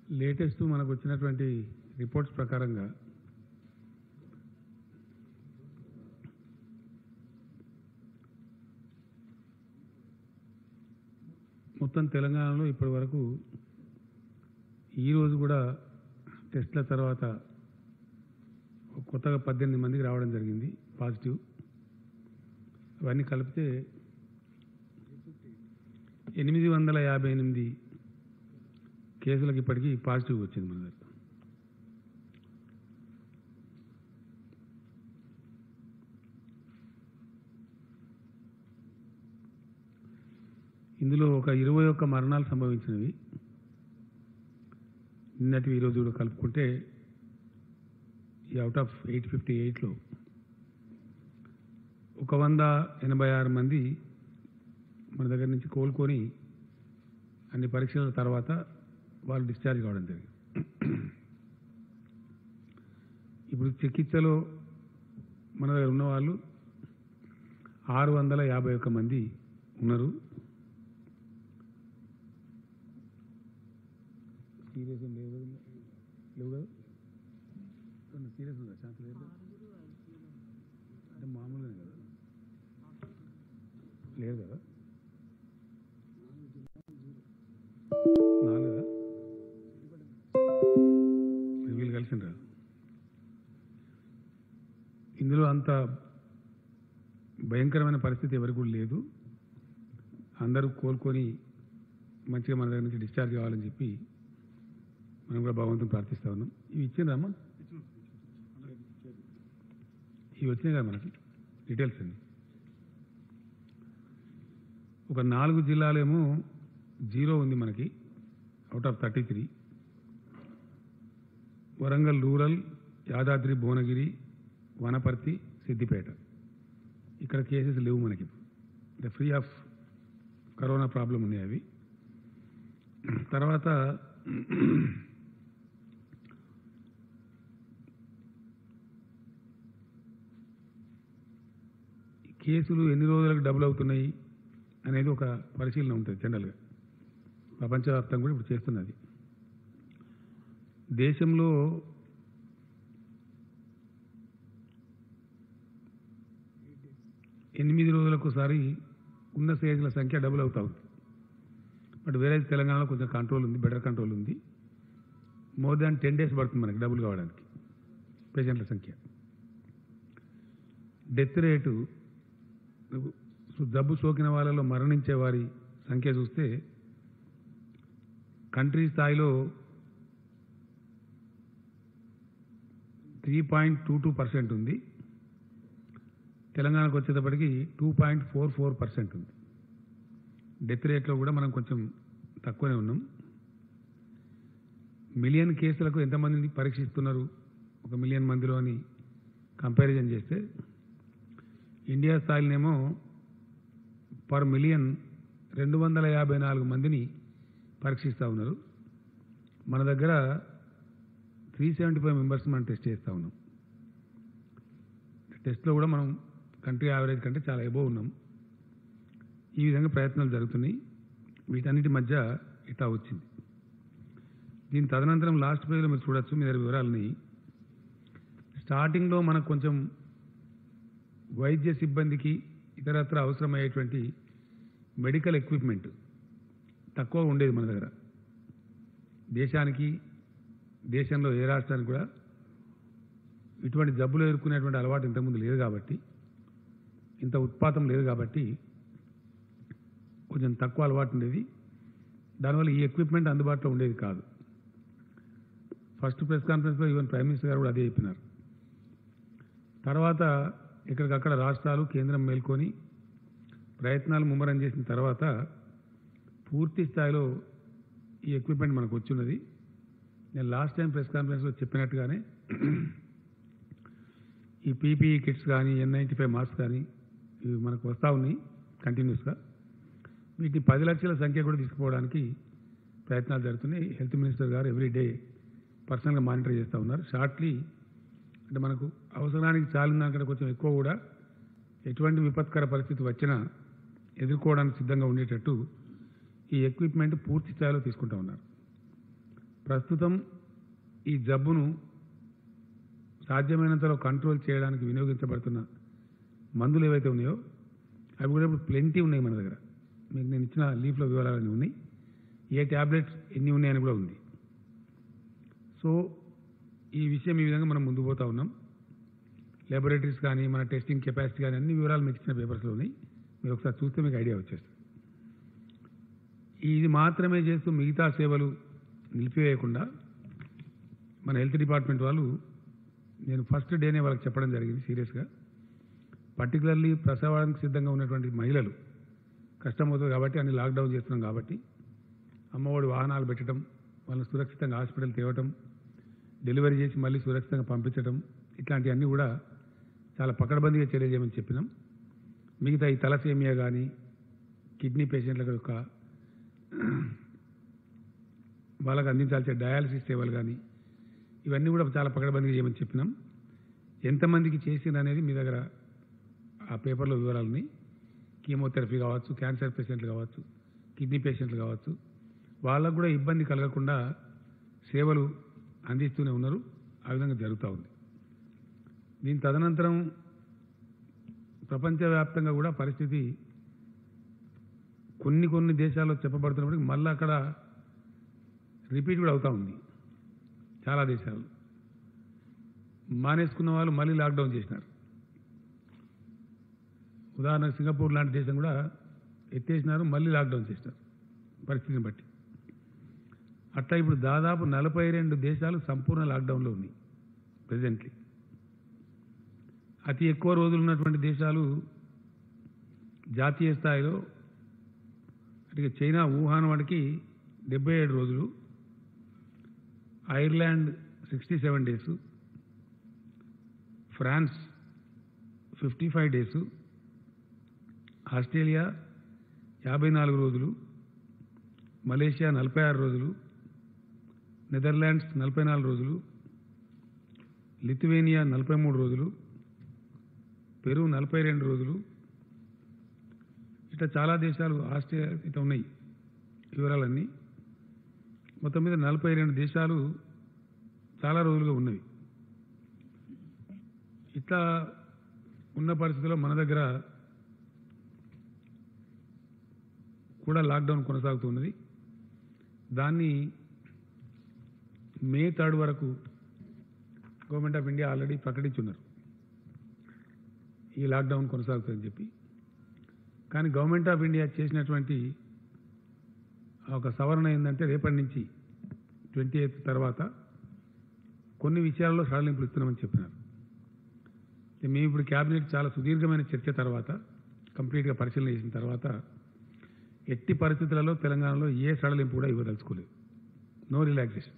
Latest మనకు వచ్చినటువంటి reports ప్రకారంగా మొత్తం తెలంగాణలో ఇప్పటి వరకు ఈరోజు కూడా టెస్ట్ల తర్వాత కొత్తగా 18 మందికి రావడం జరిగింది పాజిటివ్. అవన్నీ కలిపితే 858 కేసులకు ఇప్పటికీ పాజిటివ్ వచ్చింది మన దగ్గర. ఇందులో ఒక 21 మరణాలు సంభవించినవి. నిన్నటి ఈరోజు కూడా కలుపుకుంటే ఈ అవుట్ ఆఫ్ 858లో 186 మంది మన దగ్గర నుంచి కోలుకొని అన్ని పరీక్షల తర్వాత వాళ్ళు డిశ్చార్జ్ కావడం జరిగింది. ఇప్పుడు చికిత్సలో మన దగ్గర ఉన్న వాళ్ళు 651 మంది ఉన్నారు. సీరియస్ లేవు కదా, సీరియస్ ఉందా? ఛాన్స్ లేదు అంటే మామూలుగా కదా, లేదు కదా, 4 వీళ్ళు కలిసిండ్రా. ఇందులో అంత భయంకరమైన పరిస్థితి ఎవరికి కూడా లేదు. అందరూ కోలుకొని మంచిగా మన దగ్గర నుంచి డిశ్చార్జ్ కావాలని చెప్పి మనం కూడా భగవంతుని ప్రార్థిస్తా ఉన్నాం. ఇవి ఇచ్చిండ్రమ్మా, ఇవి వచ్చినాయి కదా మనకి డీటెయిల్స్ అండి. ఒక 4 జిల్లాలేమో 0 ఉంది మనకి out of 33. Warangal rural, Yadadri Bhuvanagiri, Wanaparthy, Siddipet. ఇక్కడ కేసెస్ లేవు మనకి. అంటే ఫ్రీ ఆఫ్ కరోనా ప్రాబ్లం ఉన్నాయి అవి. తర్వాత కేసులు ఎన్ని రోజులకు డబుల్ అవుతున్నాయి అనేది ఒక పరిశీలన ఉంటుంది జనరల్గా. ప్రపంచవ్యాప్తంగా కూడా ఇప్పుడు చేస్తున్నది. దేశంలో 8 రోజులకోసారి ఉన్న కేసుల సంఖ్య డబుల్ అవుతా ఉంది. బట్ వేరే తెలంగాణలో కొంచెం కంట్రోల్ ఉంది, బెటర్ కంట్రోల్ ఉంది. మోర్ దాన్ 10 days పడుతుంది మనకి డబుల్ కావడానికి పేషెంట్ల సంఖ్య. డెత్ రేటు, జబ్బు సోకిన వాళ్ళలో మరణించే వారి సంఖ్య చూస్తే కంట్రీ స్థాయిలో 3.22% ఉంది. తెలంగాణకు వచ్చేటప్పటికి 2.44% ఉంది. డెత్ రేట్లో కూడా మనం కొంచెం తక్కువనే ఉన్నాం. మిలియన్ కేసులకు ఎంతమందిని పరీక్షిస్తున్నారు 1 మిలియన్ మందిలో అని కంపారిజన్ చేస్తే ఇండియా స్థాయిలోనేమో పర్ మిలియన్ 254 మందిని పరీక్షిస్తూ ఉన్నారు. మన దగ్గర 375 మెంబర్స్ మనం టెస్ట్ చేస్తూ ఉన్నాం. టెస్ట్లో కూడా మనం కంట్రీ యావరేజ్ కంటే చాలా ఎబోవ్ ఉన్నాం. ఈ విధంగా ప్రయత్నాలు జరుగుతున్నాయి. వీటన్నిటి మధ్య ఇట్లా వచ్చింది. దీని తదనంతరం లాస్ట్ పేజ్లో మీరు చూడొచ్చు మీ దగ్గర వివరాలని. స్టార్టింగ్లో మనకు కొంచెం వైద్య సిబ్బందికి ఇతరత్ర అవసరమయ్యేటువంటి మెడికల్ ఎక్విప్మెంట్ తక్కువ ఉండేది మన దగ్గర. దేశంలో ఏ రాష్ట్రానికి కూడా ఇటువంటి జబ్బులు ఎదుర్కొనేటువంటి అలవాటు ఇంతకుముందు లేదు కాబట్టి, ఇంత ఉత్పాతం లేదు కాబట్టి కొంచెం తక్కువ అలవాటు ఉండేది. దానివల్ల ఈ ఎక్విప్మెంట్ అందుబాటులో ఉండేది కాదు. ఫస్ట్ ప్రెస్ కాన్ఫరెన్స్లో ఈవెన్ ప్రైమ్ మినిస్టర్ గారు కూడా అదే చెప్పినారు. తర్వాత ఇక్కడికక్కడ రాష్ట్రాలు, కేంద్రం మేల్కొని ప్రయత్నాలు ముమ్మరం చేసిన తర్వాత పూర్తి స్థాయిలో ఈ ఎక్విప్మెంట్ మనకు వచ్చిన్నది. నేను లాస్ట్ టైం ప్రెస్ కాన్ఫరెన్స్లో చెప్పినట్టుగానే ఈ పీపీఈ కిట్స్ కానీ, N95 మాస్క్ కానీ ఇవి మనకు వస్తూ ఉన్నాయి కంటిన్యూస్గా. వీటిని 10 లక్షల సంఖ్య కూడా తీసుకుపోవడానికి ప్రయత్నాలు జరుగుతున్నాయి. హెల్త్ మినిస్టర్ గారు ఎవ్రీ డే పర్సనల్గా మానిటర్ చేస్తూ ఉన్నారు. షార్ట్లీ అంటే మనకు అవసరానికి చాలిన దానికంటే కొంచెం ఎక్కువ కూడా ఎటువంటి విపత్కర పరిస్థితి వచ్చినా ఎదుర్కోవడానికి సిద్ధంగా ఉండేటట్టు ఈ ఎక్విప్మెంట్ పూర్తి స్థాయిలో తీసుకుంటూ ఉన్నారు. ప్రస్తుతం ఈ జబ్బును సాధ్యమైనంతలో కంట్రోల్ చేయడానికి వినియోగించబడుతున్న మందులు ఏవైతే ఉన్నాయో అవి కూడా ఇప్పుడు ప్లెంటీ ఉన్నాయి మన దగ్గర. మీకు నేను ఇచ్చిన లీఫ్లో వివరాలన్నీ ఉన్నాయి. ఏ ట్యాబ్లెట్స్ ఎన్ని ఉన్నాయని కూడా ఉంది. సో ఈ విషయం ఈ విధంగా మనం ముందుకు పోతా ఉన్నాం. ల్యాబొరేటరీస్ కానీ మన టెస్టింగ్ కెపాసిటీ కానీ అన్ని వివరాలు మీకు ఇచ్చిన పేపర్స్లో ఉన్నాయి. మీరు ఒకసారి చూస్తే మీకు ఐడియా వచ్చేస్తుంది. ఇది మాత్రమే చేస్తూ మిగతా సేవలు నిలిపివేయకుండా మన హెల్త్ డిపార్ట్మెంట్ వాళ్ళు, నేను ఫస్ట్ డేనే వాళ్ళకి చెప్పడం జరిగింది సీరియస్గా, పర్టికులర్లీ ప్రసవానికి సిద్ధంగా ఉన్నటువంటి మహిళలు కష్టమవుతుంది కాబట్టి అన్ని లాక్డౌన్ చేస్తున్నాం కాబట్టి అమ్మఒడి వాహనాలు పెట్టడం, వాళ్ళని సురక్షితంగా హాస్పిటల్ తేవటం, డెలివరీ చేసి మళ్ళీ సురక్షితంగా పంపించడం, ఇట్లాంటివన్నీ కూడా చాలా పకడ్బందీగా చర్య చేయమని చెప్పినాం. మిగతా ఈ తలసేమియా కానీ కిడ్నీ పేషెంట్ల యొక్క వాళ్ళకు అందించాల్సిన డయాలసిస్ సేవలు కానీ ఇవన్నీ కూడా చాలా పకడ్బందీగా చేయమని చెప్పినాం. ఎంతమందికి చేసింది అనేది మీ దగ్గర ఆ పేపర్లో వివరాలని, కీమోథెరపీ కావచ్చు, క్యాన్సర్ పేషెంట్లు కావచ్చు, కిడ్నీ పేషెంట్లు కావచ్చు, వాళ్ళకు కూడా ఇబ్బంది కలగకుండా సేవలు అందిస్తూనే ఉన్నారు. ఆ విధంగా జరుగుతూ ఉంది. దీని తదనంతరం ప్రపంచవ్యాప్తంగా కూడా పరిస్థితి కొన్ని దేశాల్లో చెప్పబడుతున్నప్పటికీ మళ్ళీ అక్కడ రిపీట్ కూడా అవుతూ ఉంది. చాలా దేశాలు మానేసుకున్న వాళ్ళు మళ్ళీ లాక్డౌన్ చేసినారు. ఉదాహరణకు సింగపూర్ లాంటి దేశం కూడా ఎత్తేసినారు, మళ్ళీ లాక్డౌన్ చేసినారు పరిస్థితిని బట్టి. అట్లా ఇప్పుడు దాదాపు 42 దేశాలు సంపూర్ణ లాక్డౌన్లో ఉన్నాయి ప్రెజెంట్లీ. అతి ఎక్కువ రోజులు ఉన్నటువంటి దేశాలు జాతీయ స్థాయిలో అంటే చైనా వుహాన్ వాడికి 77 రోజులు, Ireland 67 days, France 55 days, Australia 54 రోజులు, మలేషియా 46 రోజులు, నెదర్లాండ్స్ 44 రోజులు, లిథువేనియా 43 రోజులు, పెరు 42 రోజులు, ఇట్లా చాలా దేశాలు ఆస్ట్రేలియా ఇట్లా ఉన్నాయి వివరాలన్నీ. మొత్తం మీద 42 దేశాలు చాలా రోజులుగా ఉన్నవి. ఇట్లా ఉన్న పరిస్థితుల్లో మన దగ్గర కూడా లాక్డౌన్ కొనసాగుతున్నది. దాన్ని మే 3 వరకు గవర్నమెంట్ ఆఫ్ ఇండియా ఆల్రెడీ ప్రకటించున్నారు ఈ లాక్డౌన్ కొనసాగుతుందని చెప్పి. కానీ గవర్నమెంట్ ఆఫ్ ఇండియా చేసినటువంటి ఒక సవరణ ఏంటంటే రేపటి నుంచి 28 తర్వాత కొన్ని విషయాల్లో సడలింపులు ఇస్తున్నామని చెప్పినారు. మేము ఇప్పుడు క్యాబినెట్ చాలా సుదీర్ఘమైన చర్చ తర్వాత కంప్లీట్గా పరిశీలన చేసిన తర్వాత ఎట్టి పరిస్థితులలో తెలంగాణలో ఏ సడలింపు కూడా ఇవ్వదలుచుకోలేదు. No relaxation.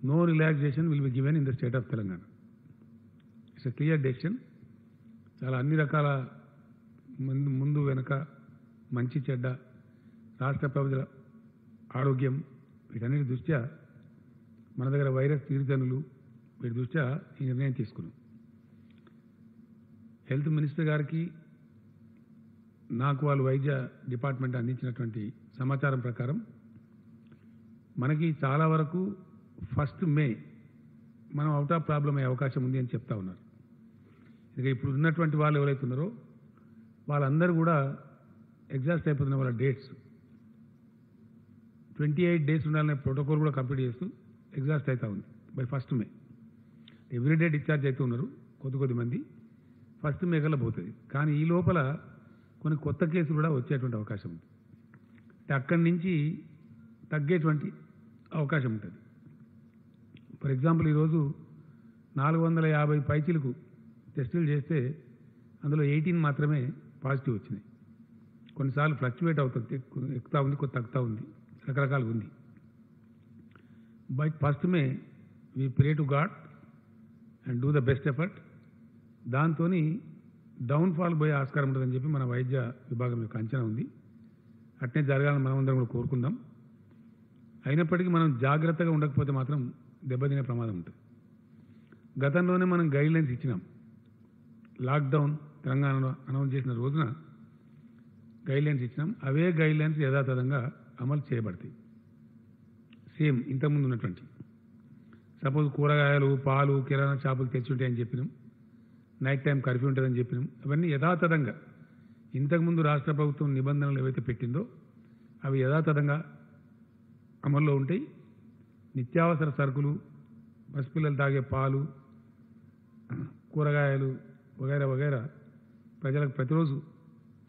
No relaxation will be given in the state of Telangana. It's a clear decision. చాలా అన్ని రకాల ముందు వెనక మంచి చెడ్డ రాష్ట్ర ప్రజల ఆరోగ్యం వీటన్నిటి దృష్ట్యా మన దగ్గర వైరస్ తీరుతనులు వీటి దృష్ట్యా ఈ నిర్ణయం తీసుకున్నాం. హెల్త్ మినిస్టర్ గారికి నాకు వాళ్ళు వైద్య డిపార్ట్మెంట్ అందించినటువంటి సమాచారం ప్రకారం మనకి చాలా వరకు 1 మే మనం అవుట్ ఆఫ్ ప్రాబ్లం అయ్యే అవకాశం ఉంది అని చెప్తా ఉన్నారు. ఇక ఇప్పుడు ఉన్నటువంటి వాళ్ళు ఎవరైతే ఉన్నారో వాళ్ళందరూ కూడా ఎగ్జాస్ట్ అయిపోతున్న వాళ్ళ డేట్స్ 28 డేస్ ఉండాలనే ప్రోటోకాల్ కూడా కంప్లీట్ చేస్తూ ఎగ్జాస్ట్ అవుతా ఉంది బై 1 మే. ఎవ్రీడే డిశ్చార్జ్ అవుతూ ఉన్నారు కొద్ది మంది. 1 మే కల్లా పోతుంది. కానీ ఈ లోపల కొన్ని కొత్త కేసులు కూడా వచ్చేటువంటి అవకాశం ఉంది. అంటే అక్కడి నుంచి తగ్గేటువంటి అవకాశం ఉంటుంది. ఫర్ ఎగ్జాంపుల్ ఈరోజు 450 పైచీలకు టెస్టులు చేస్తే అందులో 18 మాత్రమే పాజిటివ్ వచ్చినాయి. కొన్నిసార్లు ఫ్లక్చువేట్ అవుతుంది, ఎక్కుతా ఉంది, కొద్ది తగ్గుతూ ఉంది, రకరకాలుగా ఉంది. But 1 may we pray to God and do the best effort. దాంతో డౌన్ఫాల్ పోయే ఆస్కారం ఉంటుందని చెప్పి మన వైద్య విభాగం యొక్క అంచనా ఉంది. అట్నే జరగాలని మనమందరం కూడా కోరుకుందాం. అయినప్పటికీ మనం జాగ్రత్తగా ఉండకపోతే మాత్రం దెబ్బతినే ప్రమాదం ఉంటుంది. గతంలోనే మనం గైడ్లైన్స్ ఇచ్చినాం. లాక్డౌన్ తెలంగాణలో అనౌన్స్ చేసిన రోజున గైడ్లైన్స్ ఇచ్చినాం. అవే గైడ్లైన్స్ యథాతథంగా అమలు చేయబడతాయి. సేమ్ ఇంతకుముందు ఉన్నటువంటి. సపోజ్ కూరగాయలు, పాలు, కిరాణా షాపులు తెచ్చి ఉంటాయని చెప్పినాం, నైట్ టైం కర్ఫ్యూ ఉంటుందని చెప్పినాం. అవన్నీ యథాతథంగా ఇంతకుముందు రాష్ట్ర ప్రభుత్వం నిబంధనలు ఏవైతే పెట్టిందో అవి యథాతథంగా అమల్లో ఉంటాయి. నిత్యావసర సరుకులు, పసిపిల్లలు తాగే పాలు, కూరగాయలు వగైరా వగైరా ప్రజలకు ప్రతిరోజు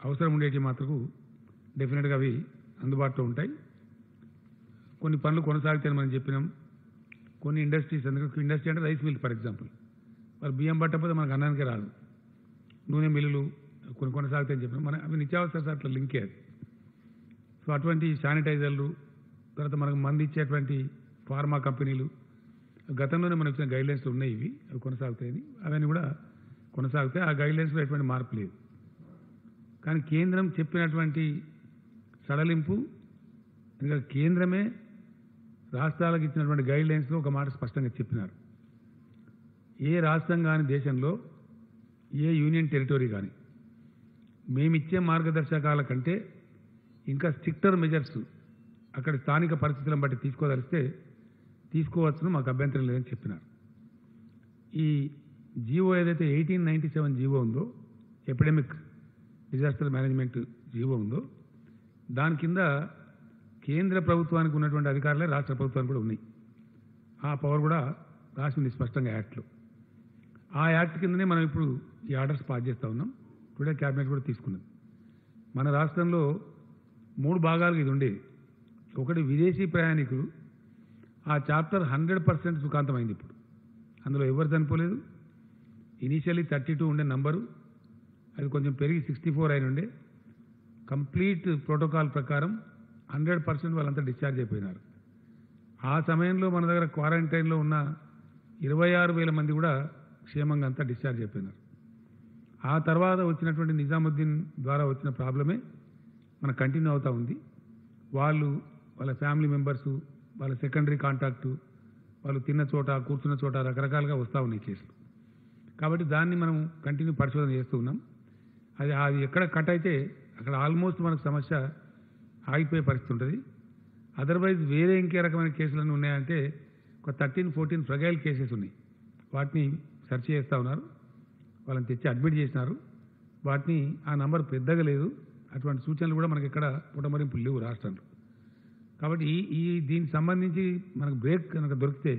అవసరం ఉండేటి మాత్రకు డెఫినెట్గా అవి అందుబాటులో ఉంటాయి. కొన్ని పనులు కొనసాగుతాయని మనం చెప్పినాం. కొన్ని ఇండస్ట్రీస్, అందుకే ఇండస్ట్రీ అంటే రైస్ మిల్ ఫర్ ఎగ్జాంపుల్, వాళ్ళు బియ్యం పట్టకపోతే మనకు అన్నానికే రాదు. నూనె మిల్లులు కొన్ని కొనసాగుతాయని చెప్పినాం. మన అవి నిత్యావసర సరుకుల లింకే అది. సో అటువంటి శానిటైజర్లు, తర్వాత మనకు మంది ఇచ్చేటువంటి ఫార్మా కంపెనీలు, గతంలోనే మనకు ఇచ్చిన గైడ్లైన్స్లు ఉన్నాయి, ఇవి అవి కొనసాగుతాయని. అవన్నీ కూడా కొనసాగుతాయి. ఆ గైడ్లైన్స్లో ఎటువంటి మార్పు లేదు. కానీ కేంద్రం చెప్పినటువంటి సడలింపు, ఇంకా కేంద్రమే రాష్ట్రాలకు ఇచ్చినటువంటి గైడ్లైన్స్లో ఒక మాట స్పష్టంగా చెప్పినారు. ఏ రాష్ట్రం కానీ దేశంలో, ఏ యూనియన్ టెరిటరీ కానీ మేమిచ్చే మార్గదర్శకాల కంటే ఇంకా స్ట్రిక్టర్ మెజర్స్ అక్కడ స్థానిక పరిస్థితులను బట్టి తీసుకోదలిస్తే తీసుకోవచ్చును, మాకు అభ్యంతరం లేదని చెప్పినారు. ఈ జీవో ఏదైతే 1897 జీవో ఉందో, ఎపిడెమిక్ డిజాస్టర్ మేనేజ్మెంట్ జీవో ఉందో, దాని కింద కేంద్ర ప్రభుత్వానికి ఉన్నటువంటి అధికారులే రాష్ట్ర ప్రభుత్వానికి కూడా ఉన్నాయి. ఆ పవర్ కూడా రాసింది స్పష్టంగా యాక్ట్లో. ఆ యాక్ట్ కిందనే మనం ఇప్పుడు ఈ ఆర్డర్స్ పాస్ చేస్తూ ఉన్నాం. టుడే క్యాబినెట్ కూడా తీసుకున్నది. మన రాష్ట్రంలో 3 భాగాలుగా ఇది ఉండేది. ఒకటి విదేశీ ప్రయాణికులు, ఆ చాప్టర్ 100% సుఖాంతమైంది. ఇప్పుడు అందులో ఎవరు చనిపోలేదు. ఇనీషియల్లీ 32 ఉండే నంబరు, అది కొంచెం పెరిగి 64 అయిన ఉండే. కంప్లీట్ ప్రోటోకాల్ ప్రకారం 100% వాళ్ళంతా డిశ్చార్జ్ అయిపోయినారు. ఆ సమయంలో మన దగ్గర క్వారంటైన్లో ఉన్న 26,000 మంది కూడా క్షేమంగా అంతా డిశ్చార్జ్ అయిపోయినారు. ఆ తర్వాత వచ్చినటువంటి నిజాముద్దీన్ ద్వారా వచ్చిన ప్రాబ్లమే మన కంటిన్యూ అవుతూ ఉంది. వాళ్ళు, వాళ్ళ ఫ్యామిలీ మెంబర్సు, వాళ్ళ సెకండరీ కాంటాక్టు, వాళ్ళు తిన్న చోట, కూర్చున్న చోట రకరకాలుగా వస్తూ ఉన్నాయి కేసులు. కాబట్టి దాన్ని మనం కంటిన్యూ పరిశోధన చేస్తూ ఉన్నాం. అది ఎక్కడ కట్ అయితే అక్కడ ఆల్మోస్ట్ మనకు సమస్య ఆగిపోయే పరిస్థితి ఉంటుంది. అదర్వైజ్ వేరే ఇంకే రకమైన కేసులన్నీ ఉన్నాయంటే ఒక 13-14 ఫ్రగైల్ కేసెస్ ఉన్నాయి. వాటిని సెర్చ్ చేస్తూ ఉన్నారు. వాళ్ళని తెచ్చి అడ్మిట్ చేసినారు. వాటిని ఆ నంబర్ పెద్దగా లేదు. అటువంటి సూచనలు కూడా మనకి ఇక్కడ పుటమరింపులు లేవు రాష్ట్రంలో. కాబట్టి దీనికి సంబంధించి మనకు బ్రేక్ కనుక దొరికితే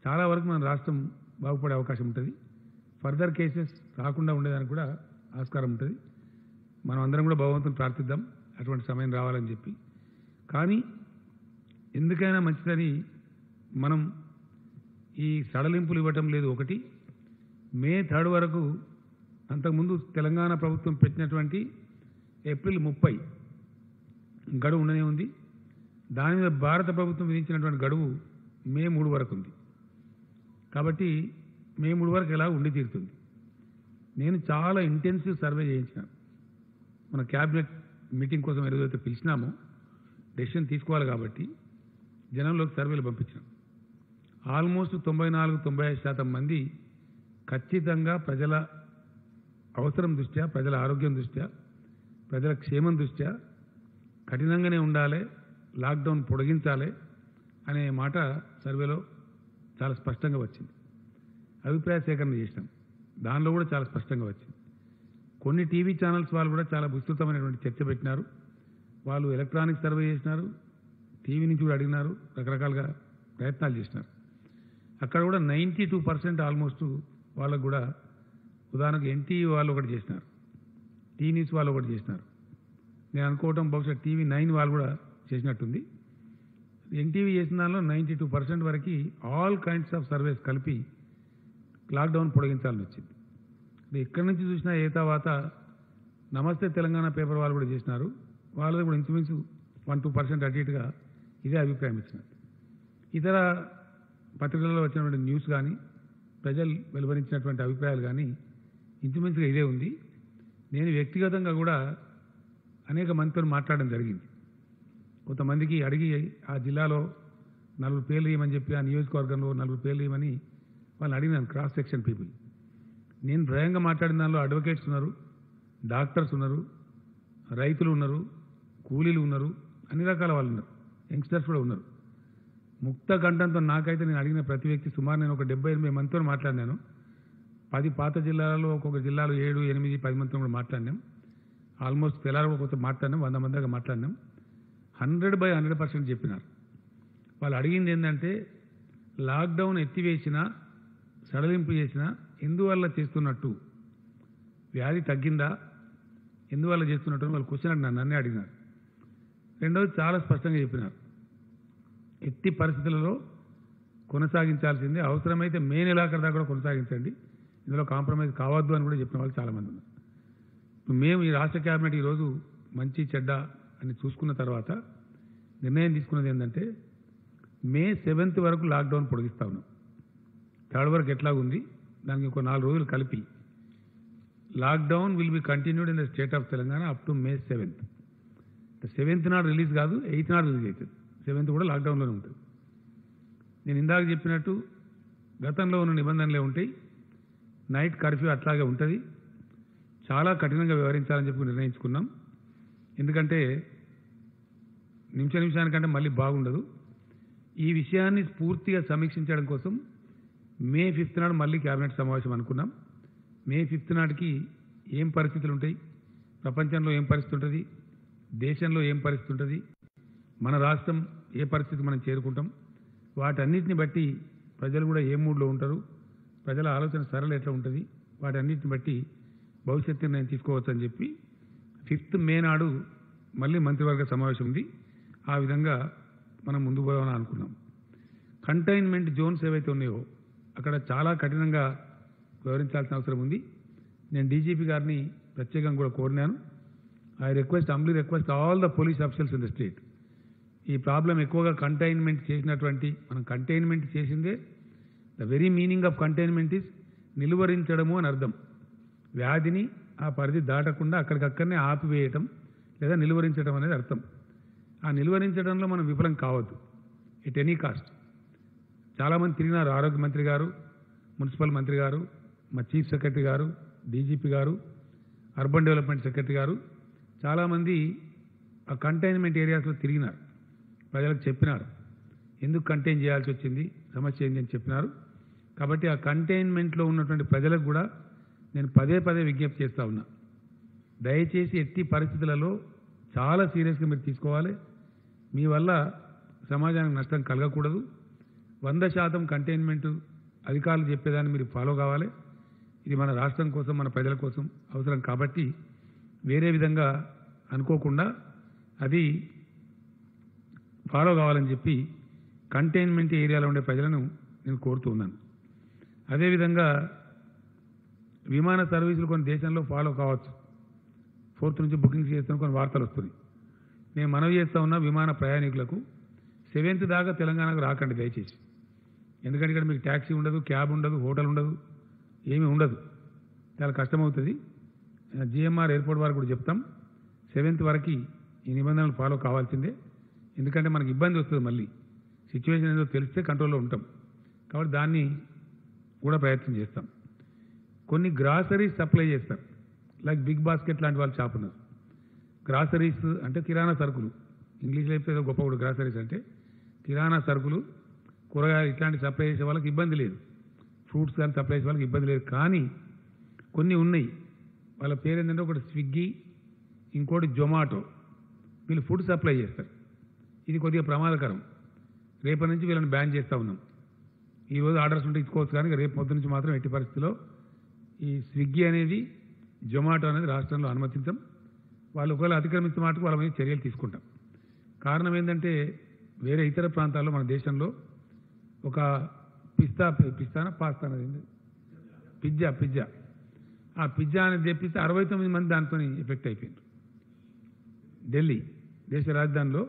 చాలా వరకు మన రాష్ట్రం బాగుపడే అవకాశం ఉంటుంది. ఫర్దర్ కేసెస్ రాకుండా ఉండేదానికి కూడా ఆస్కారం ఉంటుంది. మనం అందరం కూడా భగవంతుని ప్రార్థిద్దాం అటువంటి సమయం రావాలని చెప్పి. కానీ ఎందుకైనా మంచిదని మనం ఈ సడలింపులు ఇవ్వటం లేదు. ఒకటి, మే 3 వరకు అంతకుముందు తెలంగాణ ప్రభుత్వం పెట్టినటువంటి ఏప్రిల్ 30 గడువు ఉండనే ఉంది. దాని మీద భారత ప్రభుత్వం విధించినటువంటి గడువు మే 3 వరకు ఉంది. కాబట్టి మే 3 వరకు ఎలా ఉండి తీరుతుంది. నేను చాలా ఇంటెన్సివ్ సర్వే చేయించిన. మన క్యాబినెట్ మీటింగ్ కోసం ఏదైతే పిలిచినామో, డెసిషన్ తీసుకోవాలి కాబట్టి జనంలోకి సర్వేలు పంపించాం. ఆల్మోస్ట్ 94-95% మంది ఖచ్చితంగా ప్రజల అవసరం దృష్ట్యా, ప్రజల ఆరోగ్యం దృష్ట్యా, ప్రజల క్షేమం దృష్ట్యా కఠినంగానే ఉండాలి, లాక్డౌన్ పొడిగించాలి అనే మాట సర్వేలో చాలా స్పష్టంగా వచ్చింది. అభిప్రాయ సేకరణ చేసినాం. దానిలో కూడా చాలా స్పష్టంగా వచ్చింది. కొన్ని టీవీ ఛానల్స్ వాళ్ళు కూడా చాలా విస్తృతమైనటువంటి చర్చ పెట్టినారు. వాళ్ళు ఎలక్ట్రానిక్ సర్వే చేసినారు, టీవీ నుంచి కూడా అడిగినారు, రకరకాలుగా ప్రయత్నాలు చేసినారు. అక్కడ కూడా 92% ఆల్మోస్ట్ వాళ్ళకు కూడా, ఉదాహరణకు ఎన్టీవీ వాళ్ళు ఒకటి చేసినారు, టీ న్యూస్ వాళ్ళు ఒకటి చేసినారు. నేను అనుకోవటం బహుశా టీవీ 9 వాళ్ళు కూడా చేసినట్టుంది. ఎన్టీవీ చేసిన దానిలో 92% వరకు ఆల్ కైండ్స్ ఆఫ్ సర్వేస్ కలిపి లాక్డౌన్ పొడిగించాలని వచ్చింది. ఎక్కడి నుంచి చూసినా ఏ తర్వాత నమస్తే తెలంగాణ పేపర్ వాళ్ళు కూడా చేసినారు. వాళ్ళది కూడా ఇంచుమించు 1-2% అటు ఇటుగా ఇదే అభిప్రాయం ఇచ్చినారు. ఇతర పత్రికలలో వచ్చినటువంటి న్యూస్ కానీ, ప్రజలు వెలువరించినటువంటి అభిప్రాయాలు కానీ ఇంచుమించుగా ఇదే ఉంది. నేను వ్యక్తిగతంగా కూడా అనేక మందితో మాట్లాడడం జరిగింది. కొంతమందికి అడిగి ఆ జిల్లాలో 4 పేర్లు ఇవ్వమని చెప్పి, ఆ నియోజకవర్గంలో 4 పేర్లు ఇవ్వమని వాళ్ళని అడిగినాను, క్రాస్ సెక్షన్ పీపుల్. నేను భయంగా మాట్లాడిన దానిలో అడ్వకేట్స్ ఉన్నారు, డాక్టర్స్ ఉన్నారు, రైతులు ఉన్నారు, కూలీలు ఉన్నారు, అన్ని రకాల వాళ్ళు ఉన్నారు, యంగ్స్టర్స్ కూడా ఉన్నారు. ముక్త కంఠంతో నాకైతే నేను అడిగిన ప్రతి వ్యక్తి సుమారు నేను ఒక 70-80 మందితో మాట్లాడినాను. 10 పాత జిల్లాలలో ఒక్కొక్క జిల్లాలో 7, 8, 10 మందితో కూడా మాట్లాడినాం. ఆల్మోస్ట్ తెల్లారు కూడా కొంత మాట్లాడినాం, 100 మంది దాకా మాట్లాడినాం. 100% చెప్పినారు. వాళ్ళు అడిగింది ఏంటంటే లాక్డౌన్ ఎత్తివేసినా సడలింపు చేసినా ఎందువల్ల చేస్తున్నట్టు, వ్యాధి తగ్గిందా, ఎందువల్ల చేస్తున్నట్టు అని వాళ్ళు క్వశ్చన్ నన్నే అడిగినారు. రెండవది చాలా స్పష్టంగా చెప్పినారు, ఎట్టి పరిస్థితులలో కొనసాగించాల్సిందే, అవసరమైతే మే నెలాఖరు దాకా కూడా కొనసాగించండి, ఇందులో కాంప్రమైజ్ కావద్దు అని కూడా చెప్పిన వాళ్ళు చాలామంది ఉన్నారు. మేము ఈ రాష్ట్ర క్యాబినెట్ ఈరోజు మంచి చెడ్డ అని చూసుకున్న తర్వాత నిర్ణయం తీసుకున్నది ఏంటంటే మే 7th వరకు లాక్డౌన్ పొడిగిస్తా ఉన్నాం. 3rd వరకు ఎట్లాగుంది దానికి ఒక 4 రోజులు కలిపి lockdown will be continued in the state of Telangana up to May 7th. 7th నాడు రిలీజ్ కాదు, 8th నాడు రిలీజ్ అవుతుంది. 7th కూడా లాక్డౌన్లోనే ఉంటుంది. నేను ఇందాక చెప్పినట్టు గతంలో ఉన్న నిబంధనలే ఉంటాయి. నైట్ కర్ఫ్యూ అట్లాగే ఉంటుంది. చాలా కఠినంగా వ్యవహరించాలని చెప్పి నిర్ణయించుకున్నాం. ఎందుకంటే నిమిషానికంటే మళ్ళీ బాగుండదు. ఈ విషయాన్ని పూర్తిగా సమీక్షించడం కోసం మే 5th నాడు మళ్ళీ క్యాబినెట్ సమావేశం అనుకున్నాం. మే 5th నాటికి ఏం పరిస్థితులు ఉంటాయి, ప్రపంచంలో ఏం పరిస్థితి ఉంటుంది, దేశంలో ఏం పరిస్థితి ఉంటుంది, మన రాష్ట్రం ఏ పరిస్థితి మనం చేరుకుంటాం, వాటన్నిటిని బట్టి ప్రజలు కూడా ఏ మూడ్లో ఉంటారు, ప్రజల ఆలోచన సరళ ఎట్లా ఉంటుంది, వాటన్నిటిని బట్టి భవిష్యత్తు నిర్ణయం తీసుకోవచ్చు అని చెప్పి 5th మే నాడు మళ్ళీ మంత్రివర్గ సమావేశం ఉంది. ఆ విధంగా మనం ముందు పోవాలని అనుకున్నాం. కంటైన్మెంట్ జోన్స్ ఏవైతే ఉన్నాయో అక్కడ చాలా కఠినంగా వివరించాల్సిన అవసరం ఉంది. నేను డీజీపీ గారిని ప్రత్యేకంగా కూడా కోరినాను. I humbly request all the police officers in the state. ఈ ప్రాబ్లం ఎక్కువగా కంటైన్మెంట్ చేసినటువంటి, మనం కంటైన్మెంట్ చేసిందే, the very meaning of containment is నిలువరించడము అని అర్థం. వ్యాధిని ఆ పరిధి దాటకుండా అక్కడికక్కడనే ఆపివేయటం లేదా నిలువరించడం అనేది అర్థం. ఆ నిలువరించడంలో మనం విఫలం కావద్దు ఎట్ ఎనీ కాస్ట్. చాలామంది తిరిగినారు, ఆరోగ్య మంత్రి గారు, మున్సిపల్ మంత్రి గారు, మా చీఫ్ సెక్రటరీ గారు, డీజీపీ గారు, అర్బన్ డెవలప్మెంట్ సెక్రటరీ గారు, చాలామంది ఆ కంటైన్మెంట్ ఏరియాస్లో తిరిగినారు, ప్రజలకు చెప్పినారు ఎందుకు కంటైన్ చేయాల్సి వచ్చింది, సమస్య ఏంటి అని చెప్పినారు. కాబట్టి ఆ కంటైన్మెంట్లో ఉన్నటువంటి ప్రజలకు కూడా నేను పదే విజ్ఞప్తి చేస్తూ ఉన్నా, దయచేసి ఎట్టి పరిస్థితులలో చాలా సీరియస్గా మీరు తీసుకోవాలి. మీ వల్ల సమాజానికి నష్టం కలగకూడదు. 100% కంటైన్మెంట్ అధికారులు చెప్పేదాన్ని మీరు ఫాలో కావాలి. ఇది మన రాష్ట్రం కోసం, మన ప్రజల కోసం అవసరం కాబట్టి వేరే విధంగా అనుకోకుండా అది ఫాలో కావాలని చెప్పి కంటైన్మెంట్ ఏరియాలో ఉండే ప్రజలను నేను కోరుతూ ఉన్నాను. అదేవిధంగా విమాన సర్వీసులు కొన్ని దేశంలో ఫాలో కావచ్చు, 4th నుంచి బుకింగ్స్ చేస్తున్న కొన్ని వార్తలు వస్తున్నాయి. నేను మనవి చేస్తూ ఉన్నా విమాన ప్రయాణికులకు 7th దాకా తెలంగాణకు రాకండి దయచేసి. ఎందుకంటే ఇక్కడ మీకు ట్యాక్సీ ఉండదు, క్యాబ్ ఉండదు, హోటల్ ఉండదు, ఏమీ ఉండదు, చాలా కష్టమవుతుంది. జిఎంఆర్ ఎయిర్పోర్ట్ వారికి కూడా చెప్తాం 7th వరకు ఈ నిబంధనలు ఫాలో కావాల్సిందే. ఎందుకంటే మనకి ఇబ్బంది వస్తుంది, మళ్ళీ సిచ్యువేషన్ ఏదో తెలిస్తే కంట్రోల్లో ఉంటాం. కాబట్టి దాన్ని కూడా ప్రయత్నం చేస్తాం. కొన్ని గ్రాసరీస్ సప్లై చేస్తారు, లైక్ బిగ్ బాస్కెట్ లాంటి వాళ్ళు షాప్ ఉన్నారు. గ్రాసరీస్ అంటే కిరాణా సరుకులు, ఇంగ్లీష్లో చెప్తే ఏదో గొప్ప కూడా గ్రాసరీస్ అంటే కిరాణా సరుకులు, కూరగాయలు ఇట్లాంటి సప్లై చేసే వాళ్ళకి ఇబ్బంది లేదు, ఫ్రూట్స్ కానీ సప్లై చేసే వాళ్ళకి ఇబ్బంది లేదు. కానీ కొన్ని ఉన్నాయి, వాళ్ళ పేరు ఏంటంటే ఒకటి స్విగ్గీ, ఇంకోటి జొమాటో, వీళ్ళు ఫుడ్ సప్లై చేస్తారు. ఇది కొద్దిగా ప్రమాదకరం. రేపటి నుంచి వీళ్ళని బ్యాన్ చేస్తూ ఉన్నాం. ఈరోజు ఆర్డర్స్ ఉంటే ఇచ్చుకోవచ్చు, కానీ రేపు పొద్దు నుంచి మాత్రం ఎట్టి పరిస్థితిలో ఈ స్విగ్గీ అనేది, జొమాటో అనేది రాష్ట్రంలో అనుమతించాం. వాళ్ళు ఒకవేళ అతిక్రమించిన మాటకు వాళ్ళ మీద చర్యలు తీసుకుంటాం. కారణం ఏంటంటే వేరే ఇతర ప్రాంతాల్లో మన దేశంలో ఒక పాస్తా అనేది పిజ్జా ఆ పిజ్జా అనేది తెప్పిస్తే 69 మంది దాంతో ఎఫెక్ట్ అయిపోయింది. ఢిల్లీ దేశ రాజధానిలో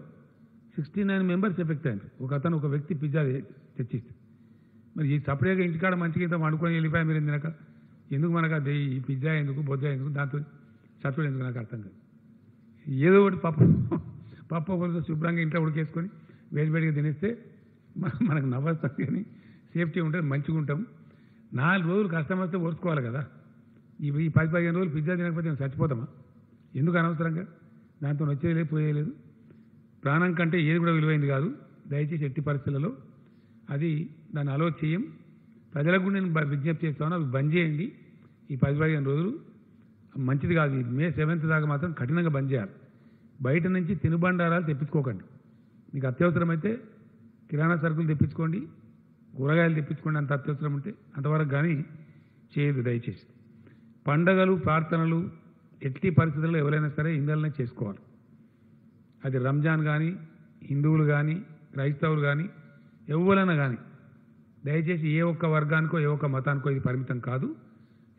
69 మెంబర్స్ ఎఫెక్ట్ అయ్యారు. ఒక వ్యక్తి పిజ్జా తెచ్చిస్తే. మరి ఈ సపరేట్గా ఇంటికాడ మంచిగా ఇంత వండుకొని వెళ్ళిపోయా మీరు తినక, ఎందుకు మనకు అది ఈ పిజ్జా ఎందుకు, బొజ్జా ఎందుకు, దాంతో సపరేట్ ఎందుకు నాకు అర్థం కాదు. ఏదో ఒకటి పప్పు ఒకరితో శుభ్రంగా ఇంట్లో ఉడికేసుకొని వేడివేడిగా తినేస్తే మనకు నవ్వొస్తాం, కానీ సేఫ్టీ ఉంటుంది, మంచిగా ఉంటాం. 4 రోజులు కష్టం వస్తే ఓర్చుకోవాలి కదా. ఈ 10-15 రోజులు పిజ్జా తినకపోతే చచ్చిపోతామా? ఎందుకు అనవసరంగా? దాంతో వచ్చేయలేదు, పోయేయలేదు. ప్రాణం కంటే ఏది కూడా విలువైంది కాదు. దయచేసి ఎట్టి పరిస్థితులలో అది దాన్ని అలో చేయం. ప్రజలకు నేను విజ్ఞప్తి చేస్తాను, అవి బంద్ చేయండి. ఈ 10-15 రోజులు మంచిది కాదు. ఈ మే 7th దాకా మాత్రం కఠినంగా బంద్ చేయాలి. బయట నుంచి తినుబండారాలు తెప్పించుకోకండి. మీకు అత్యవసరమైతే కిరాణా సరుకులు తెప్పించుకోండి, కూరగాయలు తెప్పించుకోండి, అంత అత్యవసరం ఉంటే అంతవరకు కానీ చేయదు దయచేసి. పండగలు ప్రార్థనలు ఎట్టి పరిస్థితుల్లో ఎవరైనా సరే ఇందులోనే చేసుకోవాలి. అది రంజాన్ కానీ, హిందువులు కానీ, క్రైస్తవులు కానీ, ఎవరైనా కానీ దయచేసి ఏ ఒక్క వర్గానికో ఏ ఒక్క మతానికో ఇది పరిమితం కాదు.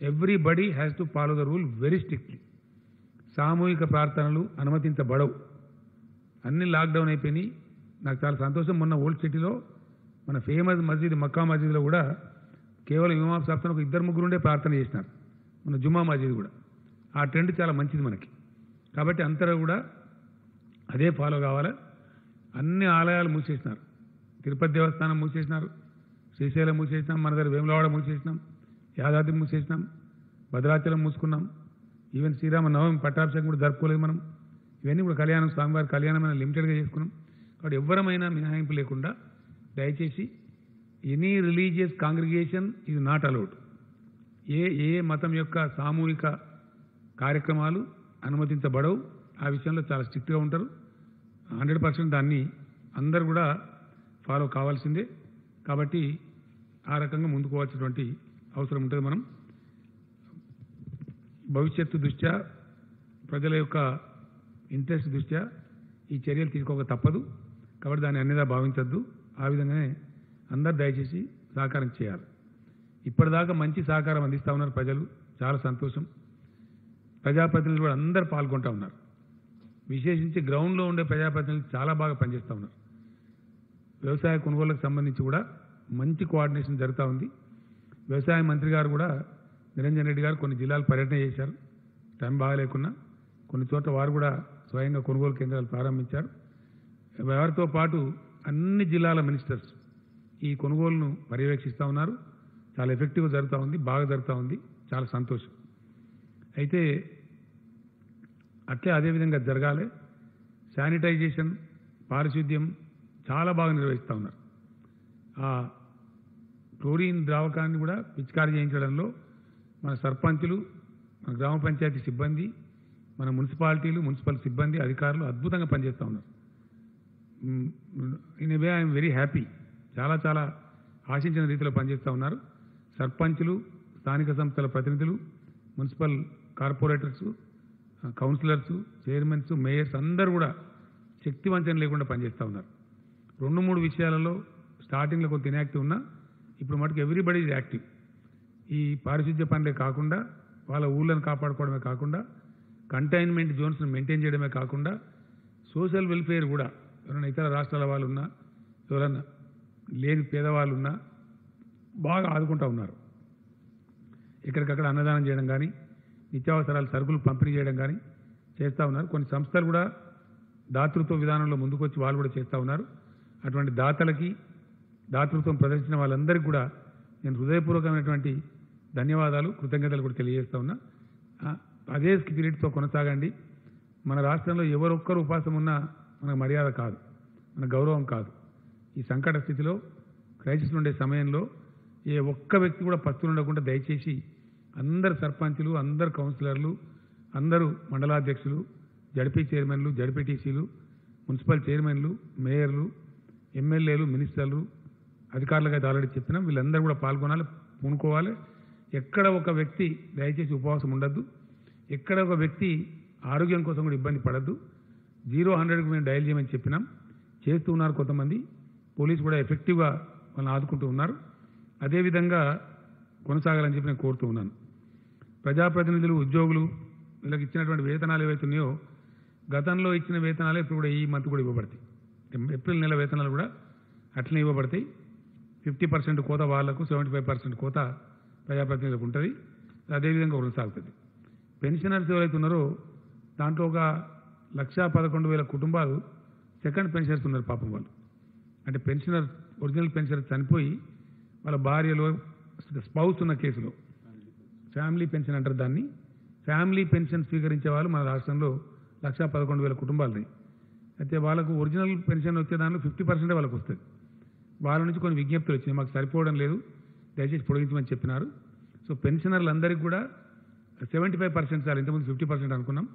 Everybody has to follow the rule very strictly. సామూహిక ప్రార్థనలు అనుమతించబడవు. అన్ని లాక్డౌన్ అయిపోయినాయి. నాకు చాలా సంతోషం. మొన్న ఓల్డ్ సిటీలో మన ఫేమస్ మస్జిద్ మక్కా మస్జిద్లో కూడా కేవలం ఇమాం సాబ్తో ఒక 2-3 ఉండే ప్రార్థన చేసినారు. మన జుమ్మా మస్జిద్ కూడా ఆ ట్రెండ్ చాలా మంచిది మనకి. కాబట్టి అంతలో కూడా అదే ఫాలో కావాలి. అన్ని ఆలయాలు మూసేసినారు. తిరుపతి దేవస్థానం మూసేసినారు, శ్రీశైలం మూసేసినాం, మన దగ్గర వేములవాడ మూసేసినాం, యాదాద్రి మూసేసినాం, భద్రాచలం మూసుకున్నాం. ఈవెన్ శ్రీరామ నవమి పట్టాభిషేకం కూడా జరుపుకోలేదు మనం. ఇవన్నీ కూడా కళ్యాణం, స్వామివారి కళ్యాణం అయినా లిమిటెడ్గా చేసుకున్నాం. కాబట్టి ఎవరమైనా మినహాయింపు లేకుండా దయచేసి any religious congregation is not allowed. ఏ మతం యొక్క సామూహిక కార్యక్రమాలు అనుమతించబడవు. ఆ విషయంలో చాలా స్ట్రిక్ట్గా ఉంటారు. 100% దాన్ని అందరూ కూడా ఫాలో కావాల్సిందే. కాబట్టి ఆ రకంగా ముందుకు పోవాల్సినటువంటి అవసరం ఉంటుంది. మనం భవిష్యత్తు దృష్ట్యా, ప్రజల యొక్క ఇంట్రెస్ట్ దృష్ట్యా ఈ చర్యలు తీసుకోక తప్పదు. కాబట్టి దాన్ని అన్నిదా భావించద్దు. ఆ విధంగానే అందరు దయచేసి సహకారం చేయాలి. ఇప్పటిదాకా మంచి సహకారం అందిస్తూ ఉన్నారు ప్రజలు, చాలా సంతోషం. ప్రజాప్రతినిధులు కూడా అందరూ పాల్గొంటూ ఉన్నారు. విశేషించి గ్రౌండ్లో ఉండే ప్రజాప్రతినిధులు చాలా బాగా పనిచేస్తూ ఉన్నారు. వ్యవసాయ కొనుగోళ్లకు సంబంధించి కూడా మంచి కోఆర్డినేషన్ జరుగుతూ ఉంది. వ్యవసాయ మంత్రి గారు కూడా నిరంజన్ రెడ్డి గారు కొన్ని జిల్లాలు పర్యటన చేశారు. టైం బాగాలేకున్నా కొన్ని చోట్ల వారు కూడా స్వయంగా కొనుగోలు కేంద్రాలు ప్రారంభించారు. వారితో పాటు అన్ని జిల్లాల మినిస్టర్స్ ఈ కొనుగోలును పర్యవేక్షిస్తూ ఉన్నారు. చాలా ఎఫెక్టివ్గా జరుగుతూ ఉంది, బాగా జరుగుతూ ఉంది. చాలా సంతోషం. అయితే అట్లే అదేవిధంగా జరగాలి. శానిటైజేషన్, పారిశుద్ధ్యం చాలా బాగా నిర్వహిస్తూ ఉన్నారు. ఆ క్లోరిన్ ద్రావకాన్ని కూడా పిచికారీ చేయించడంలో మన సర్పంచులు, మన గ్రామ పంచాయతీ సిబ్బంది, మన మున్సిపాలిటీలు, మున్సిపల్ సిబ్బంది, అధికారులు అద్భుతంగా పనిచేస్తూ ఉన్నారు. In a way I'm very happy. చాలా చాలా ఆశించిన రీతిలో పనిచేస్తూ ఉన్నారు. సర్పంచులు, స్థానిక సంస్థల ప్రతినిధులు, municipal corporators, councillors, chairmans, mayors అందరూ కూడా శక్తివంచన లేకుండా పనిచేస్తూ ఉన్నారు. 2-3 విషయాలలో స్టార్టింగ్లో కొంత ఇన్యాక్టివ్ ఉన్నా ఇప్పుడు మటుకు ఎవ్రీబడి ఈజ్ యాక్టివ్. ఈ పారిశుద్ధ్య పనులే కాకుండా వాళ్ళ ఊళ్ళను కాపాడుకోవడమే కాకుండా కంటైన్మెంట్ జోన్స్ను మెయింటైన్ చేయడమే కాకుండా సోషల్ వెల్ఫేర్ కూడా ఎవరైనా ఇతర రాష్ట్రాల వాళ్ళు ఉన్నా, ఎవరైనా లేని పేదవాళ్ళు ఉన్నా బాగా ఆదుకుంటూ ఉన్నారు. ఎక్కడికక్కడ అన్నదానం చేయడం కానీ, నిత్యావసరాల సరుకులు పంపిణీ చేయడం కానీ చేస్తూ ఉన్నారు. కొన్ని సంస్థలు కూడా దాతృత్వ విధానంలో ముందుకొచ్చి వాళ్ళు కూడా చేస్తూ ఉన్నారు. అటువంటి దాతలకి, దాతృత్వం ప్రదర్శించిన వాళ్ళందరికీ కూడా నేను హృదయపూర్వకమైనటువంటి ధన్యవాదాలు, కృతజ్ఞతలు కూడా తెలియజేస్తూ ఉన్నా. అదే స్పిరిట్తో కొనసాగండి. మన రాష్ట్రంలో ఎవరొక్కరు ఉపాసం ఉన్నా మనకు మర్యాద కాదు, మన గౌరవం కాదు. ఈ సంకట స్థితిలో, క్రైసిస్ ఉండే సమయంలో ఏ ఒక్క వ్యక్తి కూడా పస్తులు ఉండకుండా దయచేసి అందరు సర్పంచులు, అందరు కౌన్సిలర్లు, అందరూ మండలాధ్యక్షులు, జడ్పీ చైర్మన్లు, జడ్పీటీసీలు, మున్సిపల్ చైర్మన్లు, మేయర్లు, ఎమ్మెల్యేలు, మినిస్టర్లు, అధికారులకు అయితే ఆల్రెడీ చెప్పినాం. వీళ్ళందరూ కూడా పాల్గొనాలి, పూనుకోవాలి. ఎక్కడ ఒక వ్యక్తి దయచేసి ఉపవాసం ఉండద్దు. ఎక్కడ ఒక వ్యక్తి ఆరోగ్యం కోసం కూడా ఇబ్బంది పడద్దు. 0-100కు మేము డయల్ చేయమని చెప్పినాం. చేస్తూ ఉన్నారు కొంతమంది. పోలీసు కూడా ఎఫెక్టివ్గా వాళ్ళని ఆదుకుంటూ ఉన్నారు. అదేవిధంగా కొనసాగాలని చెప్పి నేను కోరుతూ ఉన్నాను. ప్రజాప్రతినిధులు, ఉద్యోగులు వీళ్ళకి ఇచ్చినటువంటి వేతనాలు ఏవైతున్నాయో గతంలో ఇచ్చిన వేతనాలే ఇప్పుడు కూడా ఈ మంత్ కూడా ఇవ్వబడతాయి. ఏప్రిల్ నెల వేతనాలు కూడా అట్లనే ఇవ్వబడతాయి. 50% కోత వాళ్లకు, 75% కోత ప్రజాప్రతినిధులకు ఉంటుంది. అదేవిధంగా కొనసాగుతుంది. పెన్షనర్స్ ఎవరైతే ఉన్నారో దాంట్లో ఒక 1,11,000 కుటుంబాలు సెకండ్ పెన్షనర్స్ ఉన్నారు. పాపం వాళ్ళు అంటే పెన్షనర్, ఒరిజినల్ పెన్షనర్ చనిపోయి వాళ్ళ భార్యలో స్పౌస్ ఉన్న కేసులో ఫ్యామిలీ పెన్షన్ అంటారు దాన్ని. ఫ్యామిలీ పెన్షన్ స్వీకరించే వాళ్ళు మన రాష్ట్రంలో 1,11,000 కుటుంబాలు. అయితే వాళ్ళకు ఒరిజినల్ పెన్షన్ వచ్చే దానిలో 50% వాళ్ళకు వస్తుంది. వాళ్ళ నుంచి కొన్ని విజ్ఞప్తులు వచ్చినాయి, మాకు సరిపోవడం లేదు, దయచేసి పొడిగించమని చెప్పినారు. సో పెన్షనర్లందరికీ కూడా 75% శాలరీ, ఇంతకుముందు 50% అనుకున్నాం,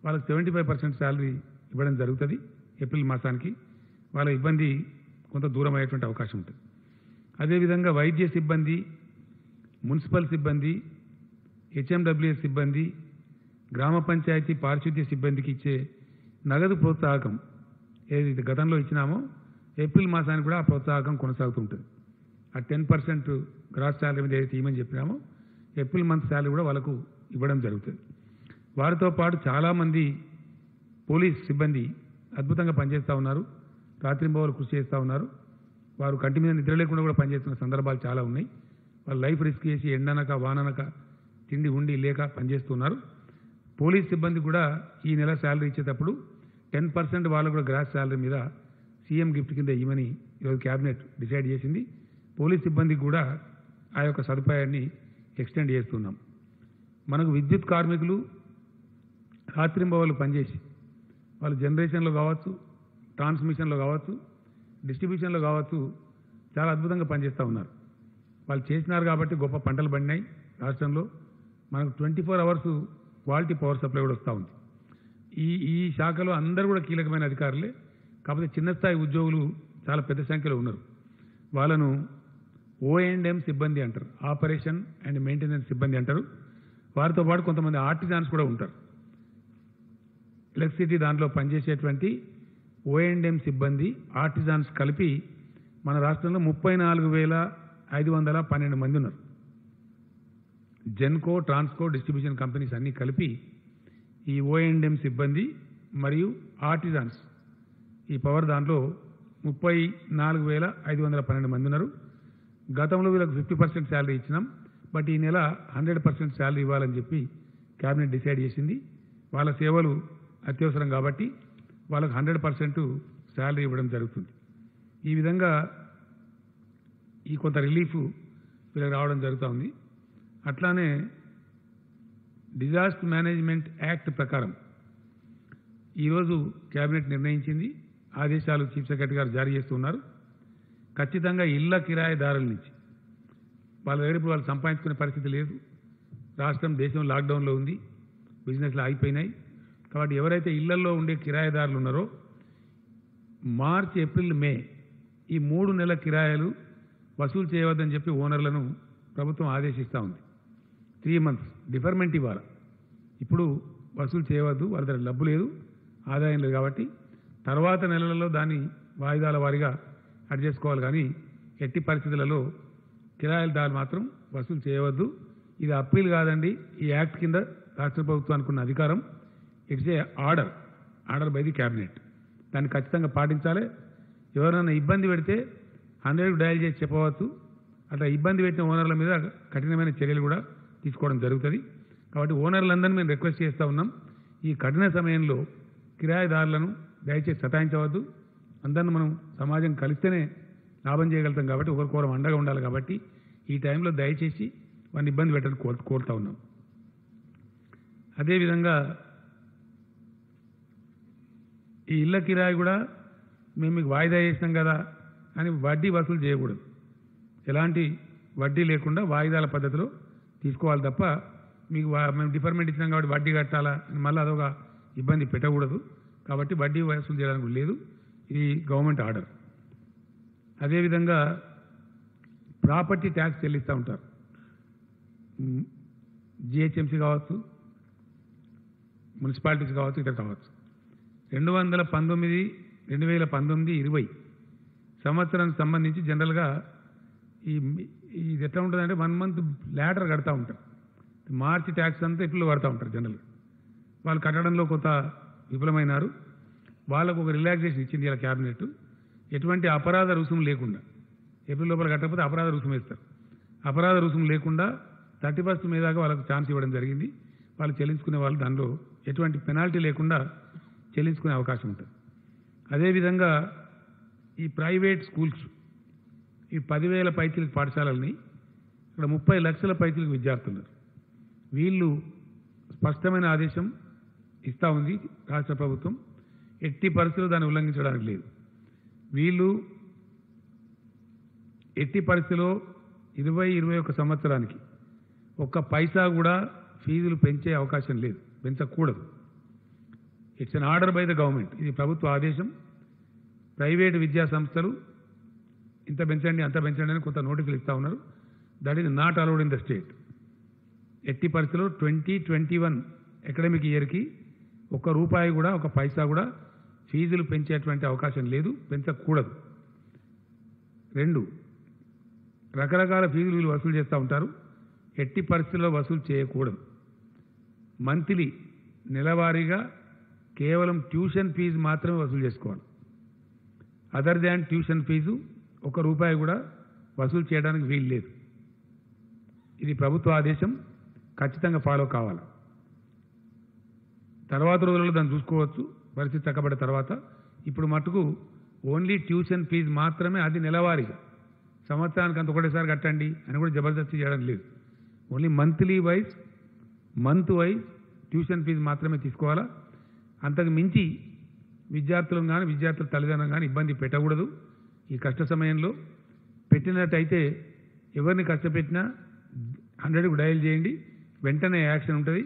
వాళ్ళకి 75% శాలరీ ఇవ్వడం జరుగుతుంది ఏప్రిల్ మాసానికి. వాళ్ళ ఇబ్బంది కొంత దూరం అయ్యేటువంటి అవకాశం ఉంటుంది. అదేవిధంగా వైద్య సిబ్బంది, మున్సిపల్ సిబ్బంది, హెచ్ఎండబ్ల్యూఎస్ సిబ్బంది, గ్రామ పంచాయతీ పారిశుద్ధ్య సిబ్బందికి ఇచ్చే నగదు ప్రోత్సాహకం ఏదైతే గతంలో ఇచ్చినామో ఏప్రిల్ మాసానికి కూడా ఆ ప్రోత్సాహకం కొనసాగుతుంటుంది. ఆ 10% గ్రాస్ శాలరీ మీద ఏదైతే ఇవ్వమని చెప్పినామో ఏప్రిల్ మంత్ శాలరీ కూడా వాళ్ళకు ఇవ్వడం జరుగుతుంది. వారితో పాటు చాలామంది పోలీస్ సిబ్బంది అద్భుతంగా పనిచేస్తూ ఉన్నారు, రాత్రింబవలు కృషి చేస్తూ ఉన్నారు. వారు కంటి మీద నిద్ర లేకుండా కూడా పనిచేస్తున్న సందర్భాలు చాలా ఉన్నాయి. వాళ్ళు లైఫ్ రిస్క్ చేసి ఎండనక వాననక తిండి ఉండి లేక పనిచేస్తున్నారు. పోలీస్ సిబ్బంది కూడా ఈ నెల శాలరీ ఇచ్చేటప్పుడు 10% వాళ్ళు కూడా గ్రాస్ శాలరీ మీద సీఎం గిఫ్ట్ కింద ఇవ్వమని ఈరోజు క్యాబినెట్ డిసైడ్ చేసింది. పోలీస్ సిబ్బందికి కూడా ఆ యొక్క సదుపాయాన్ని ఎక్స్టెండ్ చేస్తున్నాం. మనకు విద్యుత్ కార్మికులు రాత్రింబవళ్ళు పనిచేసి వాళ్ళు జనరేషన్లో కావచ్చు, ట్రాన్స్మిషన్లో కావచ్చు, డిస్ట్రిబ్యూషన్లో కావచ్చు చాలా అద్భుతంగా పనిచేస్తూ ఉన్నారు. వాళ్ళు చేసినారు కాబట్టి గొప్ప పంటలు పండినాయి రాష్ట్రంలో. మనకు 24 అవర్స్ క్వాలిటీ పవర్ సప్లై కూడా వస్తూ ఉంది. ఈ శాఖలో అందరూ కూడా కీలకమైన అధికారులే, కాకపోతే చిన్న స్థాయి ఉద్యోగులు చాలా పెద్ద సంఖ్యలో ఉన్నారు. వాళ్ళను O&M సిబ్బంది అంటారు, ఆపరేషన్ అండ్ మెయింటెనెన్స్ సిబ్బంది అంటారు. వారితో పాటు కొంతమంది ఆర్టిజాన్స్ కూడా ఉంటారు. ఎలక్ట్రిసిటీ దాంట్లో పనిచేసేటువంటి O&M సిబ్బంది, ఆర్టిజాన్స్ కలిపి మన రాష్ట్రంలో 34,512 మంది ఉన్నారు. జెన్కో, ట్రాన్స్కో, డిస్ట్రిబ్యూషన్ కంపెనీస్ అన్నీ కలిపి ఈ O&M సిబ్బంది మరియు ఆర్టిజాన్స్ ఈ పవర్ దాంట్లో 34,512 మంది ఉన్నారు. గతంలో వీళ్ళకి 50% శాలరీ ఇచ్చినాం, బట్ ఈ నెల 100% శాలరీ ఇవ్వాలని చెప్పి క్యాబినెట్ డిసైడ్ చేసింది. వాళ్ళ సేవలు అత్యవసరం కాబట్టి వాళ్ళకు 100% శాలరీ ఇవ్వడం జరుగుతుంది. ఈ విధంగా ఈ కొంత రిలీఫ్ వీళ్ళకి రావడం జరుగుతూ ఉంది. అట్లానే డిజాస్టర్ మేనేజ్మెంట్ యాక్ట్ ప్రకారం ఈరోజు క్యాబినెట్ నిర్ణయించింది, ఆదేశాలు చీఫ్ సెక్రటరీ గారు జారీ చేస్తున్నారు. ఖచ్చితంగా ఇళ్ల కిరాయిదారుల నుంచి వాళ్ళ దగ్గర ఇప్పుడు వాళ్ళు సంపాదించుకునే పరిస్థితి లేదు. రాష్ట్రం, దేశం లాక్డౌన్లో ఉంది, బిజినెస్లు ఆగిపోయినాయి. కాబట్టి ఎవరైతే ఇళ్లలో ఉండే కిరాయిదారులు ఉన్నారో మార్చి, ఏప్రిల్, మే ఈ 3 నెలల కిరాయిలు వసూలు చేయవద్దని చెప్పి ఓనర్లను ప్రభుత్వం ఆదేశిస్తూ ఉంది. 3 months డిఫర్మెంట్ ఇవ్వాలి. ఇప్పుడు వసూలు చేయవద్దు, వాళ్ళ దగ్గర డబ్బు లేదు, ఆదాయం లేదు కాబట్టి తర్వాత నెలలలో దాన్ని వాయిదాల వారీగా అడ్జస్ట్ చేసుకోవాలి. కానీ ఎట్టి పరిస్థితులలో కిరాయిదారులు మాత్రం వసూలు చేయవద్దు. ఇది అప్పీల్ కాదండి, ఈ యాక్ట్ కింద రాష్ట్ర ప్రభుత్వానికి ఉన్న అధికారం. It's a order by the cabinet. దాన్ని ఖచ్చితంగా పాటించాలి. ఎవరైనా ఇబ్బంది పెడితే 100కు డయల్ చేసి చెప్పవచ్చు. అట్లా ఇబ్బంది పెట్టిన ఓనర్ల మీద కఠినమైన చర్యలు కూడా తీసుకోవడం జరుగుతుంది. కాబట్టి ఓనర్లందరినీ మేము రిక్వెస్ట్ చేస్తూ ఉన్నాం, ఈ కఠిన సమయంలో కిరాయిదారులను దయచేసి సతాయించవద్దు. అందరిని మనం సమాజం కలిస్తేనే లాభం చేయగలుగుతాం కాబట్టి ఒకరికొకరం అండగా ఉండాలి. కాబట్టి ఈ టైంలో దయచేసి వారిని ఇబ్బంది పెట్టని కోరుతూ ఉన్నాం. అదేవిధంగా ఈ ఇళ్ల కిరాయి కూడా మేము మీకు వాయిదా చేసినాం కదా అని వడ్డీ వసూలు చేయకూడదు. ఎలాంటి వడ్డీ లేకుండా వాయిదాల పద్ధతిలో తీసుకోవాలి తప్ప మీకు మేము డిఫర్మెంట్ ఇచ్చినాం కాబట్టి వడ్డీ కట్టాలా అని మళ్ళీ అదొక ఇబ్బంది పెట్టకూడదు. కాబట్టి వడ్డీ వసూలు చేయడానికి లేదు, ఇది గవర్నమెంట్ ఆర్డర్. అదేవిధంగా ప్రాపర్టీ ట్యాక్స్ చెల్లిస్తూ ఉంటారు. జిహెచ్ఎంసీ కావచ్చు, మున్సిపాలిటీస్ కావచ్చు, ఇతర కావచ్చు. 2019-20 సంవత్సరానికి సంబంధించి జనరల్గా ఇది ఎట్లా ఉంటుందంటే 1 month లాటర్ కడతా ఉంటారు. మార్చి ట్యాక్స్ అంతా ఏప్రిల్లో కడతా ఉంటారు జనరల్గా. వాళ్ళు కట్టడంలో కొంత విఫలమైనారు. వాళ్ళకు ఒక రిలాక్సేషన్ ఇచ్చింది ఇలా క్యాబినెట్. ఎటువంటి అపరాధ రుసుము లేకుండా, ఏప్రిల్ లోపల కట్టకపోతే అపరాధ రుసుము వేస్తారు. అపరాధ రుసుము లేకుండా 31st మే దాకా వాళ్ళకు ఛాన్స్ ఇవ్వడం జరిగింది. వాళ్ళు చెల్లించుకునే వాళ్ళు దానిలో ఎటువంటి పెనాల్టీ లేకుండా చెల్లించుకునే అవకాశం ఉంటుంది. అదేవిధంగా ఈ ప్రైవేట్ స్కూల్స్, ఈ 10,000 పైచీలకు పాఠశాలల్ని ఇక్కడ 30 లక్షల పైచీలకు విద్యార్థులు, వీళ్ళు స్పష్టమైన ఆదేశం ఇస్తూ ఉంది రాష్ట్ర ప్రభుత్వం. ఎట్టి పరిస్థితుల్లో దాన్ని ఉల్లంఘించడానికి లేదు. వీళ్ళు ఎట్టి పరిస్థితిలో 20-21 సంవత్సరానికి ఒక్క పైసా కూడా ఫీజులు పెంచే అవకాశం లేదు, పెంచకూడదు. It's an order by the government. ఇది ప్రభుత్వ ఆదేశం. ప్రైవేటు విద్యా సంస్థలు ఇంత పెంచండి అంత పెంచండి అని కొంత నోటిఫికేషన్ ఇస్తూ ఉన్నారు. That is not allowed in the state. ఎట్టి పరిస్థితుల్లో 2021 అకాడమిక్ ఇయర్కి ₹1 కూడా ఒక పైసా కూడా ఫీజులు పెంచేటువంటి అవకాశం లేదు, పెంచకూడదు. 2, రకరకాల ఫీజులు వీళ్ళు వసూలు చేస్తూ ఉంటారు. ఎట్టి పరిస్థితుల్లో వసూలు చేయకూడదు. మంత్లీ నెలవారీగా కేవలం ట్యూషన్ ఫీజు మాత్రమే వసూలు చేసుకోవాలి. అదర్ దాన్ ట్యూషన్ ఫీజు ₹1 కూడా వసూలు చేయడానికి వీలు లేదు. ఇది ప్రభుత్వ ఆదేశం, ఖచ్చితంగా ఫాలో కావాలి. తర్వాత రోజుల్లో దాన్ని చూసుకోవచ్చు, పరిస్థితి చక్కబడ్డ తర్వాత. ఇప్పుడు మటుకు ఓన్లీ ట్యూషన్ ఫీజు మాత్రమే, అది నెలవారీగా. సంవత్సరానికి అంత ఒకటేసారి కట్టండి అని కూడా జబర్దస్తి చేయడం లేదు. Only month wise tuition fee మాత్రమే తీసుకోవాలా. అంతకు మించి విద్యార్థులను కానీ విద్యార్థుల తల్లిదండ్రులను కానీ ఇబ్బంది పెట్టకూడదు. ఈ కష్ట సమయంలో పెట్టినట్టయితే ఎవరిని కష్టపెట్టినా 100కు డయల్ చేయండి, వెంటనే యాక్షన్ ఉంటుంది.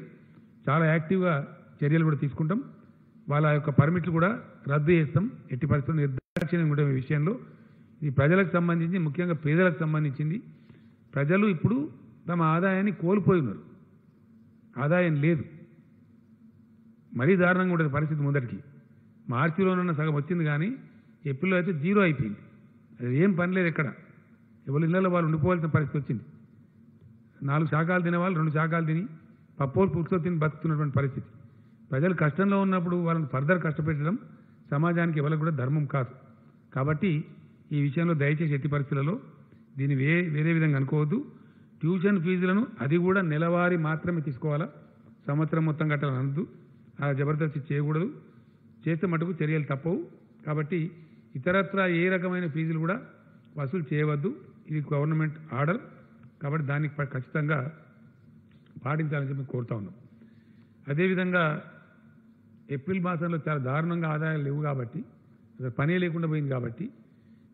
చాలా యాక్టివ్గా చర్యలు కూడా తీసుకుంటాం. వాళ్ళ యొక్క పర్మిట్లు కూడా రద్దు చేస్తాం. ఎట్టి పరిస్థితుల్లో నిర్దాక్షిణ్యం కూడా ఈ విషయంలో. ఇది ప్రజలకు సంబంధించి, ముఖ్యంగా పేదలకు సంబంధించింది. ప్రజలు ఇప్పుడు తమ ఆదాయాన్ని కోల్పోయి ఉన్నారు, ఆదాయం లేదు. మరీ దారుణంగా ఉంటుంది పరిస్థితి. ముందటికి మార్చిలోనన్న సగం వచ్చింది, కానీ ఏప్రిల్లో అయితే 0 అయిపోయింది. అది ఏం పని లేదు ఎక్కడ. ఎవరి ఇళ్లలో వాళ్ళు ఉండిపోవాల్సిన పరిస్థితి వచ్చింది. 4 శాఖలు తినేవాళ్ళు 2 శాఖలు తిని పప్పోలు పుట్టుతో తిని బతుకుతున్నటువంటి పరిస్థితి. ప్రజలు కష్టంలో ఉన్నప్పుడు వాళ్ళని ఫర్దర్ కష్టపెట్టడం సమాజానికి ఎవరికి కూడా ధర్మం కాదు. కాబట్టి ఈ విషయంలో దయచేసి ఎట్టి పరిస్థితులలో దీన్ని వేరే విధంగా అనుకోవద్దు. ట్యూషన్ ఫీజులను అది కూడా నెలవారీ మాత్రమే తీసుకోవాలా, సంవత్సరం మొత్తం కట్టాలని అనద్దు. ఆ జబర్దస్తి చేయకూడదు. చేస్తే మటుకు చర్యలు తప్పవు. కాబట్టి ఇతరత్రా ఏ రకమైన ఫీజులు కూడా వసూలు చేయవద్దు. ఇది గవర్నమెంట్ ఆర్డర్. కాబట్టి దానికి ఖచ్చితంగా పాటించాలని చెప్పి కోరుతా ఉన్నాం. అదేవిధంగా ఏప్రిల్ మాసంలో చాలా దారుణంగా ఆదాయాలు లేవు కాబట్టి, పనే లేకుండా పోయింది కాబట్టి,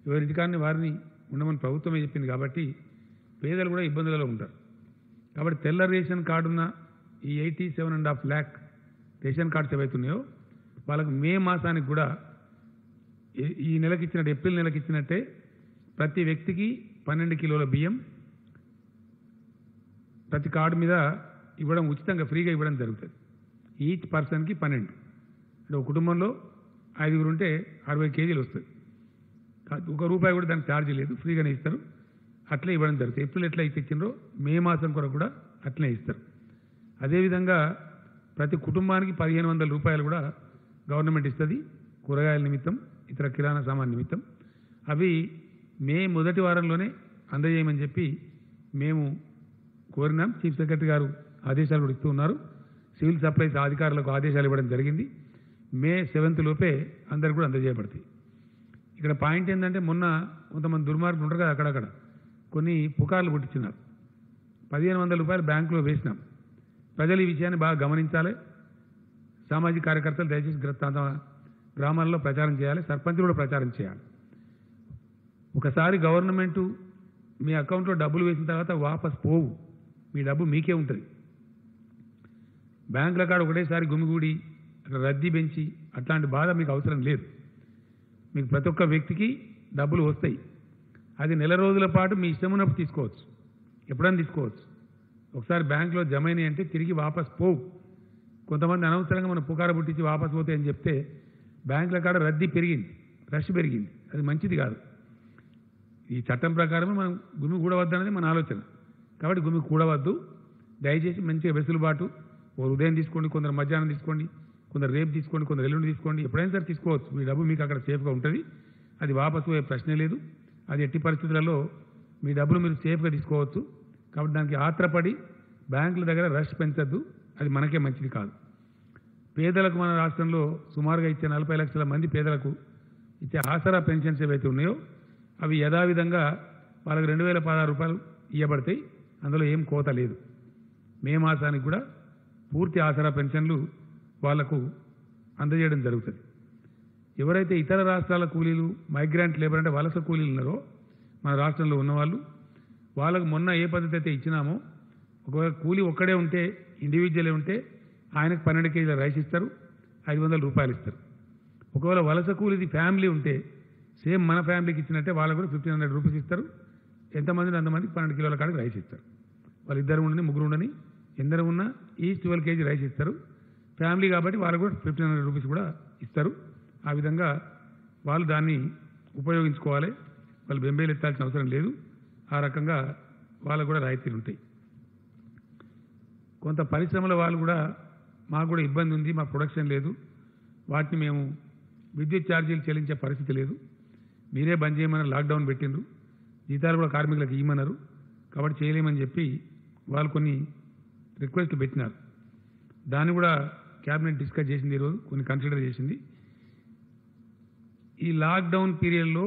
ఎవరింటికాన్ని వారిని ఉండమని ప్రభుత్వమే చెప్పింది కాబట్టి పేదలు కూడా ఇబ్బందులలో ఉంటారు. కాబట్టి తెల్ల రేషన్ కార్డున్న ఈ 87.5 lakh రేషన్ కార్డ్స్ ఏవైతున్నాయో వాళ్ళకు మే మాసానికి కూడా ఈ నెలకి ఇచ్చినట్టు, ఏప్రిల్ నెలకి ఇచ్చినట్టే ప్రతి వ్యక్తికి 12 కిలోల బియ్యం ప్రతి కార్డు మీద ఇవ్వడం, ఉచితంగా ఫ్రీగా ఇవ్వడం జరుగుతుంది. ఈచ్ పర్సన్కి 12. అంటే ఒక కుటుంబంలో 5గురు ఉంటే 60 కేజీలు వస్తుంది. ₹1 కూడా దానికి ఛార్జీ లేదు, ఫ్రీగానే ఇస్తారు. అట్లే ఇవ్వడం జరుగుతుంది. ఏప్రిల్ ఎట్లా ఇచ్చిండ్రో మే మాసం కొరకు కూడా అట్లనే ఇస్తారు. అదేవిధంగా ప్రతి కుటుంబానికి ₹1500 కూడా గవర్నమెంట్ ఇస్తుంది కూరగాయల నిమిత్తం, ఇతర కిరాణా సామాన్ నిమిత్తం. అవి మే మొదటి వారంలోనే అందజేయమని చెప్పి మేము కోరినాం. చీఫ్ సెక్రటరీ గారు ఆదేశాలు కూడా ఇస్తూ ఉన్నారు. సివిల్ సప్లైస్ అధికారులకు ఆదేశాలు ఇవ్వడం జరిగింది. మే 7th లోపే అందరికి కూడా అందజేయబడతాయి. ఇక్కడ పాయింట్ ఏంటంటే, మొన్న కొంతమంది దుర్మార్గులు ఉంటారు కదా, అక్కడక్కడ కొన్ని పుకార్లు పుట్టించినారు. ₹1500 బ్యాంకులో వేసినాం. ప్రజలు ఈ విషయాన్ని బాగా గమనించాలి. సామాజిక కార్యకర్తలు దయచేసి గ్రామాల్లో ప్రచారం చేయాలి, సర్పంచులు కూడా ప్రచారం చేయాలి. ఒకసారి గవర్నమెంటు మీ అకౌంట్లో డబ్బులు వేసిన తర్వాత వాపస్ పోవు, మీ డబ్బు మీకే ఉంటుంది. బ్యాంకుల కాడ ఒకటేసారి గుమిగూడి అక్కడ రద్దీ పెంచి అట్లాంటి బాధ మీకు అవసరం లేదు. మీకు ప్రతి ఒక్క వ్యక్తికి డబ్బులు వస్తాయి. అది నెల రోజుల పాటు మీ ఇష్టం ఉన్నప్పుడు తీసుకోవచ్చు, ఎప్పుడైనా తీసుకోవచ్చు. ఒకసారి బ్యాంకులో జమ అయినాయి అంటే తిరిగి వాపస్ పోవు. కొంతమంది అనవసరంగా మనం పుకార పుట్టించి వాపస్ పోతాయి అని చెప్తే బ్యాంకుల కాడ రద్దీ పెరిగింది, రష్ పెరిగింది. అది మంచిది కాదు. ఈ చట్టం ప్రకారమే మనం గుమి కూడవద్దు మన ఆలోచన. కాబట్టి గుమి కూడవద్దు. దయచేసి మంచిగా వెసులుబాటు, ఓ ఉదయం తీసుకోండి, కొందరు మధ్యాహ్నం తీసుకోండి, కొందరు రేపు తీసుకోండి, కొందరు ఎల్లుండి తీసుకోండి, ఎప్పుడైనా సరే తీసుకోవచ్చు. మీ డబ్బు మీకు అక్కడ సేఫ్గా ఉంటుంది. అది వాపసు పోయే ప్రశ్నే లేదు. అది ఎట్టి పరిస్థితులలో మీ డబ్బులు మీరు సేఫ్గా తీసుకోవచ్చు. కాబట్టి దానికి ఆత్రపడి బ్యాంకుల దగ్గర రష్ పెంచద్దు, అది మనకే మంచిది కాదు. పేదలకు మన రాష్ట్రంలో సుమారుగా ఇచ్చే 40 లక్షల మంది పేదలకు ఇచ్చే ఆసరా పెన్షన్స్ ఏవైతే ఉన్నాయో అవి యథావిధంగా వాళ్ళకి ₹2016 ఇవ్వబడతాయి. అందులో ఏం కోత లేదు. మే మాసానికి కూడా పూర్తి ఆసరా పెన్షన్లు వాళ్లకు అందజేయడం జరుగుతుంది. ఎవరైతే ఇతర రాష్ట్రాల కూలీలు మైగ్రాంట్ లేబర్ అంటే వలస కూలీలు ఉన్నారో మన రాష్ట్రంలో ఉన్నవాళ్ళు వాళ్ళకు మొన్న ఏ పద్ధతి అయితే ఇచ్చినామో ఒకవేళ కూలీ ఒక్కడే ఉంటే ఇండివిజువలే ఉంటే ఆయనకు 12 కేజీల రైస్ ఇస్తారు, 500 రూపాయలు ఇస్తారు. ఒకవేళ వలస కూలీది ఫ్యామిలీ ఉంటే సేమ్ మన ఫ్యామిలీకి ఇచ్చినట్టే వాళ్ళకు కూడా 1500 రూపీస్ ఇస్తారు. ఎంతమంది అంతమందికి 12 కిలోల కాడికి రైస్ ఇస్తారు. వాళ్ళు ఇద్దరు ఉండని ముగ్గురు ఉండని ఎందరు ఉన్నా ఈచ్ 12 కేజీ రైస్ ఇస్తారు. ఫ్యామిలీ కాబట్టి వాళ్ళకు కూడా 1500 రూపీస్ కూడా ఇస్తారు. ఆ విధంగా వాళ్ళు దాన్ని ఉపయోగించుకోవాలి. వాళ్ళు బెంబేలు ఎత్తాల్సిన అవసరం లేదు. ఆ రకంగా వాళ్ళకు కూడా రాయితీలు ఉంటాయి. కొంత పరిశ్రమల వాళ్ళు కూడా మాకు కూడా ఇబ్బంది ఉంది, మా ప్రొడక్షన్ లేదు, వాటిని మేము విద్యుత్ ఛార్జీలు చెల్లించే పరిస్థితి లేదు, మీరే బంద్ చేయమని లాక్డౌన్ పెట్టిండ్రు, జీతాలు కూడా కార్మికులకు ఇవ్వమన్నారు, కాబట్టి చేయలేమని చెప్పి వాళ్ళు కొన్ని రిక్వెస్ట్లు పెట్టినారు. దాన్ని కూడా క్యాబినెట్ డిస్కస్ చేసింది, ఈరోజు కొన్ని కన్సిడర్ చేసింది. ఈ లాక్డౌన్ పీరియడ్లో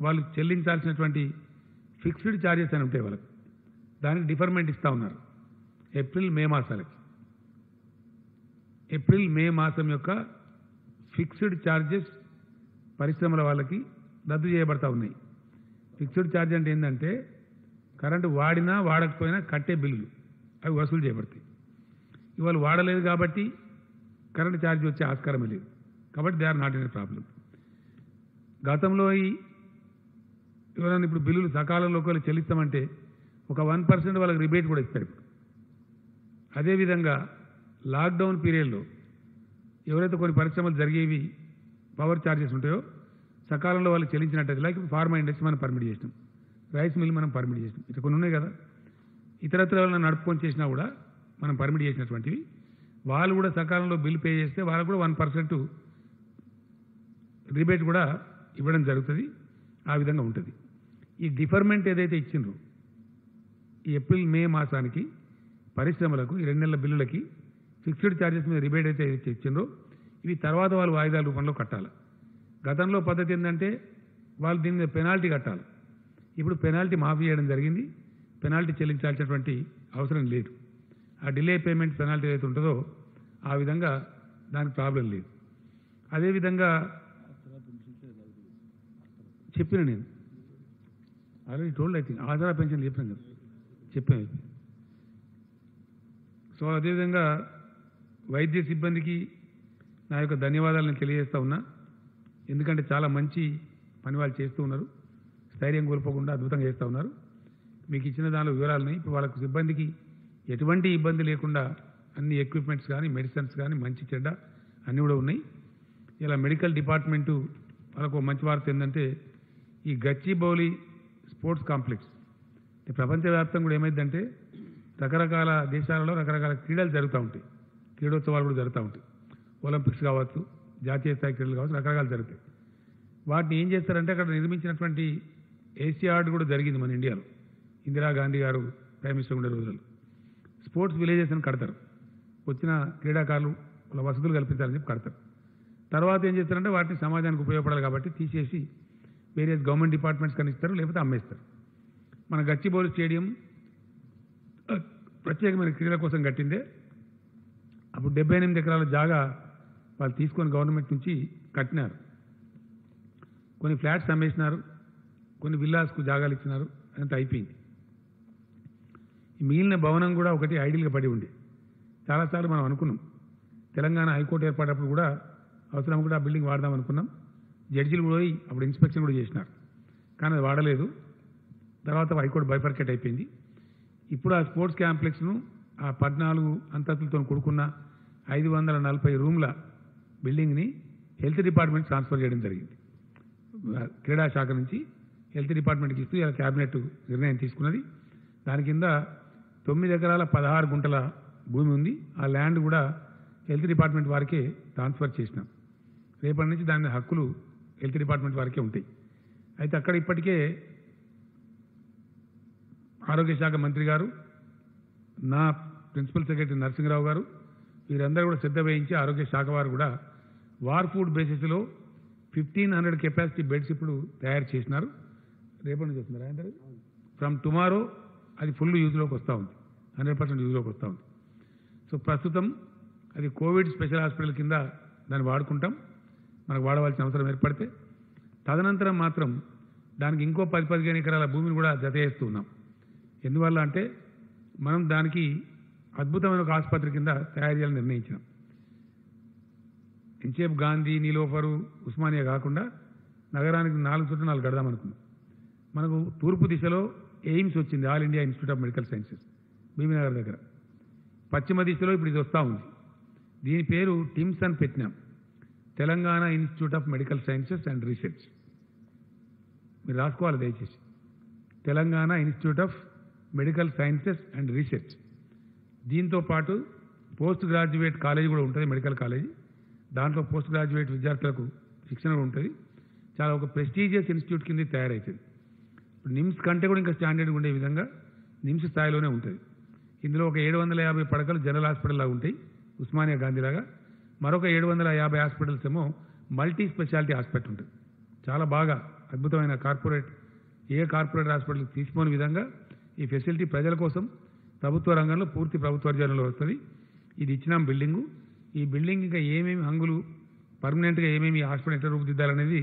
వాళ్ళు చెల్లించాల్సినటువంటి ఫిక్స్డ్ ఛార్జెస్ అని ఉంటాయి వాళ్ళకి, దానికి డిఫర్మెంట్ ఇస్తూ ఉన్నారు. ఏప్రిల్ మే మాసాలకి ఏప్రిల్ మే మాసం యొక్క ఫిక్స్డ్ ఛార్జెస్ పరిశ్రమల వాళ్ళకి రద్దు చేయబడతా ఉన్నాయి. ఫిక్స్డ్ ఛార్జ్ అంటే ఏంటంటే కరెంటు వాడినా వాడకపోయినా కట్టే బిల్లులు అవి వసూలు చేయబడతాయి. ఇవాళ వాడలేదు కాబట్టి కరెంటు ఛార్జ్ వచ్చే ఆస్కారమే లేదు, కాబట్టి they are not any problem. గతంలో ఎవరైనా ఇప్పుడు బిల్లులు సకాలంలో ఒకవేళ చెల్లిస్తామంటే ఒక 1% వాళ్ళకి రిబేట్ కూడా ఇస్తారు. అదేవిధంగా లాక్డౌన్ పీరియడ్లో ఎవరైతే కొన్ని పరిశ్రమలు జరిగేవి పవర్ ఛార్జెస్ ఉంటాయో సకాలంలో వాళ్ళు చెల్లించినట్టయితే, లైక్ ఫార్మా ఇండస్ట్రీ మనం పర్మిట్ చేసినాం, రైస్ మిల్ మనం పర్మిట్ చేసినాం, ఇట్లా కొన్ని ఉన్నాయి కదా, ఇతరత్ర వాళ్ళని నడుపుకొని చేసినా కూడా మనం పర్మిట్ చేసినటువంటివి వాళ్ళు కూడా సకాలంలో బిల్ పే చేస్తే వాళ్ళకు కూడా 1% రిబేట్ కూడా ఇవ్వడం జరుగుతుంది. ఆ విధంగా ఉంటుంది. ఈ డిఫర్మెంట్ ఏదైతే ఇచ్చిండ్రో ఈ ఏప్రిల్ మే మాసానికి పరిశ్రమలకు ఈ 2 నెలల బిల్లులకి ఫిక్స్డ్ ఛార్జెస్ మీద రిబేట్ అయితే ఇచ్చిండ్రో ఇవి తర్వాత వాళ్ళు వాయిదాల రూపంలో కట్టాలి. గతంలో పద్ధతి ఏంటంటే వాళ్ళు దీని మీద పెనాల్టీ కట్టాలి. ఇప్పుడు పెనాల్టీ మాఫీ చేయడం జరిగింది. పెనాల్టీ చెల్లించాల్సినటువంటి అవసరం లేదు. ఆ డిలే పేమెంట్ పెనాల్టీ ఏదైతే ఉంటుందో ఆ విధంగా దానికి ప్రాబ్లం లేదు. అదేవిధంగా చెప్పిన నేను ఆల్రెడీ టోల్డ్ ఐ థింక్ ఆధార పెన్షన్ చెప్పాను కదా, చెప్పాను. సో అదేవిధంగా వైద్య సిబ్బందికి నా యొక్క ధన్యవాదాలను తెలియజేస్తూ ఉన్నా. ఎందుకంటే చాలా మంచి పని వాళ్ళు చేస్తూ ఉన్నారు, స్థైర్యం కోల్పోకుండా అద్భుతంగా చేస్తూ ఉన్నారు. మీకు ఇచ్చిన దానిలో వివరాలని ఇప్పుడు వాళ్ళకు సిబ్బందికి ఎటువంటి ఇబ్బంది లేకుండా అన్ని ఎక్విప్మెంట్స్ కానీ మెడిసిన్స్ కానీ మంచి చెడ్డ అన్నీ కూడా ఉన్నాయి. ఇలా మెడికల్ డిపార్ట్మెంటు వాళ్ళకు మంచి వార్త ఏంటంటే ఈ గచ్చిబౌలి స్పోర్ట్స్ కాంప్లెక్స్ ప్రపంచవ్యాప్తంగా కూడా ఏమైందంటే రకరకాల దేశాలలో రకరకాల క్రీడలు జరుగుతూ ఉంటాయి, క్రీడోత్సవాలు కూడా జరుగుతూ ఉంటాయి. ఒలింపిక్స్ కావచ్చు, జాతీయ స్థాయి క్రీడలు కావచ్చు, రకరకాలు జరుగుతాయి. వాటిని ఏం చేస్తారంటే అక్కడ నిర్మించినటువంటి ఏషియాడ్ కూడా జరిగింది మన ఇండియాలో. ఇందిరాగాంధీ గారు ప్రైమ్ మినిస్టర్ ఉండే రోజుల్లో స్పోర్ట్స్ విలేజెస్ అని కడతారు. వచ్చిన క్రీడాకారులు వాళ్ళ వసతులు కల్పించాలని చెప్పి కడతారు. తర్వాత ఏం చేస్తారంటే వాటిని సమాజానికి ఉపయోగపడాలి కాబట్టి తీసేసి వేరియస్ గవర్నమెంట్ డిపార్ట్మెంట్స్ కనిస్తారు, లేకపోతే అమ్మేస్తారు. మన గచ్చిబౌలి స్టేడియం ప్రత్యేకమైన క్రీడల కోసం కట్టిందే. అప్పుడు 78 ఎకరాల జాగా వాళ్ళు తీసుకొని గవర్నమెంట్ నుంచి కట్టినారు. కొన్ని ఫ్లాట్స్ అమ్మేసినారు, కొన్ని విల్లాస్కు జాగాలు ఇచ్చినారు, అంతా అయిపోయింది. ఈ మిగిలిన భవనం కూడా ఒకటి ఐడియల్గా పడి ఉంది. చాలాసార్లు మనం అనుకున్నాం, తెలంగాణ హైకోర్టు ఏర్పడినప్పుడు కూడా అవసరం కూడా ఆ బిల్డింగ్ వాడదాం అనుకున్నాం. జడ్జిలు కూడా పోయి అప్పుడు ఇన్స్పెక్షన్ కూడా చేసినారు, కానీ అది వాడలేదు. తర్వాత హైకోర్టు బైఫర్కేట్ అయిపోయింది. ఇప్పుడు ఆ స్పోర్ట్స్ కాంప్లెక్స్ను ఆ 14 అంతస్తులతో కూడుకున్న 540 రూమ్ల బిల్డింగ్ని హెల్త్ డిపార్ట్మెంట్ ట్రాన్స్ఫర్ చేయడం జరిగింది. క్రీడా శాఖ నుంచి హెల్త్ డిపార్ట్మెంట్కి ఇస్తూ ఇలా క్యాబినెట్ నిర్ణయం తీసుకున్నది. దాని కింద 9 ఎకరాల 16 గుంటల భూమి ఉంది. ఆ ల్యాండ్ కూడా హెల్త్ డిపార్ట్మెంట్ వారికే ట్రాన్స్ఫర్ చేసినాం. రేపటి నుంచి దాని హక్కులు హెల్త్ డిపార్ట్మెంట్ వారికే ఉంటాయి. అయితే అక్కడ ఇప్పటికే ఆరోగ్య శాఖ మంత్రి గారు, నా ప్రిన్సిపల్ సెక్రటరీ నరసింహరావు గారు వీరందరూ కూడా శ్రద్ధ వహించి ఆరోగ్య శాఖ వారు కూడా వార్ ఫుడ్ బేసిస్లో 1500 కెపాసిటీ బెడ్స్ ఇప్పుడు తయారు చేసినారు. రేపటి నుంచి వస్తున్నారు అందరూ. ఫ్రమ్ టుమారో అది ఫుల్ యూజ్లోకి వస్తూ ఉంది, 100% యూజ్లోకి వస్తూ ఉంది. సో ప్రస్తుతం అది కోవిడ్ స్పెషల్ హాస్పిటల్ కింద దాన్ని వాడుకుంటాం. మనకు వాడవలసిన అవసరం ఏర్పడితే తదనంతరం మాత్రం దానికి ఇంకో 10-15 ఎకరాల భూమిని కూడా జత చేస్తూ ఉన్నాం. ఎందువల్ల అంటే మనం దానికి అద్భుతమైన ఒక ఆసుపత్రి కింద తయారు చేయాలని నిర్ణయించినాం. ఇంచేపు గాంధీ, నీలోఫరు, ఉస్మానియా కాకుండా నగరానికి 4 చుట్టూ 4 కడదామనుకున్నాం. మనకు తూర్పు దిశలో ఎయిమ్స్ వచ్చింది, All India Institute of Medical Sciences Bhimnagar దగ్గర. పశ్చిమ దిశలో ఇప్పుడు ఇది వస్తూ ఉంది. దీని పేరు టిమ్స్ అని పెట్టినాం, Telangana institute of Medical sciences and research. మీరు రాసుకోవాలి దయచేసి, Telangana institute of Medical sciences and research. దీంతో పాటు పోస్ట్ గ్రాడ్యుయేట్ కాలేజ్ కూడా ఉంటుంది, మెడికల్ కాలేజీ. దాంట్లో పోస్ట్ గ్రాడ్యుయేట్ విద్యార్థులకు శిక్షణ కూడా ఉంటుంది. చాలా ఒక ప్రెస్టీజియస్ ఇన్స్టిట్యూట్ కింద తయారవుతుంది. నిమ్స్ కంటే కూడా ఇంకా స్టాండర్డ్గా ఉండే విధంగా నిమ్స్ స్థాయిలోనే ఉంటుంది. ఇందులో ఒక 750 పడకలు జనరల్ హాస్పిటల్ లాగా ఉంటాయి, ఉస్మానియా గాంధీ లాగా. మరొక 750 హాస్పిటల్స్ ఏమో మల్టీ స్పెషాలిటీ హాస్పిటల్ ఉంటుంది. చాలా బాగా అద్భుతమైన ఏ కార్పొరేట్ హాస్పిటల్ తీసుకోని విధంగా ఈ ఫెసిలిటీ ప్రజల కోసం ప్రభుత్వ రంగంలో పూర్తి ప్రభుత్వ అర్జనలో వస్తుంది. ఇది ఇచ్చినాం బిల్డింగు. ఈ బిల్డింగ్ ఇంకా ఏమేమి హంగులు పర్మనెంట్గా ఏమేమి హాస్పిటల్ ఎట్లా రూపుదిద్దాలనేది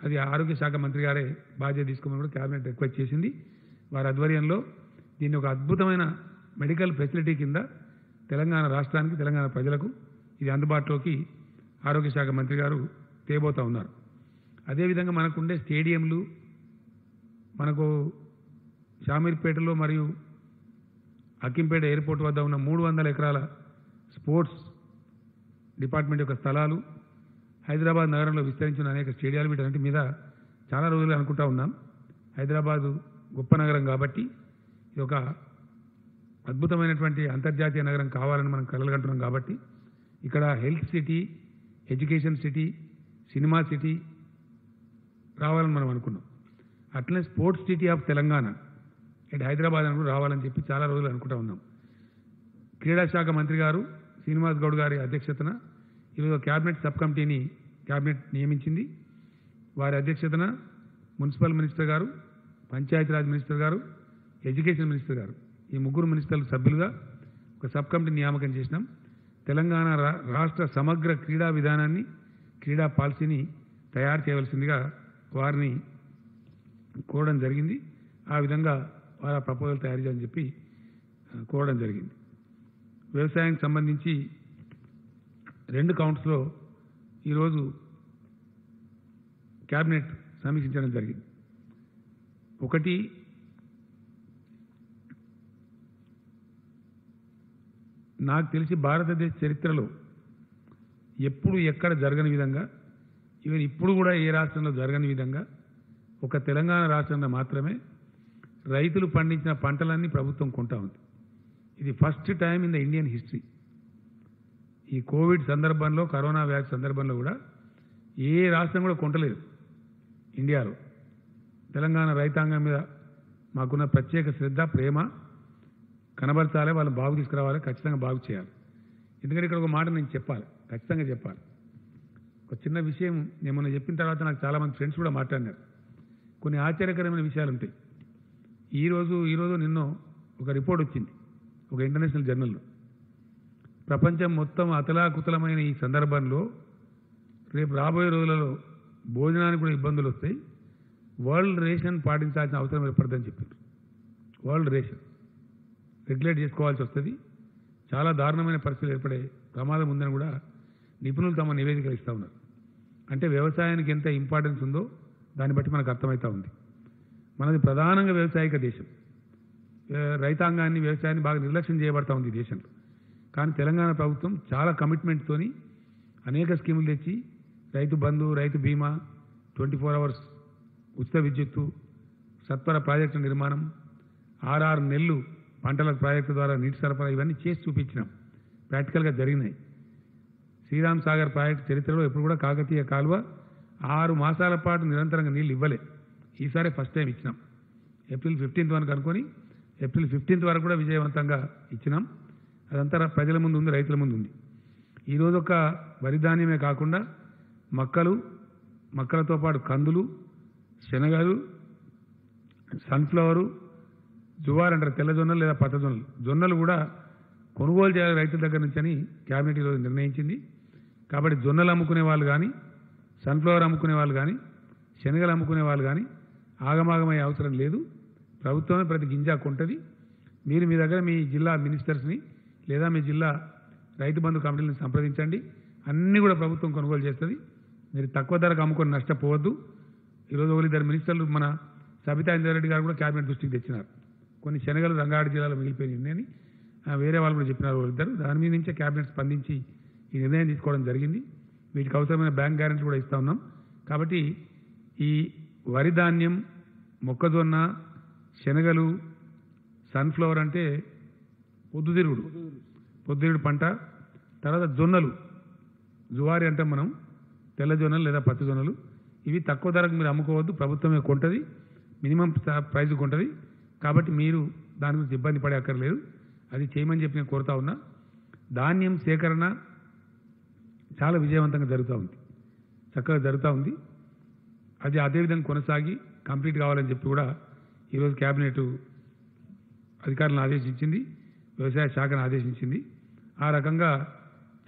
అది ఆరోగ్య శాఖ మంత్రి గారే బాధ్యత తీసుకోమని కూడా క్యాబినెట్ రిక్వెస్ట్ చేసింది. వారి ఆధ్వర్యంలో దీన్ని ఒక అద్భుతమైన మెడికల్ ఫెసిలిటీ కింద తెలంగాణ రాష్ట్రానికి, తెలంగాణ ప్రజలకు ఇది అందుబాటులోకి ఆరోగ్య శాఖ మంత్రి గారు తేబోతా ఉన్నారు. అదేవిధంగా మనకుండే స్టేడియంలు, మనకు షామీర్పేటలో మరియు అక్కింపేట ఎయిర్పోర్ట్ వద్ద ఉన్న 300 ఎకరాల స్పోర్ట్స్ డిపార్ట్మెంట్ యొక్క స్థలాలు, హైదరాబాద్ నగరంలో విస్తరించిన అనేక స్టేడియాలు, వీటన్నిటి మీద చాలా రోజులు అనుకుంటా ఉన్నాం. హైదరాబాదు గొప్ప నగరం కాబట్టి ఇది ఒక అద్భుతమైనటువంటి అంతర్జాతీయ నగరం కావాలని మనం కలలుగంటున్నాం. కాబట్టి ఇక్కడ health city, education city, cinema city రావాలని మనం అనుకున్నాం. అట్లనే స్పోర్ట్స్ సిటీ ఆఫ్ తెలంగాణ ఇటు హైదరాబాద్ అని కూడా రావాలని చెప్పి చాలా రోజులు అనుకుంటా ఉన్నాం. క్రీడా శాఖ మంత్రి గారు శ్రీనివాస్ గౌడ్ గారి అధ్యక్షతన ఈరోజు క్యాబినెట్ సబ్ కమిటీని క్యాబినెట్ నియమించింది. వారి అధ్యక్షతన మున్సిపల్ మినిస్టర్ గారు, పంచాయతీరాజ్ మినిస్టర్ గారు, ఎడ్యుకేషన్ మినిస్టర్ గారు, ఈ 3 మినిస్టర్ల సభ్యులుగా ఒక సబ్ కమిటీ నియామకం చేసినాం. తెలంగాణ రాష్ట్ర సమగ్ర క్రీడా విధానాన్ని, క్రీడా పాలసీని తయారు చేయవలసిందిగా వారిని కోరడం జరిగింది. ఆ విధంగా వారి ప్రపోజల్ తయారు చేయాలని చెప్పి కోరడం జరిగింది. వ్యవసాయానికి సంబంధించి 2 కౌంట్స్లో ఈరోజు క్యాబినెట్ సమీక్షించడం జరిగింది. ఒకటి, నాకు తెలిసి భారతదేశ చరిత్రలో ఎప్పుడు ఎక్కడ జరగని విధంగా, ఈవెన్ ఇప్పుడు కూడా ఏ రాష్ట్రంలో జరగని విధంగా ఒక తెలంగాణ రాష్ట్రంలో మాత్రమే రైతులు పండించిన పంటలన్నీ ప్రభుత్వం కొంటా ఉంది. ఇది first time in the Indian history. ఈ కోవిడ్ సందర్భంలో, కరోనా వ్యాధి సందర్భంలో కూడా ఏ రాష్ట్రం కూడా కొంటలేదు ఇండియాలో. తెలంగాణ రైతాంగం మీద మాకున్న ప్రత్యేక శ్రద్ధ, ప్రేమ కనబరచాలి, వాళ్ళు బాగు తీసుకురావాలి, ఖచ్చితంగా బాగు చేయాలి. ఎందుకంటే ఇక్కడ ఒక మాట నేను చెప్పాలి, ఖచ్చితంగా చెప్పాలి. ఒక చిన్న విషయం నేను మొన్న చెప్పిన తర్వాత నాకు చాలామంది ఫ్రెండ్స్ కూడా మాట్లాడినారు. కొన్ని ఆశ్చర్యకరమైన విషయాలు ఉంటాయి. ఈరోజు నిన్న ఒక రిపోర్ట్ వచ్చింది ఒక ఇంటర్నేషనల్ జర్నల్లో. ప్రపంచం మొత్తం అతలాకుతలమైన ఈ సందర్భంలో రేపు రాబోయే రోజులలో భోజనానికి కూడా ఇబ్బందులు వస్తాయి, వరల్డ్ రేషన్ పాటించాల్సిన అవసరం ఏర్పడుతుందని చెప్పారు. వరల్డ్ రేషన్ రెగ్యులేట్ చేసుకోవాల్సి వస్తుంది, చాలా దారుణమైన పరిస్థితులు ఏర్పడే ప్రమాదం ఉందని కూడా నిపుణులు తమ నివేదికలు ఇస్తూ ఉన్నారు. అంటే వ్యవసాయానికి ఎంత ఇంపార్టెన్స్ ఉందో దాన్ని బట్టి మనకు అర్థమవుతూ ఉంది. మనది ప్రధానంగా వ్యవసాయక దేశం. రైతాంగాన్ని, వ్యవసాయాన్ని బాగా నిర్లక్ష్యం చేయబడతా ఉంది ఈ దేశంలో. కానీ తెలంగాణ ప్రభుత్వం చాలా కమిట్మెంట్తోని అనేక స్కీములు తెచ్చి రైతు బంధు, రైతు బీమా, 24 hours ఉచిత విద్యుత్తు, సత్వర ప్రాజెక్టు నిర్మాణం, 6 నెలలు పంటల ప్రాజెక్టు ద్వారా నీటి సరఫరా, ఇవన్నీ చేసి చూపించినాం. ప్రాక్టికల్గా జరిగినాయి. శ్రీరామ్ సాగర్ ప్రాజెక్టు చరిత్రలో ఎప్పుడు కూడా కాకతీయ కాలువ 6 మాసాల పాటు నిరంతరంగా నీళ్ళు ఇవ్వలే. ఈసారి ఫస్ట్ టైం ఇచ్చినాం. ఏప్రిల్ 15th వరకు అనుకొని ఏప్రిల్ 15th వరకు కూడా విజయవంతంగా ఇచ్చినాం. అదంతా ప్రజల ముందు ఉంది, రైతుల ముందు ఉంది. ఈరోజు ఒక వరి ధాన్యమే కాకుండా మక్కలతో పాటు కందులు, శనగలు, సన్ఫ్లవరు, జువార్ అంటారు, తెల్ల జొన్నలు లేదా పచ్చ జొన్నలు కూడా కొనుగోలు చేయాలి రైతుల దగ్గర నుంచి అని క్యాబినెట్ ఈరోజు నిర్ణయించింది. కాబట్టి జొన్నలు అమ్ముకునే వాళ్ళు కానీ, సన్ఫ్లవర్ అమ్ముకునే వాళ్ళు కానీ శనగలు అమ్ముకునే వాళ్ళు కానీ ఆగమాగమయ్యే అవసరం లేదు. ప్రభుత్వమే ప్రతి గింజ కొంటది. మీరు మీ దగ్గర మీ జిల్లా మినిస్టర్స్ని లేదా మీ జిల్లా రైతు బంధు కమిటీలను సంప్రదించండి. అన్నీ కూడా ప్రభుత్వం కొనుగోలు చేస్తుంది. మీరు తక్కువ ధరకు అమ్ముకొని నష్టపోవద్దు. ఈరోజు ఒకరు ఇద్దరు మినిస్టర్లు మన సబితా ఇంద్రారెడ్డి గారు కూడా క్యాబినెట్ దృష్టికి తెచ్చినారు. కొన్ని శనగలు రంగారెడ్డి జిల్లాలో మిగిలిపోయినాయి అని వేరే వాళ్ళు కూడా చెప్పినారు ఇద్దరు. దాని మీద నుంచే క్యాబినెట్ స్పందించి ఈ నిర్ణయం తీసుకోవడం జరిగింది. వీటికి అవసరమైన బ్యాంక్ గ్యారెంటీ కూడా ఇస్తా ఉన్నాం. కాబట్టి ఈ వరి ధాన్యం, మొక్కజొన్న, శనగలు, సన్ఫ్లవర్ అంటే పొద్దుతిరుగుడు పంట. తర్వాత జొన్నలు, జువారి అంటాం మనం, తెల్ల జొన్నలు లేదా పచ్చ జొన్నలు. ఇవి తక్కువ ధరకు మీరు అమ్ముకోవద్దు. ప్రభుత్వమే కొంటది, మినిమం ప్రైజ్ కొంటది. కాబట్టి మీరు దాని గురించి ఇబ్బంది పడే అక్కర్లేదు. అది చేయమని చెప్పి నేను కోరుతా ఉన్నా. ధాన్యం సేకరణ చాలా విజయవంతంగా జరుగుతూ ఉంది, చక్కగా జరుగుతూ ఉంది. అది అదేవిధంగా కొనసాగి కంప్లీట్ కావాలని చెప్పి కూడా ఈరోజు క్యాబినెట్ అధికారులను ఆదేశించింది, వ్యవసాయ శాఖను ఆదేశించింది. ఆ రకంగా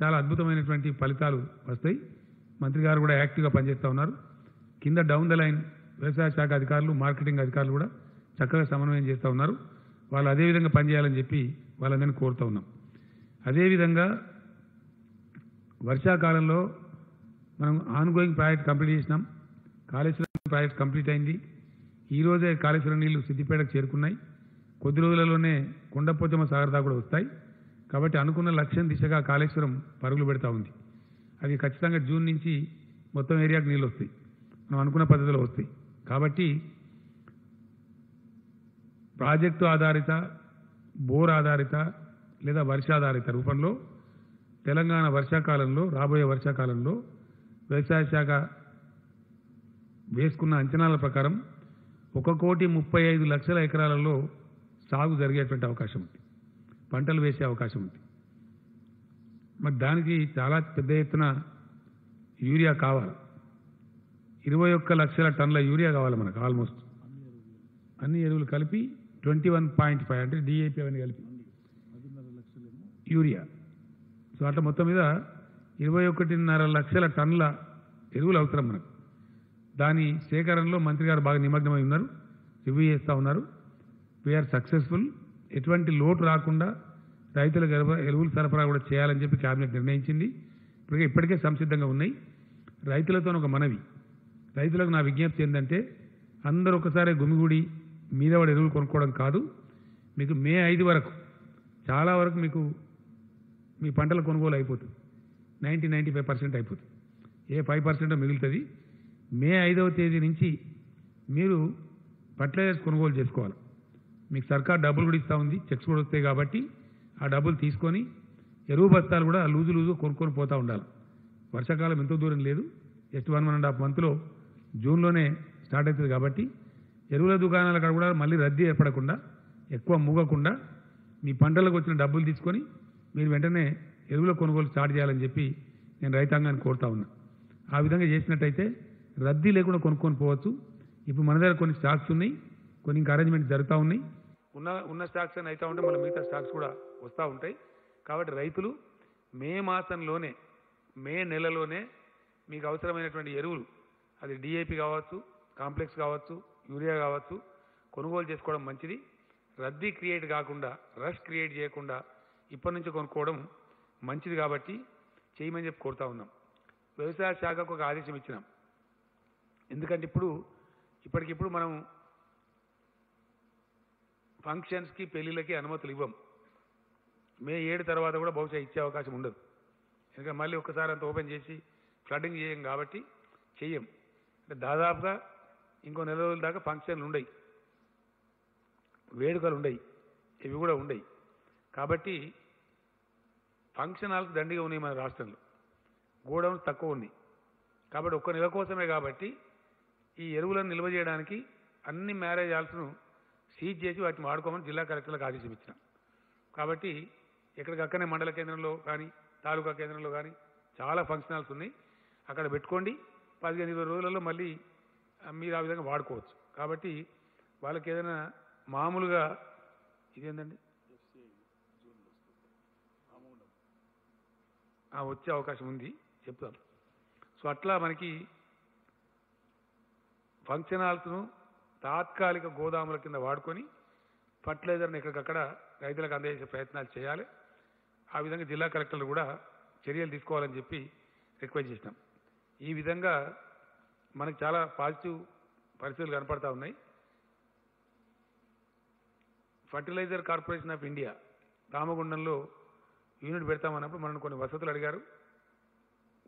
చాలా అద్భుతమైనటువంటి ఫలితాలు వస్తాయి. మంత్రి గారు కూడా యాక్టివ్గా పనిచేస్తూ ఉన్నారు. కింద డౌన్ ద లైన్ వ్యవసాయ శాఖ అధికారులు, మార్కెటింగ్ అధికారులు కూడా చక్కగా సమన్వయం చేస్తూ ఉన్నారు. వాళ్ళు అదేవిధంగా పనిచేయాలని చెప్పి వాళ్ళందరినీ కోరుతూ ఉన్నాం. అదేవిధంగా వర్షాకాలంలో మనం ఆన్గోయింగ్ ప్రాజెక్ట్ కంప్లీట్ చేసినాం. కాళేశ్వరం ప్రాజెక్ట్ కంప్లీట్ అయింది. ఈరోజే కాళేశ్వరం నీళ్లు సిద్దిపేటకు చేరుకున్నాయి. కొద్ది రోజులలోనే కొండపోచమ్మ సాగర్ దాకా కూడా వస్తాయి. కాబట్టి అనుకున్న లక్ష్యం దిశగా కాళేశ్వరం పరుగులు పెడతా ఉంది. అది ఖచ్చితంగా జూన్ నుంచి మొత్తం ఏరియాకు నీళ్ళు వస్తాయి, మనం అనుకున్న పద్ధతిలో వస్తాయి. కాబట్టి ప్రాజెక్టు ఆధారిత, బోర్ ఆధారిత లేదా వర్షాధారిత రూపంలో తెలంగాణ వర్షాకాలంలో, రాబోయే వర్షాకాలంలో వ్యవసాయ శాఖ వేసుకున్న అంచనాల ప్రకారం 1,35,00,000 ఎకరాలలో సాగు జరిగేటువంటి అవకాశం ఉంది, పంటలు వేసే అవకాశం ఉంది. మరి దానికి చాలా పెద్ద ఎత్తున యూరియా కావాలి. 21 లక్షల టన్నుల యూరియా కావాలి మనకు. ఆల్మోస్ట్ అన్ని ఎరువులు కలిపి 21.5 అంటే డిఏపి అవన్నీ కలిపి యూరియా. సో అట్లా మొత్తం మీద 21.5 లక్షల టన్నుల ఎరువులు అవసరం మనకు. దాని సేకరణలో మంత్రి గారు బాగా నిమగ్నమై ఉన్నారు, రివ్యూ చేస్తూ ఉన్నారు. We are successful. ఎటువంటి లోటు రాకుండా రైతులకు ఎరువులు సరఫరా కూడా చేయాలని చెప్పి క్యాబినెట్ నిర్ణయించింది. ఇప్పటికే సంసిద్ధంగా ఉన్నాయి. రైతులతో ఒక మనవి, రైతులకు నా విజ్ఞప్తి ఏంటంటే అందరూ ఒకసారి గుమిగూడి మీద వాడు ఎరువులు కొనుక్కోవడం కాదు. మీకు మే 5 వరకు చాలా వరకు మీకు మీ పంటల కొనుగోలు అయిపోతుంది. 90-95% అయిపోతుంది. ఏ 5% మిగులుతుంది. మే 5వ తేదీ నుంచి మీరు ఫర్టిలైజర్స్ కొనుగోలు చేసుకోవాలి. మీకు సర్కార్ డబ్బులు కూడా ఇస్తూ ఉంది, చెక్స్ కూడా వస్తాయి. కాబట్టి ఆ డబ్బులు తీసుకొని ఎరువు బస్తాలు కూడా లూజు కొనుక్కొని పోతూ ఉండాలి. వర్షాకాలం ఎంతో దూరం లేదు, జస్ట్ 1.5 మంత్లో జూన్లోనే స్టార్ట్ అవుతుంది. కాబట్టి ఎరువుల దుకాణాల కాడ కూడా మళ్ళీ రద్దీ ఏర్పడకుండా, ఎక్కువ మూగకుండా మీ పంటలకు వచ్చిన డబ్బులు తీసుకొని మీరు వెంటనే ఎరువుల కొనుగోలు స్టార్ట్ చేయాలని చెప్పి నేను రైతాంగాన్ని కోరుతా ఉన్నా. ఆ విధంగా చేసినట్టయితే రద్దీ లేకుండా కొనుక్కొని పోవచ్చు. ఇప్పుడు మన దగ్గర కొన్ని స్టాక్స్ ఉన్నాయి, కొన్ని ఇంకా అరేంజ్మెంట్స్ జరుగుతూ ఉన్నాయి. ఉన్న స్టాక్స్ అని అవుతూ ఉంటే మళ్ళీ మిగతా స్టాక్స్ కూడా వస్తూ ఉంటాయి. కాబట్టి రైతులు మే మాసంలోనే, మే నెలలోనే మీకు అవసరమైనటువంటి ఎరువులు, అది డిఏపి కావచ్చు, కాంప్లెక్స్ కావచ్చు, యూరియా కావచ్చు, కొనుగోలు చేసుకోవడం మంచిది. రద్దీ క్రియేట్ కాకుండా, రష్ క్రియేట్ చేయకుండా ఇప్పటి నుంచి కొనుక్కోవడం మంచిది. కాబట్టి చేయమని చెప్పి కోరుతా ఉన్నాం. వ్యవసాయ శాఖకు ఒక ఆదేశం ఇచ్చినాం. ఎందుకంటే ఇప్పటికిప్పుడు మనం ఫంక్షన్స్కి, పెళ్లిళ్ళకి అనుమతులు ఇవ్వం. మే 7 తర్వాత కూడా బహుశా ఇచ్చే అవకాశం ఉండదు. ఎందుకంటే మళ్ళీ ఒక్కసారి అంత ఓపెన్ చేసి ఫ్లడ్డింగ్ చేయం కాబట్టి చెయ్యం. అంటే దాదాపుగా ఇంకో నెల రోజుల దాకా ఫంక్షన్లు ఉండయి, వేడుకలు ఉండయి, ఇవి కూడా ఉండయి. కాబట్టి ఫంక్షన్ హాల్స్ దండిగా ఉన్నాయి మన రాష్ట్రంలో, గోడౌన్స్ తక్కువ ఉన్నాయి. కాబట్టి ఒక్క నెల కోసమే. కాబట్టి ఈ ఎరువులను నిల్వ చేయడానికి అన్ని మ్యారేజ్ హాల్స్ను సీజ్ చేసి వాటిని వాడుకోమని జిల్లా కలెక్టర్లకు ఆదేశం ఇచ్చినాం. కాబట్టి ఎక్కడికక్కడనే మండల కేంద్రంలో కానీ, తాలూకా కేంద్రంలో కానీ చాలా ఫంక్షన్ హాల్స్ ఉన్నాయి. అక్కడ పెట్టుకోండి. 15-20 రోజులలో మళ్ళీ మీరు ఆ విధంగా వాడుకోవచ్చు. కాబట్టి వాళ్ళకి ఏదైనా మామూలుగా ఇదేంటండి వచ్చే అవకాశం ఉంది, చెప్తాం. సో అట్లా మనకి ఫంక్షన్ హాల్స్ను తాత్కాలిక గోదాముల కింద వాడుకొని ఫర్టిలైజర్ని ఎక్కడికక్కడ రైతులకు అందజేసే ప్రయత్నాలు చేయాలి. ఆ విధంగా జిల్లా కలెక్టర్లు కూడా చర్యలు తీసుకోవాలని చెప్పి రిక్వెస్ట్ చేసినాం. ఈ విధంగా మనకు చాలా పాజిటివ్ పరిస్థితులు కనపడతా ఉన్నాయి. ఫర్టిలైజర్ కార్పొరేషన్ ఆఫ్ ఇండియా రామగుండంలో యూనిట్ పెడతామన్నప్పుడు మనల్ని కొన్ని వసతులు అడిగారు.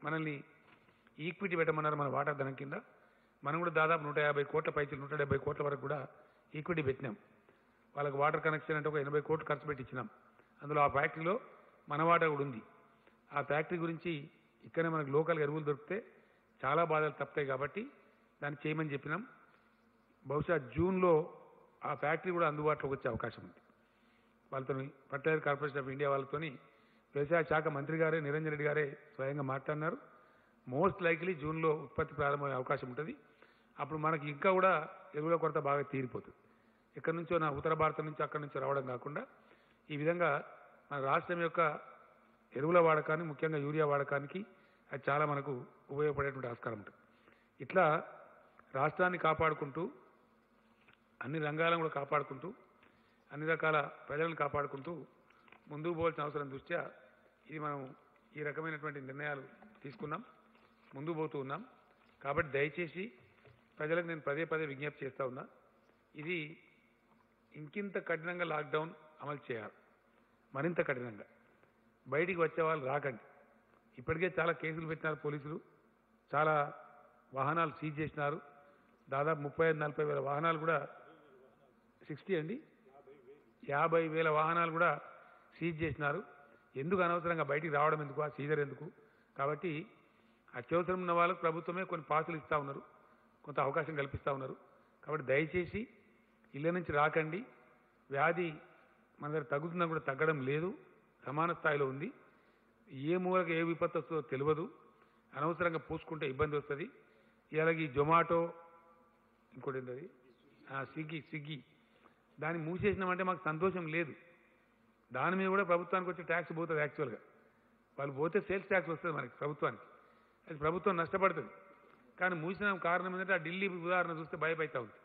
మనల్ని ఈక్విటీ పెట్టమన్నారు మన వాటా ధనం కింద. మనం కూడా దాదాపు 150 కోట్ల పైకి 170 కోట్ల వరకు కూడా ఈక్విటీ పెట్టినాం. వాళ్ళకి వాటర్ కనెక్షన్ అంటే ఒక 80 కోట్లు ఖర్చు పెట్టి ఇచ్చినాం. అందులో ఆ ఫ్యాక్టరీలో మన వాటా కూడా ఉంది. ఆ ఫ్యాక్టరీ గురించి ఇక్కడనే మనకు లోకల్గా ఎరువులు దొరికితే చాలా బాధలు తప్పుతాయి కాబట్టి దాన్ని చేయమని చెప్పినాం. బహుశా జూన్లో ఆ ఫ్యాక్టరీ కూడా అందుబాటులోకి వచ్చే అవకాశం ఉంది. వాళ్ళతో ఫర్టిలైజర్ కార్పొరేషన్ ఆఫ్ ఇండియా వాళ్ళతోని వ్యవసాయ శాఖ మంత్రి గారే నిరంజన్ రెడ్డి గారే స్వయంగా మాట్లాడినారు. మోస్ట్ లైక్లీ జూన్లో ఉత్పత్తి ప్రారంభమయ్యే అవకాశం ఉంటుంది. అప్పుడు మనకి ఇంకా కూడా ఎరువుల కొరత బాగా తీరిపోతుంది. ఎక్కడి నుంచో నా ఉత్తర భారతం నుంచి అక్కడి నుంచో రావడం కాకుండా ఈ విధంగా మన రాష్ట్రం యొక్క ఎరువుల వాడకాన్ని ముఖ్యంగా యూరియా వాడకానికి అది చాలా మనకు ఉపయోగపడేటువంటి ఆస్కారం ఉంటుంది. ఇట్లా రాష్ట్రాన్ని కాపాడుకుంటూ అన్ని రంగాలను కూడా కాపాడుకుంటూ అన్ని రకాల ప్రజలను కాపాడుకుంటూ ముందుకు పోవాల్సిన అవసరం దృష్ట్యా ఇది మనం ఈ రకమైనటువంటి నిర్ణయాలు తీసుకున్నాం, ముందుకు పోతూ ఉన్నాం. కాబట్టి దయచేసి ప్రజలకు నేను పదే పదే విజ్ఞప్తి చేస్తూ ఉన్నా, ఇది ఇంకింత కఠినంగా లాక్డౌన్ అమలు చేయాలి, మరింత కఠినంగా. బయటికి వచ్చే వాళ్ళు రాకండి. ఇప్పటికే చాలా కేసులు పెట్టినారు పోలీసులు, చాలా వాహనాలు సీజ్ చేసినారు. దాదాపు 35-40 వేల వాహనాలు కూడా 50,000 వాహనాలు కూడా సీజ్ చేసినారు. ఎందుకు అనవసరంగా బయటికి రావడం ఎందుకు, ఆ సీజర్ ఎందుకు? కాబట్టి అత్యవసరం ఉన్న వాళ్ళకు ప్రభుత్వమే కొన్ని పాసులు ఇస్తూ ఉన్నారు, కొంత అవకాశం కల్పిస్తూ ఉన్నారు. కాబట్టి దయచేసి ఇళ్ళ నుంచి రాకండి. వ్యాధి మన దగ్గర తగ్గుతుందని కూడా తగ్గడం లేదు, సమాన స్థాయిలో ఉంది. ఏ మూలకి ఏ విపత్తు వస్తుందో తెలియదు. అనవసరంగా పూసుకుంటే ఇబ్బంది వస్తుంది. ఇలాగ ఈ జొమాటో ఇంకోటి ఏంటది స్విగ్గీ దాన్ని మూసేసినామంటే మాకు సంతోషం లేదు. దాని మీద కూడా ప్రభుత్వానికి వచ్చే ట్యాక్స్ పోతుంది. యాక్చువల్గా వాళ్ళు పోతే సేల్స్ ట్యాక్స్ వస్తుంది మనకి ప్రభుత్వానికి, అది ప్రభుత్వం నష్టపడుతుంది. కానీ మూసిన కారణం ఏంటంటే ఆ ఢిల్లీ ఉదాహరణ చూస్తే భయపడతా ఉంది.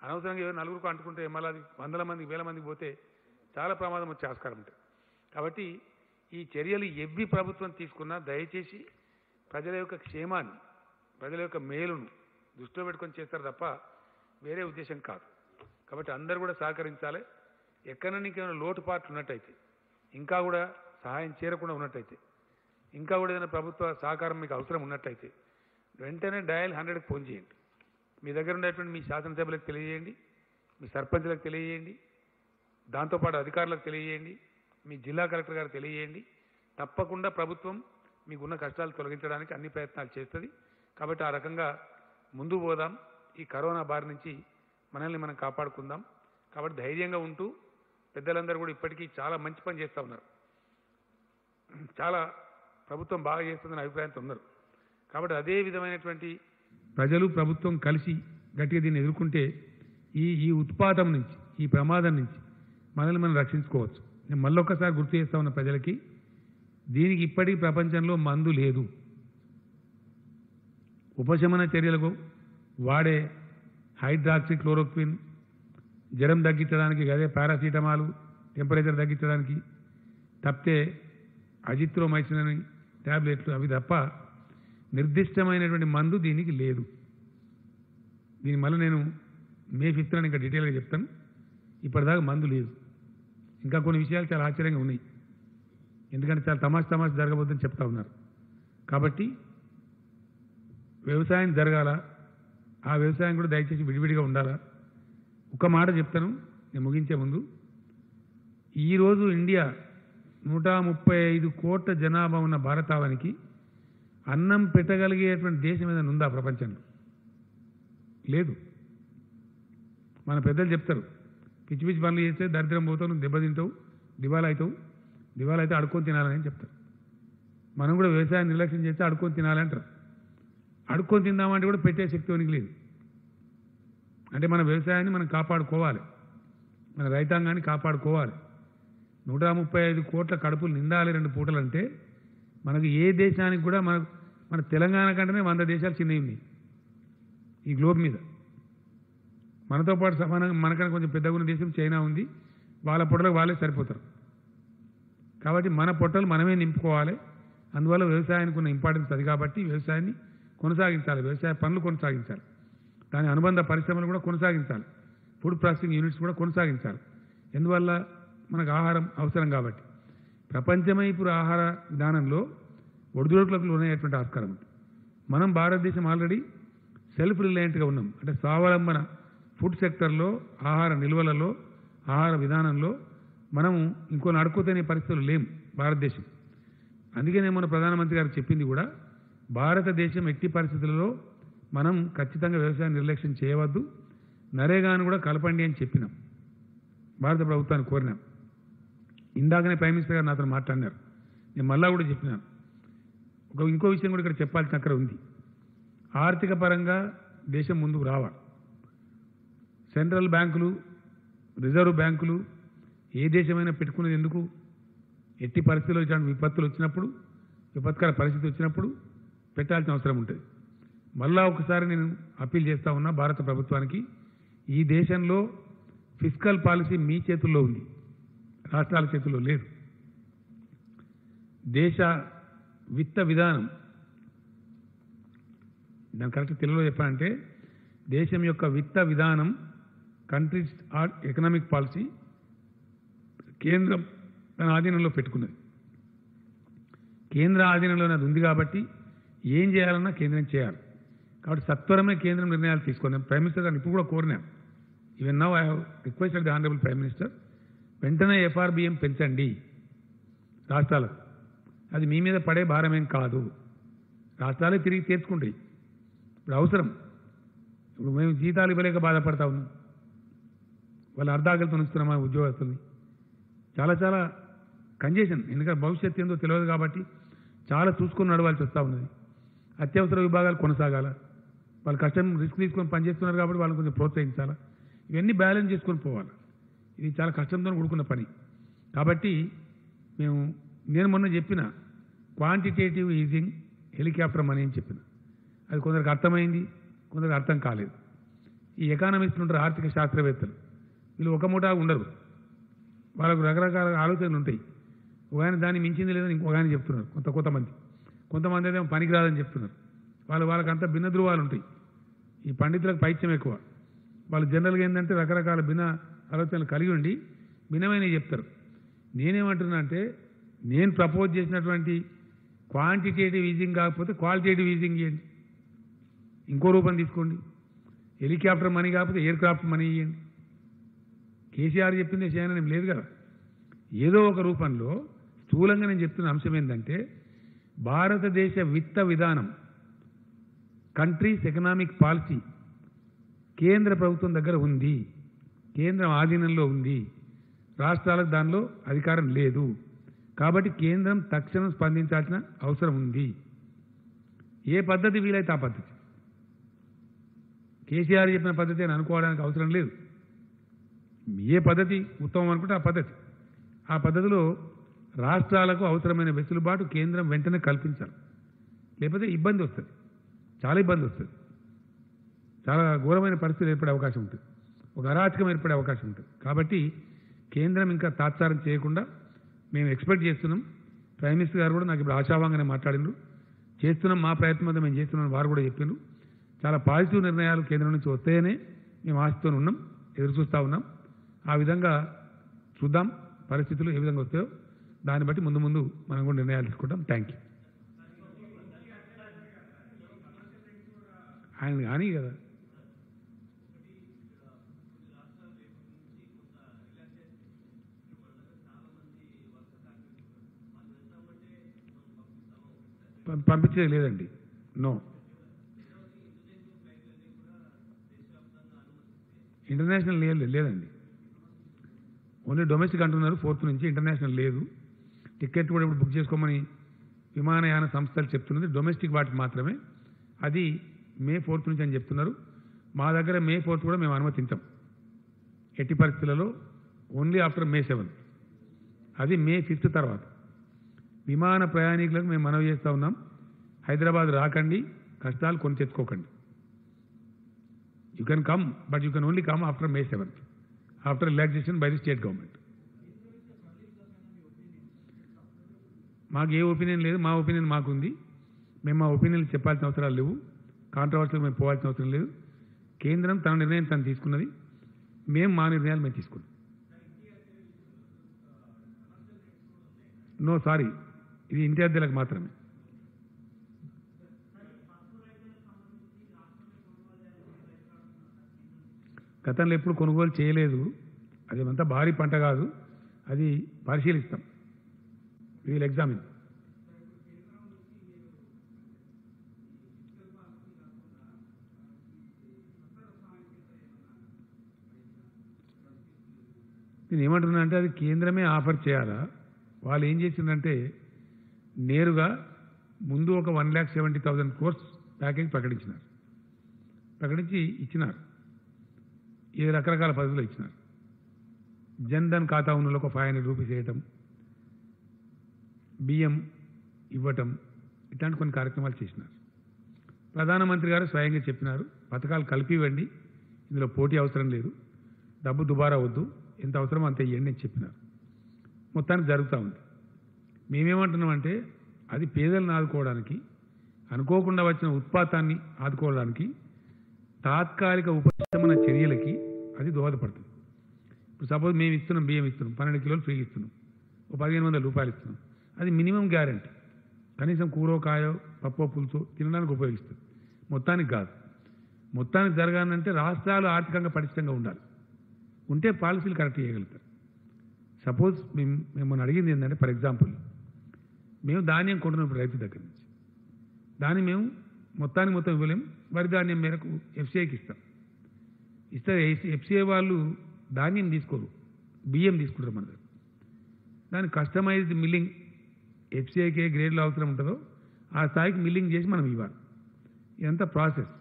అనవసరంగా ఎవరు నలుగురికి అంటుకుంటే మళ్ళీ అది 100 మందికి 1000 మందికి పోతే చాలా ప్రమాదం వచ్చే ఆస్కారం ఉంటుంది. కాబట్టి ఈ చర్యలు ఎవ్వి ప్రభుత్వం తీసుకున్నా దయచేసి ప్రజల యొక్క క్షేమాన్ని, ప్రజల యొక్క మేలును దృష్టిలో పెట్టుకొని చేస్తారు తప్ప వేరే ఉద్దేశం కాదు. కాబట్టి అందరూ కూడా సహకరించాలి. ఎక్కడైనా ఇంకేమైనా లోటుపాట్లు ఉన్నట్టయితే, ఇంకా కూడా సహాయం చేరకుండా ఉన్నట్టయితే, ఇంకా కూడా ఏదైనా ప్రభుత్వ సహకారం మీకు అవసరం ఉన్నట్టయితే వెంటనే డయల్ 100కి ఫోన్ చేయండి. మీ దగ్గర ఉండేటువంటి మీ శాసనసభ్యులకు తెలియజేయండి, మీ సర్పంచ్లకు తెలియజేయండి, దాంతోపాటు అధికారులకు తెలియజేయండి, మీ జిల్లా కలెక్టర్ గారికి తెలియజేయండి. తప్పకుండా ప్రభుత్వం మీకున్న కష్టాలు తొలగించడానికి అన్ని ప్రయత్నాలు చేస్తుంది. కాబట్టి ఆ రకంగా ముందుకు పోదాం. ఈ కరోనా బారి నుంచి మనల్ని మనం కాపాడుకుందాం. కాబట్టి ధైర్యంగా ఉంటూ పెద్దలందరూ కూడా ఇప్పటికీ చాలా మంచి పని చేస్తూ ఉన్నారు. చాలా ప్రభుత్వం బాగా చేస్తుందని అభిప్రాయంతో ఉన్నారు. కాబట్టి అదే విధమైనటువంటి ప్రజలు ప్రభుత్వం కలిసి గట్టిగా దీన్ని ఎదుర్కొంటే ఈ ఉత్పాతం నుంచి, ఈ ప్రమాదం నుంచి మనల్ని మనం రక్షించుకోవచ్చు. నేను మళ్ళొక్కసారి గుర్తు చేస్తా ఉన్న ప్రజలకి, దీనికి ఇప్పటికీ ప్రపంచంలో మందు లేదు. ఉపశమన చర్యలకు వాడే హైడ్రాక్సీ క్లోరోక్విన్, జ్వరం తగ్గించడానికి అదే పారాసిటమాలు, టెంపరేచర్ తగ్గించడానికి తప్పితే అజిత్రోమైసిన్ అని ట్యాబ్లెట్లు అవి తప్ప నిర్దిష్టమైనటువంటి మందు దీనికి లేదు. దీని మళ్ళీ నేను మే 5th ఇంకా డీటెయిల్గా చెప్తాను. ఇప్పటిదాకా మందు లేదు. ఇంకా కొన్ని విషయాలు చాలా ఆశ్చర్యంగా ఉన్నాయి, ఎందుకంటే చాలా తమాషా జరగబోద్దని చెప్తా ఉన్నారు. కాబట్టి వ్యవసాయం జరగాల, ఆ వ్యవసాయం కూడా దయచేసి విడివిడిగా ఉండాలా. ఒక మాట చెప్తాను నేను ముగించే ముందు. ఈరోజు ఇండియా 135 కోట్ల జనాభా ఉన్న భారతావనికి అన్నం పెట్టగలిగేటువంటి దేశం ఏదైనా ఉందా ప్రపంచంలో? లేదు. మన పెద్దలు చెప్తారు, పిచ్చి పిచ్చి పనులు చేస్తే దరిద్రం పోతావు, నువ్వు దెబ్బతింటావు, దివాలా అవుతావు, దివాలా అయితే అడుక్కొని తినాలని చెప్తారు. మనం కూడా వ్యవసాయం నిర్లక్ష్యం చేస్తే అడుక్కొని తినాలంటారు. అడుక్కొని తిందామంటే కూడా పెట్టే శక్తి ఉనికి లేదు. అంటే మన వ్యవసాయాన్ని మనం కాపాడుకోవాలి, మన రైతాంగాన్ని కాపాడుకోవాలి. 135 కోట్ల కడుపులు నిండాలి 2 పూటలు అంటే మనకు ఏ దేశానికి కూడా మన తెలంగాణ కంటేనే 100 దేశాలు చిన్నవి ఉన్నాయి ఈ గ్లోబ్ మీద. మనతో పాటు సమానంగా మనకన్నా కొంచెం పెద్దగా ఉన్న దేశం చైనా ఉంది. వాళ్ళ పొట్టలకు వాళ్ళే సరిపోతారు. కాబట్టి మన పొట్టలు మనమే నింపుకోవాలి. అందువల్ల వ్యవసాయానికి ఉన్న ఇంపార్టెన్స్ అది. కాబట్టి వ్యవసాయాన్ని కొనసాగించాలి, వ్యవసాయ పనులు కొనసాగించాలి, దాని అనుబంధ పరిశ్రమలు కూడా కొనసాగించాలి, ఫుడ్ ప్రాసెసింగ్ యూనిట్స్ కూడా కొనసాగించాలి. ఎందువల్ల మనకు ఆహారం అవసరం కాబట్టి. ప్రపంచమే ఇప్పుడు ఆహార విధానంలో ఒడిదుడుకులకు లోనయ్యేటువంటి ఆస్కారం ఉంది. మనం భారతదేశం ఆల్రెడీ సెల్ఫ్ రిలయంట్గా ఉన్నాం. అంటే స్వావలంబన ఫుడ్ సెక్టర్లో, ఆహార నిల్వలలో, ఆహార విధానంలో మనము ఇంకో నడుకుతనే పరిస్థితులు లేం భారతదేశం. అందుకనే మన ప్రధానమంత్రి గారు చెప్పింది కూడా, భారతదేశం ఎట్టి పరిస్థితులలో మనం ఖచ్చితంగా వ్యవసాయ నిర్లక్ష్యం చేయవద్దు, నరేగాను కూడా కలపండి అని చెప్పినాం, భారత ప్రభుత్వాన్ని కోరినాం. ఇందాకనే ప్రైమ్ మినిస్టర్ గారు నాతో మాట్లాడినారు. నేను మళ్ళా కూడా చెప్పినాను. ఇంకో విషయం కూడా ఇక్కడ చెప్పాల్సిన అక్కడ ఉంది. ఆర్థిక పరంగా దేశం ముందుకు రావాలి. సెంట్రల్ బ్యాంకులు, రిజర్వ్ బ్యాంకులు ఏ దేశమైనా పెట్టుకునేది ఎందుకు? ఎట్టి పరిస్థితుల్లో ఇట్లాంటి విపత్తులు వచ్చినప్పుడు, విపత్కర పరిస్థితి వచ్చినప్పుడు పెట్టాల్సిన అవసరం ఉంటుంది. మళ్ళా ఒకసారి నేను అప్పీల్ చేస్తా ఉన్నా భారత ప్రభుత్వానికి, ఈ దేశంలో ఫిస్కల్ పాలసీ మీ చేతుల్లో ఉంది, రాష్ట్రాల చేతుల్లో లేదు. దేశ విత్త విధానం, దాని కరెక్ట్ తెలుగులో చెప్పాలంటే దేశం యొక్క విత్త విధానం, కంట్రీస్ ఎకనామిక్ పాలసీ కేంద్రం తన ఆధీనంలో పెట్టుకున్నది. కేంద్ర ఆధీనంలో అది ఉంది కాబట్టి ఏం చేయాలన్నా కేంద్రం చేయాలి. కాబట్టి సత్వరమే కేంద్రం నిర్ణయాలు తీసుకున్నాం. ప్రైమ్ మినిస్టర్ గారిని ఇప్పుడు కూడా కోరినాం. Even now I have requested the honourable prime minister, వెంటనే ఎఫ్ఆర్బిఎం పెంచండి రాష్ట్రాలకు. అది మీ మీద పడే భారమేం కాదు, రాష్ట్రాలే తిరిగి తీర్చుకుంటాయి. ఇప్పుడు అవసరం. ఇప్పుడు మేము జీతాలు ఇవ్వలేక బాధపడతా ఉన్నాం, వాళ్ళు అర్ధాకలితో ఉంచుతున్నామా ఉద్యోగస్తుల్ని. చాలా చాలా కంజెషన్, ఎందుకంటే భవిష్యత్తు ఏందో తెలియదు కాబట్టి చాలా చూసుకొని నడవాల్సి వస్తూ ఉన్నది. అత్యవసర విభాగాలు కొనసాగాల, వాళ్ళు కష్టం రిస్క్ తీసుకొని పనిచేస్తున్నారు కాబట్టి వాళ్ళని కొంచెం ప్రోత్సహించాలా. ఇవన్నీ బ్యాలెన్స్ చేసుకొని పోవాలి. ఇది చాలా కష్టంతో కూడుకున్న పని. కాబట్టి నేను మొన్న చెప్పిన క్వాంటిటేటివ్ ఈజింగ్ హెలికాప్టర్ మనీ అని చెప్పిన, అది కొందరికి అర్థమైంది, కొందరికి అర్థం కాలేదు. ఈ ఎకానమిస్టులు ఉంటారు, ఆర్థిక శాస్త్రవేత్తలు, వీళ్ళు ఒక ముఠా ఉండరు, వాళ్ళకు రకరకాల ఆలోచనలు ఉంటాయి. ఒక ఆయన దాన్ని మించింది లేదని ఇంకొక ఆయన చెప్తున్నారు. కొంతమంది అయితే పనికిరాదని చెప్తున్నారు. వాళ్ళకంతా భిన్న ధృవాలు ఉంటాయి. ఈ పండితులకు పైత్యం ఎక్కువ. వాళ్ళు జనరల్గా ఏంటంటే రకరకాల భిన్న ఆలోచనలు కలిగి ఉండి భిన్నమైనవి చెప్తారు. నేనేమంటున్నా అంటే, నేను ప్రపోజ్ చేసినటువంటి క్వాంటిటేటివ్ ఈజింగ్ కాకపోతే క్వాలిటేటివ్ ఈజింగ్ ఇవ్వండి, ఇంకో రూపం తీసుకోండి. హెలికాప్టర్ మనీ కాకపోతే ఎయిర్ క్రాఫ్ట్ మనీ ఇవ్వండి. కేసీఆర్ చెప్పిందే చేయనని లేదు కదా. ఏదో ఒక రూపంలో స్థూలంగా నేను చెప్తున్న అంశం ఏంటంటే, భారతదేశ విత్త విధానం, కంట్రీస్ ఎకనామిక్ పాలసీ కేంద్ర ప్రభుత్వం దగ్గర ఉంది, కేంద్రం ఆధీనంలో ఉంది, రాష్ట్రాలకు దానిలో అధికారం లేదు. కాబట్టి కేంద్రం తక్షణం స్పందించాల్సిన అవసరం ఉంది. ఏ పద్ధతి వీలైతే ఆ పద్ధతి, కేసీఆర్ చెప్పిన పద్ధతి అని అనుకోవడానికి అవసరం లేదు. ఏ పద్ధతి ఉత్తమం అనుకుంటే ఆ పద్ధతిలో రాష్ట్రాలకు అవసరమైన వెసులుబాటు కేంద్రం వెంటనే కల్పించాలి. లేకపోతే ఇబ్బంది వస్తుంది, చాలా ఇబ్బంది వస్తుంది, చాలా ఘోరమైన పరిస్థితులు ఏర్పడే అవకాశం ఉంటుంది, ఒక అరాచకం ఏర్పడే అవకాశం ఉంటుంది. కాబట్టి కేంద్రం ఇంకా తాత్సారం చేయకుండా మేము ఎక్స్పెక్ట్ చేస్తున్నాం. ప్రైమ్ మినిస్టర్ గారు కూడా నాకు ఇప్పుడు ఆశాభంగానే మాట్లాడినారు. చేస్తున్నాం, మా ప్రయత్నం అంతా మేము చేస్తున్నాం వారు కూడా చెప్పారు. చాలా పాజిటివ్ నిర్ణయాలు కేంద్రం నుంచి వస్తాయనే మేము ఆశతో ఉన్నాం, ఎదురు చూస్తూ ఉన్నాం. ఆ విధంగా చూద్దాం, పరిస్థితులు ఏ విధంగా వస్తాయో దాన్ని బట్టి ముందు మనం కూడా నిర్ణయాలు తీసుకుంటాం. Thank you. ఆయన కానీ కదా పంపించేది లేదండి. నో, ఇంటర్నేషనల్ లేదండి. ఓన్లీ డొమెస్టిక్ అంటున్నారు. 4th నుంచి ఇంటర్నేషనల్ లేదు. టికెట్ కూడా ఇప్పుడు బుక్ చేసుకోమని విమానయాన సంస్థలు చెప్తున్నది డొమెస్టిక్ వాటికి మాత్రమే. అది May 4th నుంచి అని చెప్తున్నారు. మా దగ్గర May 4th కూడా మేము అనుమతించాం ఎట్టి పరిస్థితులలో. ఓన్లీ ఆఫ్టర్ May 7th, అది May 5th తర్వాత. విమాన ప్రయాణికులకు మేము మనవి చేస్తూ ఉన్నాం, హైదరాబాద్ రాకండి, కష్టాలు కొని తెచ్చుకోకండి. You can come, but you can only come after May 7th, after relaxation by the state government. మాకు ఏ ఒపీనియన్ లేదు, మా ఒపీనియన్ మాకుంది. మేము మా ఒపీనియన్ చెప్పాల్సిన అవసరాలు లేవు, కాంట్రవర్సీలు మేము పోవాల్సిన అవసరం లేదు. కేంద్రం తన నిర్ణయం తను తీసుకున్నది, మేము మా నిర్ణయాలు మేము తీసుకున్నాం. నో సారీ, ఇది ఇంటి అద్దెలకు మాత్రమే. గతంలో ఎప్పుడు కొనుగోలు చేయలేదు, అది అంతా భారీ పంట కాదు, అది పరిశీలిస్తాం. Wheel examine. నేను ఏమంటున్నా అంటే అది కేంద్రమే ఆఫర్ చేయాలా? వాళ్ళు ఏం చేసిందంటే నేరుగా ముందు ఒక 1,70,000 crores ప్యాకేజ్ ప్రకటించి ఇచ్చినారు. ఏ రకరకాల పద్ధతులు ఇచ్చినారు. జన్ధన్ ఖాతా ఉన్న ఒక 500 రూపీస్ వేయటం, బియ్యం ఇవ్వటం, ఇట్లాంటి కొన్ని కార్యక్రమాలు చేసినారు. ప్రధానమంత్రి గారు స్వయంగా చెప్పినారు, పథకాలు కలిపి ఇవ్వండి, ఇందులో పోటీ అవసరం లేదు, డబ్బు దుబారా వద్దు, ఎంత అవసరమో అంత ఇవ్వండి అని చెప్పినారు. మొత్తానికి జరుగుతూ ఉంది. మేమేమంటున్నామంటే అది పేదలను ఆదుకోవడానికి, అనుకోకుండా వచ్చిన ఉత్పాతాన్ని ఆదుకోవడానికి, తాత్కాలిక ఉపశమన చర్యలకి అది దోహదపడుతుంది. ఇప్పుడు సపోజ్ మేము ఇస్తున్నాం, బియ్యం ఇస్తున్నాం, 12 కిలోలు ఫ్రీ ఇస్తున్నాం, ఒక 1,500 రూపాయలు ఇస్తున్నాం. అది మినిమం గ్యారంటీ, కనీసం కూరో కాయో పప్పో పులుసో తినడానికి ఉపయోగిస్తుంది, మొత్తానికి కాదు. మొత్తానికి జరగాలంటే రాష్ట్రాలు ఆర్థికంగా పటిష్టంగా ఉండాలి, ఉంటే పాలసీలు కరెక్ట్ చేయగలుగుతారు. సపోజ్ మిమ్మల్ని అడిగింది ఏంటంటే, ఫర్ ఎగ్జాంపుల్ మేము ధాన్యం కొంటున్నప్పుడు రైతు దగ్గర నుంచి దాన్ని మేము మొత్తం ఇవ్వలేం, వరి ధాన్యం మేరకు ఎఫ్సీఐకి ఇస్తే ఎఫ్సీఐ వాళ్ళు ధాన్యం తీసుకోరు, బియ్యం తీసుకుంటారు మన దగ్గర. దాని కస్టమైజ్డ్ మిల్లింగ్ ఎఫ్సీఐకి ఏ గ్రేడ్లో అవసరం ఉంటుందో ఆ స్థాయికి మిల్లింగ్ చేసి మనం ఇవ్వాలి. ఇదంతా ప్రాసెస్.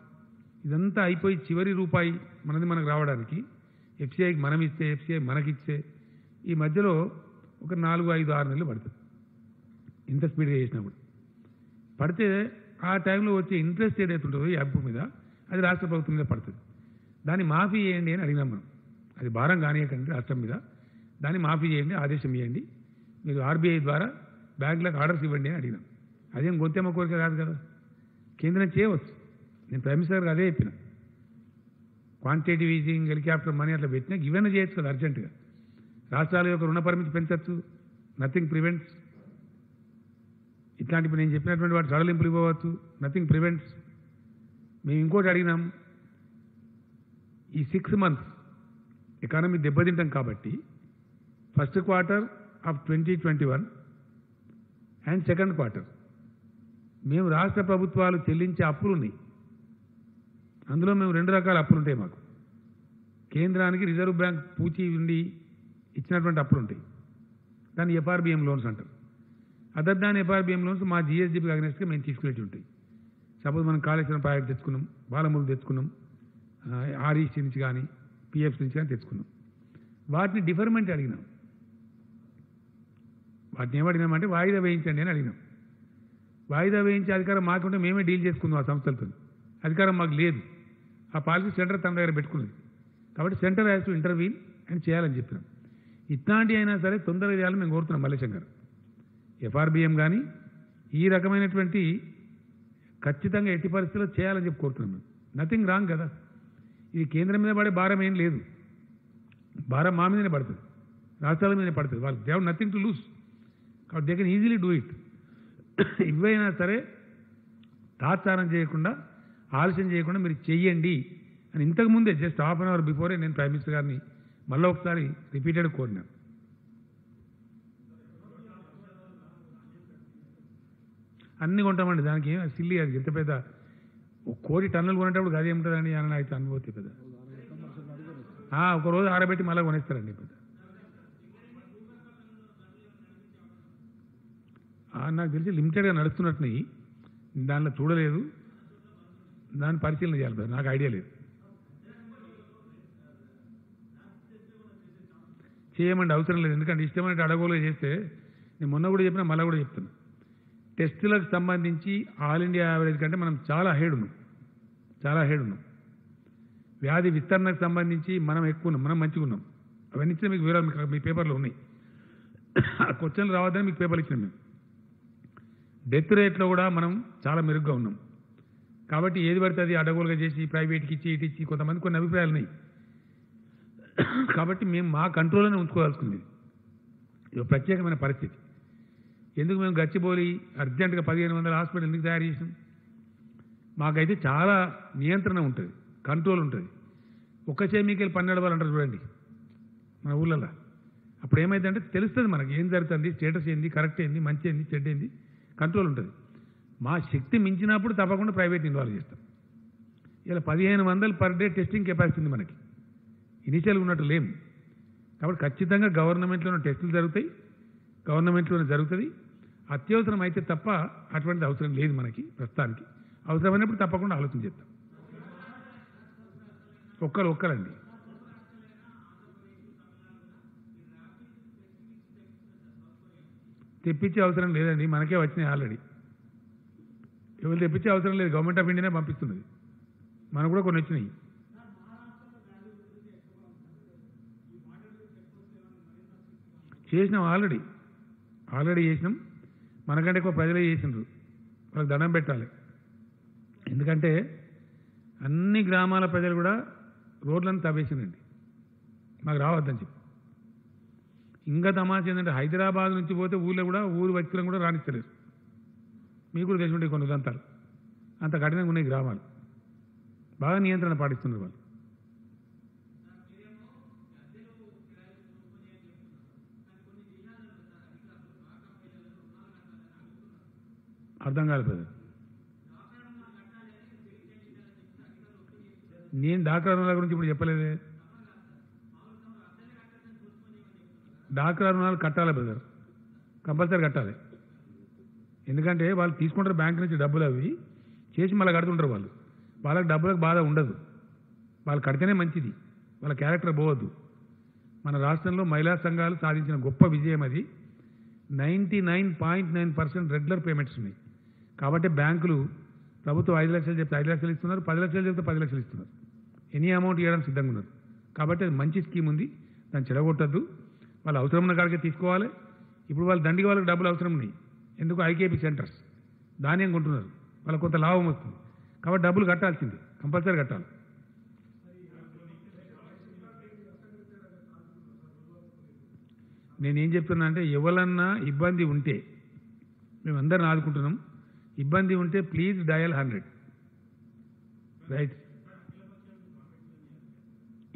ఇదంతా అయిపోయి చివరి రూపాయి మనకు రావడానికి ఎఫ్సీఐకి మనం ఇస్తే, ఎఫ్సీఐ మనకిస్తే ఈ మధ్యలో ఒక 4, 5, 6 నెలలు పడుతుంది. ఇంత స్పీడ్గా చేసినప్పుడు పడితే ఆ టైంలో వచ్చే ఇంట్రెస్ట్ ఏదైతే ఉంటుందో ఈ అప్పు మీద, అది రాష్ట్ర ప్రభుత్వం మీద పడుతుంది. దాన్ని మాఫీ చేయండి అని అడిగినాం మనం. అది భారం కానియకండి రాష్ట్రం మీద, దాన్ని మాఫీ చేయండి, ఆదేశం ఇవ్వండి, మీరు ఆర్బీఐ ద్వారా బ్యాంకులకు ఆర్డర్స్ ఇవ్వండి అని అడిగినాం. అదేం గొంతెమ్మ కోరిక కాదు కదా, కేంద్రం చేయవచ్చు. నేను ప్రైమ్ మినిస్టర్ గారికి అదే చెప్పిన, క్వాంటిటేటివ్ ఈజింగ్, హెలికాప్టర్ మనీ అట్లా పెట్టినా ఇవన్నీ చేయొచ్చు కదా అర్జెంటుగా. రాష్ట్రాల యొక్క రుణ పరిమితి పెంచవచ్చు, నథింగ్ ప్రివెంట్స్. ఇట్లాంటి నేను చెప్పినటువంటి వాటి సడలింపులు ఇవ్వవచ్చు, నథింగ్ ప్రివెంట్స్. మేము ఇంకోటి అడిగినాం, ఈ 6 months ఎకానమీ దెబ్బతింటాం కాబట్టి first quarter of 2021 and second quarter మేము రాష్ట్ర ప్రభుత్వాలు చెల్లించే అప్పులు ఉన్నాయి. అందులో మేము 2 రకాల అప్పులు ఉంటాయి మాకు. కేంద్రానికి రిజర్వ్ బ్యాంక్ పూచి ఉండి ఇచ్చినటువంటి అప్పులు ఉంటాయి, దాన్ని ఎఫ్ఆర్బిఎం లోన్స్ అంటారు. అదర్ దాని ఎఫ్ఆర్బిఎం లోన్స్ మా జిఎస్డిపి అగ్నెస్ట్గా మేము తీసుకునేవి ఉంటాయి. సపోజ్ మనం కాళేశ్వరం ప్రాజెక్ట్ తెచ్చుకున్నాం, బాలమూలు తెచ్చుకున్నాం, ఆర్ఈసీ నుంచి కానీ పిఎఫ్సి నుంచి కానీ తెచ్చుకున్నాం. వాటిని డిఫర్మెంట్ అడిగినాం. వాటిని ఏమడిగినామంటే వాయిదా వేయించండి అని అడిగినాం. వాయిదా వేయించే అధికారం మాకుంటే మేమే డీల్ చేసుకుందాం ఆ సంస్థలతో. అధికారం మాకు లేదు. ఆ పాలసీ సెంటర్ తన దగ్గర పెట్టుకున్నది కాబట్టి సెంటర్ హ్యాస్ టు ఇంటర్వీన్ అని చేయాలని చెప్పినాం. ఇట్లాంటి అయినా సరే తొందరగా చేయాలని మేము కోరుతున్నాం. మల్లేశం గారు, ఎఫ్ఆర్బిఎం కానీ ఈ రకమైనటువంటి ఖచ్చితంగా ఎట్టి పరిస్థితుల్లో చేయాలని చెప్పి కోరుతున్నాం మేము. నథింగ్ రాంగ్ కదా, ఇది కేంద్రం మీద పడే భారం ఏం లేదు, భారం మా మీదనే పడుతుంది, రాష్ట్రాల మీదనే పడుతుంది. వాళ్ళు they have nothing to lose కాబట్టి they can easily do it. ఇవైనా సరే తాత్సారం చేయకుండా, ఆలస్యం చేయకుండా మీరు చెయ్యండి అని ఇంతకుముందే just half an hour before నేను ప్రైమ్ మినిస్టర్ గారిని మళ్ళీ ఒకసారి రిపీటెడ్ కోరినాను. అన్నీ కొంటామండి, దానికి ఏం సిల్లి, అది ఎంత పెద్ద 1 కోటి టన్నులు కొనేటప్పుడు అది ఏముంటుందండి అని అయితే అనుభూతి పెద్ద. ఒకరోజు ఆరబెట్టి మళ్ళీ కొనేస్తారండి పెద్ద. నాకు తెలిసి లిమిటెడ్గా నడుస్తున్నట్టున్నాయి, దానిలో చూడలేదు, దాన్ని పరిశీలన చేయాలి కదా, నాకు ఐడియా లేదు. చేయమండి, అవసరం లేదు. ఎందుకంటే ఇష్టమైన అడగోలుగా చేస్తే నేను మొన్న కూడా చెప్పినా మళ్ళీ కూడా చెప్తాను, టెస్టులకు సంబంధించి ఆల్ ఇండియా యావరేజ్ కంటే మనం చాలా హెడ్ ఉన్నాం. వ్యాధి విస్తరణకు సంబంధించి మనం ఎక్కువ ఉన్నాం, మనం మంచిగా ఉన్నాం. అవన్నీ ఇచ్చిన మీకు వివరాలు మీ పేపర్లో ఉన్నాయి. ఆ క్వశ్చన్లు రావద్దని మీకు పేపర్లు ఇచ్చినాం మేము. డెత్ రేట్లో కూడా మనం చాలా మెరుగ్గా ఉన్నాం. కాబట్టి ఏది పడితే అది అడగోలుగా చేసి ప్రైవేట్కి ఇచ్చి ఇటు ఇచ్చి కొంతమంది కొన్ని అభిప్రాయాలు ఉన్నాయి. కాబట్టి మేము మా కంట్రోల్లోనే ఉంచుకోవాల్సింది. ఇది ప్రత్యేకమైన పరిస్థితి. ఎందుకు మేము గచ్చిబౌలి అర్జెంటుగా 1500 హాస్పిటల్ ఎందుకు తయారు చేసినాం? మాకైతే చాలా నియంత్రణ ఉంటుంది, కంట్రోల్ ఉంటుంది. ఒక్క చేమికలు 12 వాళ్ళు అంటారు చూడండి మన ఊళ్ళల్లో. అప్పుడు ఏమైందంటే తెలుస్తుంది మనకి ఏం జరుగుతుంది, స్టేటస్ ఏంది, కరెక్ట్ ఏంది, మంచి ఏంది, చెడ్డ ఏంది, కంట్రోల్ ఉంటుంది. మా శక్తి మించినప్పుడు తప్పకుండా ప్రైవేట్ ఇన్వాల్వ్ చేస్తాం. ఇలా 1500 పర్ డే టెస్టింగ్ కెపాసిటీ ఉంది మనకి. ఇనిషియల్గా ఉన్నట్టు లేము. కాబట్టి ఖచ్చితంగా గవర్నమెంట్లోనే టెస్టులు జరుగుతాయి, గవర్నమెంట్లోనే జరుగుతుంది. అత్యవసరం అయితే తప్ప అటువంటి అవసరం లేదు మనకి ప్రస్తుతానికి. అవసరమైనప్పుడు తప్పకుండా ఆలోచన చేస్తాం. ఒక్కరండి. తెప్పించే అవసరం లేదండి, మనకే వచ్చినాయి ఆల్రెడీ. ఎవరు తెప్పించే అవసరం లేదు, గవర్నమెంట్ ఆఫ్ ఇండియానే పంపిస్తున్నది. మనకు కూడా కొన్ని వచ్చినాయి. చేసినాం, ఆల్రెడీ చేసినాం. మనకంటే ఎక్కువ ప్రజలే చేసినారు. వాళ్ళకి దండం పెట్టాలి. ఎందుకంటే అన్ని గ్రామాల ప్రజలు కూడా రోడ్లను తవ్వేసినండి, మాకు రావద్దని చెప్పి. ఇంకా తమాషా ఏంటంటే హైదరాబాద్ నుంచి పోతే ఊళ్ళో కూడా ఊరు వ్యక్తులను కూడా రాణిస్తలేరు. మీకు కూడా తెలిసి కొన్ని ఉదంతాలు. అంత కఠినంగా ఉన్నాయి గ్రామాలు. బాగా నియంత్రణ పాటిస్తున్నారు వాళ్ళు. అర్థం కాదు బ్రదర్. నేను డాక్టర్ రుణాల గురించి ఇప్పుడు చెప్పలేదే. డాక్టర్ రుణాలు కట్టాలి బ్రదర్, కంపల్సరీ కట్టాలి. ఎందుకంటే వాళ్ళు తీసుకుంటారు బ్యాంక్ నుంచి డబ్బులు, అవి చేసి మళ్ళీ కడుతుంటారు వాళ్ళు. వాళ్ళకి డబ్బులకు బాధ ఉండదు, వాళ్ళు కడితేనే మంచిది, వాళ్ళ క్యారెక్టర్ పోవద్దు. మన రాష్ట్రంలో మహిళా సంఘాలు సాధించిన గొప్ప విజయం అది. 99.9% రెగ్యులర్ పేమెంట్స్ ఉన్నాయి. కాబట్టి బ్యాంకులు ప్రభుత్వం 5 లక్షలు చెప్తే 5 లక్షలు ఇస్తున్నారు, 10 లక్షలు చెప్తే 10 లక్షలు ఇస్తున్నారు. ఎనీ అమౌంట్ ఇవ్వడం సిద్ధంగా ఉన్నారు. కాబట్టి అది మంచి స్కీమ్ ఉంది, దాన్ని చెడగొట్టద్దు. వాళ్ళు అవసరం ఉన్న కాడికే తీసుకోవాలి. ఇప్పుడు వాళ్ళు దండిగా వాళ్ళకి డబ్బులు అవసరం ఉన్నాయి. ఎందుకు? ఐకేపీ సెంటర్స్ ధాన్యం కొంటున్నారు, వాళ్ళకి కొంత లాభం వస్తుంది. కాబట్టి డబ్బులు కట్టాల్సింది, కంపల్సరీ కట్టాలి. నేనేం చెప్తున్నా అంటే ఎవరన్నా ఇబ్బంది ఉంటే మేమందరిని ఆదుకుంటున్నాం. ఇబ్బంది ఉంటే ప్లీజ్ డయల్ 100. రైట్.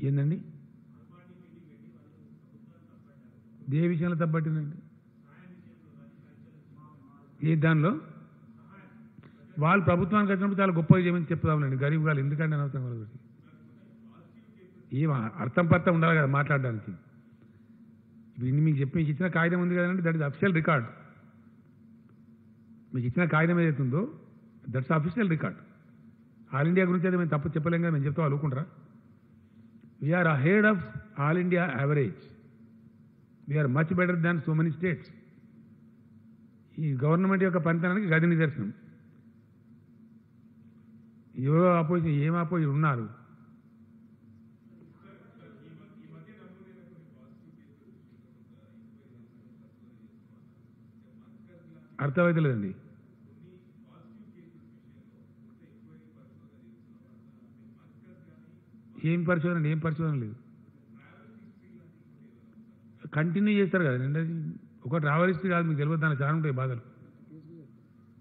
ఏందండి ఏ విషయంలో తప్పట్టిందండి? ఏ దానిలో వాళ్ళు ప్రభుత్వానికి వచ్చినప్పుడు చాలా గొప్పగా చేయమని చెప్తామండి. గరీబ్ గారు ఎందుకంటే అనవసరం వాళ్ళ గురించి ఏం అర్థం పర్థం ఉండాలి కదా మాట్లాడడానికి. ఇప్పుడు మీకు చెప్పి మీకు ఇచ్చిన కాగితం ఉంది కదండి, దట్ ఇస్ అఫిషియల్ రికార్డ్. మీకు ఇచ్చిన కాగితం ఏదైతే ఉందో that's official record. All India గురించి అయితే మేము తప్పు చెప్పలేం కదా, మేము చెప్తాం అనుకుంటారా? We are ahead of all India average. We are much better than so many states. ఈ గవర్నమెంట్ యొక్క పనితనానికి గది నిదర్శనం. ఎవరో ఆపోజిషన్ ఏం ఆపోజిషన్ ఉన్నారు. అర్థమైతే లేదండి. ఏం పరిశోధన లేదు. కంటిన్యూ చేస్తారు కదండి. అది ఒక ట్రావెల్ హిస్టరీ కాదు, మీకు తెలియదు. దాని చాలా ఉంటాయి బాధలు.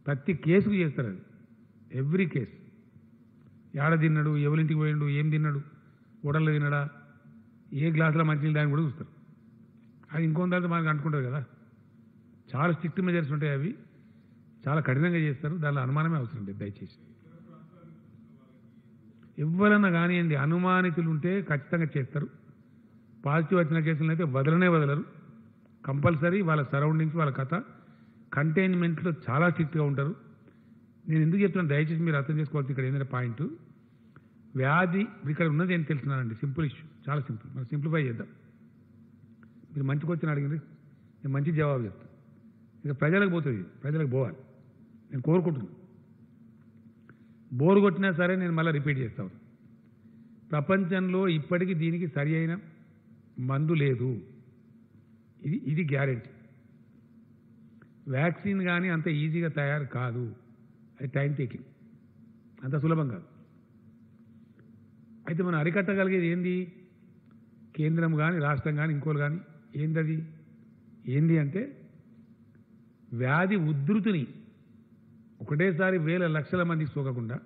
ప్రతి కేసుకు చేస్తారు అది, ఎవ్రీ కేసు. ఏడ తిన్నాడు, ఎవరింటికి పోయిండు, ఏం తిన్నాడు, హోటల్లో తిన్నాడా, ఏ గ్లాసులో మంచినీళ్ళు దాన్ని కూడా చూస్తారు. అది ఇంకొంత మనకు అంటుకుంటారు కదా. చాలా స్ట్రిక్ట్ మెజర్స్ ఉంటాయి, అవి చాలా కఠినంగా చేస్తారు. దానిలో అనుమానమే అవసరం లేదు దయచేసి. ఎవరన్నా కానివ్వండి, అనుమానితులు ఉంటే ఖచ్చితంగా చేస్తారు. పాజిటివ్ వచ్చిన కేసులను అయితే వదలరు. కంపల్సరీ వాళ్ళ సరౌండింగ్స్, వాళ్ళ కథ కంటైన్మెంట్లో చాలా స్ట్రిక్ట్గా ఉంటారు. నేను ఎందుకు చెప్తున్నాను దయచేసి మీరు అర్థం చేసుకోవాల్సి ఇక్కడ ఏంటంటే పాయింట్, వ్యాధి ఇక్కడ ఉన్నది ఏం తెలుసున్నానండి. సింపుల్ ఇష్యూ, చాలా సింపుల్. మనం సింప్లిఫై చేద్దాం. మీరు మంచికి వచ్చిన అడిగింది, నేను మంచి జవాబు చెప్తాను. ఇక ప్రజలకు పోతుంది, ప్రజలకు పోవాలి నేను కోరుకుంటున్నాను. బోరు కొట్టినా సరే నేను మళ్ళీ రిపీట్ చేస్తాను. ప్రపంచంలో ఇప్పటికీ దీనికి సరి అయిన మందు లేదు. ఇది గ్యారెంటీ. వ్యాక్సిన్ కానీ అంత ఈజీగా తయారు కాదు, అది టైం టేకింగ్, అంత సులభం కాదు. అయితే మనం అరికట్టగలిగేది ఏంది? కేంద్రం కానీ రాష్ట్రం కానీ ఇంకోలు కానీ ఏంది అంటే వ్యాధి ఉధృతిని ఒకటేసారి వేల లక్షల మందికి సోకకుండా,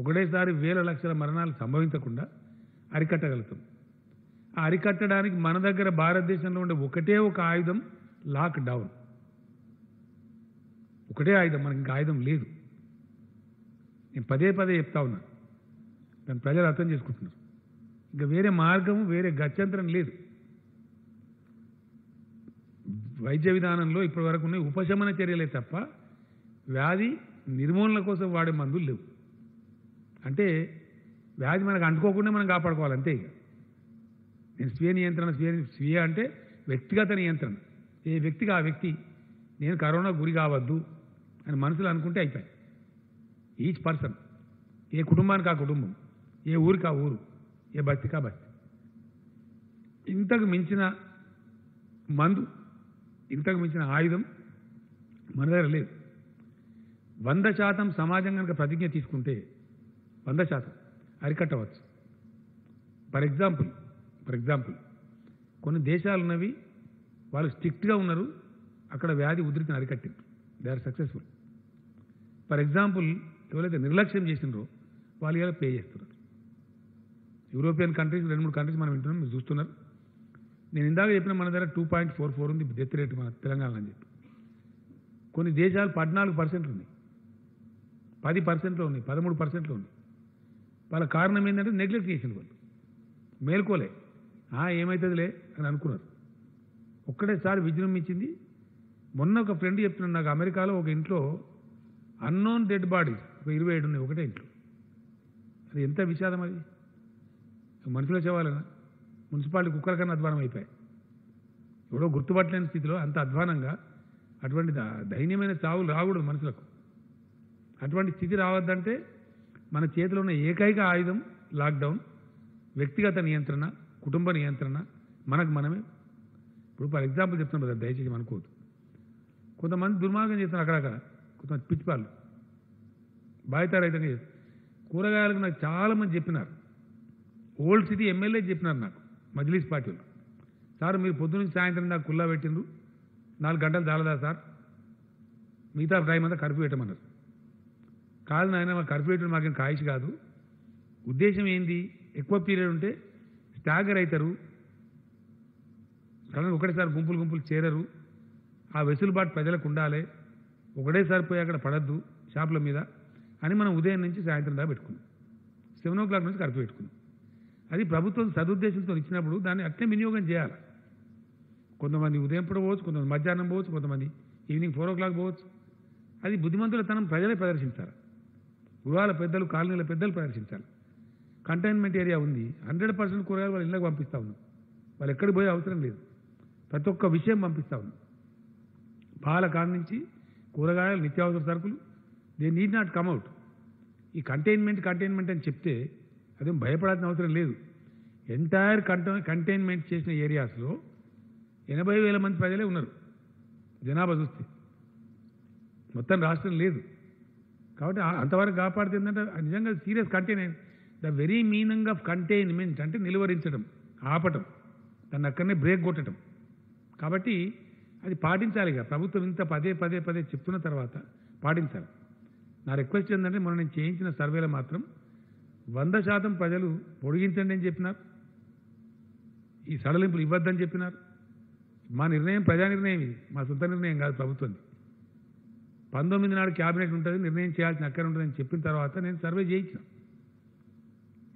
ఒకటేసారి వేల లక్షల మరణాలు సంభవించకుండా అరికట్టగలుగుతాం. ఆ అరికట్టడానికి మన దగ్గర భారతదేశంలో ఉండే ఒకటే ఒక ఆయుధం లాక్డౌన్. ఒకటే ఆయుధం, మనకి ఇంకా ఆయుధం లేదు. నేను పదే చెప్తా ఉన్నా, దాన్ని ప్రజలు అర్థం చేసుకుంటున్నారు. ఇంకా వేరే మార్గం, వేరే గత్యంతరం లేదు. వైద్య విధానంలో ఇప్పటి వరకు ఉన్న ఉపశమన చర్యలే తప్ప వ్యాధి నిర్మూలన కోసం వాడే మందులు లేవు. అంటే వ్యాధి మనకు అంటుకోకుండా మనం కాపాడుకోవాలి అంతే. ఇక నేను స్వీయ నియంత్రణ, స్వీయ అంటే వ్యక్తిగత నియంత్రణ. ఏ వ్యక్తికి ఆ వ్యక్తి నేను కరోనా గురి కావద్దు అని మనసులో అనుకుంటే అయిపోయాయి. ఈచ్ పర్సన్, ఏ కుటుంబానికి ఆ కుటుంబం, ఏ ఊరికి ఆ ఊరు, ఏ బస్తికి ఆ బస్తి. ఇంతకు మించిన మందు, ఇంతకు మించిన ఆయుధం మన దగ్గర లేదు. 100% సమాజం కనుక ప్రతిజ్ఞ తీసుకుంటే 100% అరికట్టవచ్చు. ఫర్ ఎగ్జాంపుల్ కొన్ని దేశాలు ఉన్నవి, వాళ్ళు స్ట్రిక్ట్గా ఉన్నారు, అక్కడ వ్యాధి ఉధృతిని అరికట్టారు, they are successful. For example ఎవరైతే నిర్లక్ష్యం చేసినారో వాళ్ళు ఇలా పే చేస్తున్నారు. యూరోపియన్ కంట్రీస్ 2-3 కంట్రీస్ మనం వింటున్నాం, మీరు చూస్తున్నారు. నేను ఇందాక చెప్పిన మన దగ్గర 2.44 ఉంది డెత్ రేట్ మన తెలంగాణ అని చెప్పి. కొన్ని దేశాలు 14% ఉంది, 10%లో ఉన్నాయి, 13%లో ఉంది. వాళ్ళ కారణం ఏంటంటే నెగ్లెక్ట్ చేసిన వాళ్ళు, మేల్కోలే, ఏమవుతుందిలే అని అనుకున్నారు. ఒక్కడేసారి విజృంభించింది. మొన్న ఒక ఫ్రెండ్ చెప్తున్నాడు నాకు, అమెరికాలో ఒక ఇంట్లో అన్నోన్ డెడ్ బాడీస్ ఒక 27 ఉన్నాయి ఒకటే ఇంట్లో. అది ఎంత విషాదం! అది మనుషుల శవాలనా? మున్సిపాలిటీ కుక్కల కన్నా అధ్వానం అయిపోయాయి. ఎవడో గుర్తుపట్టలేని స్థితిలో అంత అధ్వానంగా అటువంటి దైన్యమైన చావులు రాకూడదు మనుషులకు. అటువంటి స్థితి రావద్దంటే మన చేతిలో ఉన్న ఏకైక ఆయుధం లాక్డౌన్, వ్యక్తిగత నియంత్రణ, కుటుంబ నియంత్రణ, మనకు మనమే. ఇప్పుడు ఫర్ ఎగ్జాంపుల్ చెప్తున్నాం కదా, దయచేసి అనుకోవద్దు. కొంతమంది దుర్మార్గం చేస్తున్నారు అక్కడక్కడ, కొంతమంది పిచ్చిపాళ్ళు బాధితారైతంగా చేస్తారు. కూరగాయలకు నాకు చాలామంది చెప్పినారు, ఓల్డ్ సిటీ ఎమ్మెల్యే చెప్పినారు నాకు, మజ్లీస్ పార్టీలు, సార్ మీరు పొద్దునుంచి సాయంత్రం దాకా కుల్లా పెట్టిండ్రు, 4 గంటలు చాలదా సార్, మిగతా టైం అంతా కర్ఫ్యూ పెట్టమన్నారు. కాదు నాయన, మా కర్ఫ్యూ పెట్టడం మాకేం కాయిష్ కాదు. ఉద్దేశం ఏంది? ఎక్కువ పీరియడ్ ఉంటే స్టాగర్ అవుతారు, సడన్గా ఒకటేసారి గుంపులు చేరరు. ఆ వెసులుబాటు ప్రజలకు ఉండాలి, ఒకటేసారి పోయి అక్కడ పడద్దు షాపుల మీద అని మనం ఉదయం నుంచి సాయంత్రం దాకా పెట్టుకున్నాం. 7 o'clock నుంచి కర్ఫ్యూ పెట్టుకున్నాం. అది ప్రభుత్వం సదుద్దేశంతో ఇచ్చినప్పుడు దాన్ని అట్లే వినియోగం చేయాలి. కొంతమంది ఉదయం పూట పోవచ్చు, కొంతమంది మధ్యాహ్నం పోవచ్చు, కొంతమంది ఈవినింగ్ 4 o'clock పోవచ్చు. అది బుద్ధిమంతులతనం ప్రజలే ప్రదర్శించాలి. గృహాల పెద్దలు, కాలనీల పెద్దలు ప్రదర్శించాలి. కంటైన్మెంట్ ఏరియా ఉంది, 100% కూరగాయలు వాళ్ళ ఇళ్ళకి పంపిస్తూ ఉన్నాం. వాళ్ళు ఎక్కడికి పోయే అవసరం లేదు, ప్రతి ఒక్క విషయం పంపిస్తూ ఉన్నాం. పాల కాడ నుంచి కూరగాయలు, నిత్యావసర సరుకులు, దే నీడ్ నాట్ కమ్అవుట్. ఈ కంటైన్మెంట్ అని చెప్తే అదేం భయపడాల్సిన అవసరం లేదు. ఎంటైర్ కంటైన్మెంట్ చేసిన ఏరియాస్లో 80,000 మంది ప్రజలే ఉన్నారు జనాభా చూస్తే, మొత్తం రాష్ట్రం లేదు. కాబట్టి అంతవరకు కాపాడితే ఏంటంటే నిజంగా serious containment. The very meaning of containment అంటే నిలువరించడం, ఆపటం, దాన్ని అక్కడనే బ్రేక్ కొట్టడం. కాబట్టి అది పాటించాలి. ఇక ప్రభుత్వం ఇంత పదే చెప్తున్న తర్వాత పాటించాలి. నా రిక్వెస్ట్ ఏంటంటే మనం నేను చేయించిన సర్వేలో మాత్రం 100% ప్రజలు పొడిగించండి అని చెప్పినారు, ఈ సడలింపులు ఇవ్వద్దని చెప్పినారు. మా నిర్ణయం ప్రజా నిర్ణయం, ఇది మా సొంత నిర్ణయం కాదు ప్రభుత్వంది. 19 నాడు క్యాబినెట్ ఉంటుంది, నిర్ణయం చేయాల్సిన అక్కడ ఉంటుందని చెప్పిన తర్వాత నేను సర్వే చేయించిన.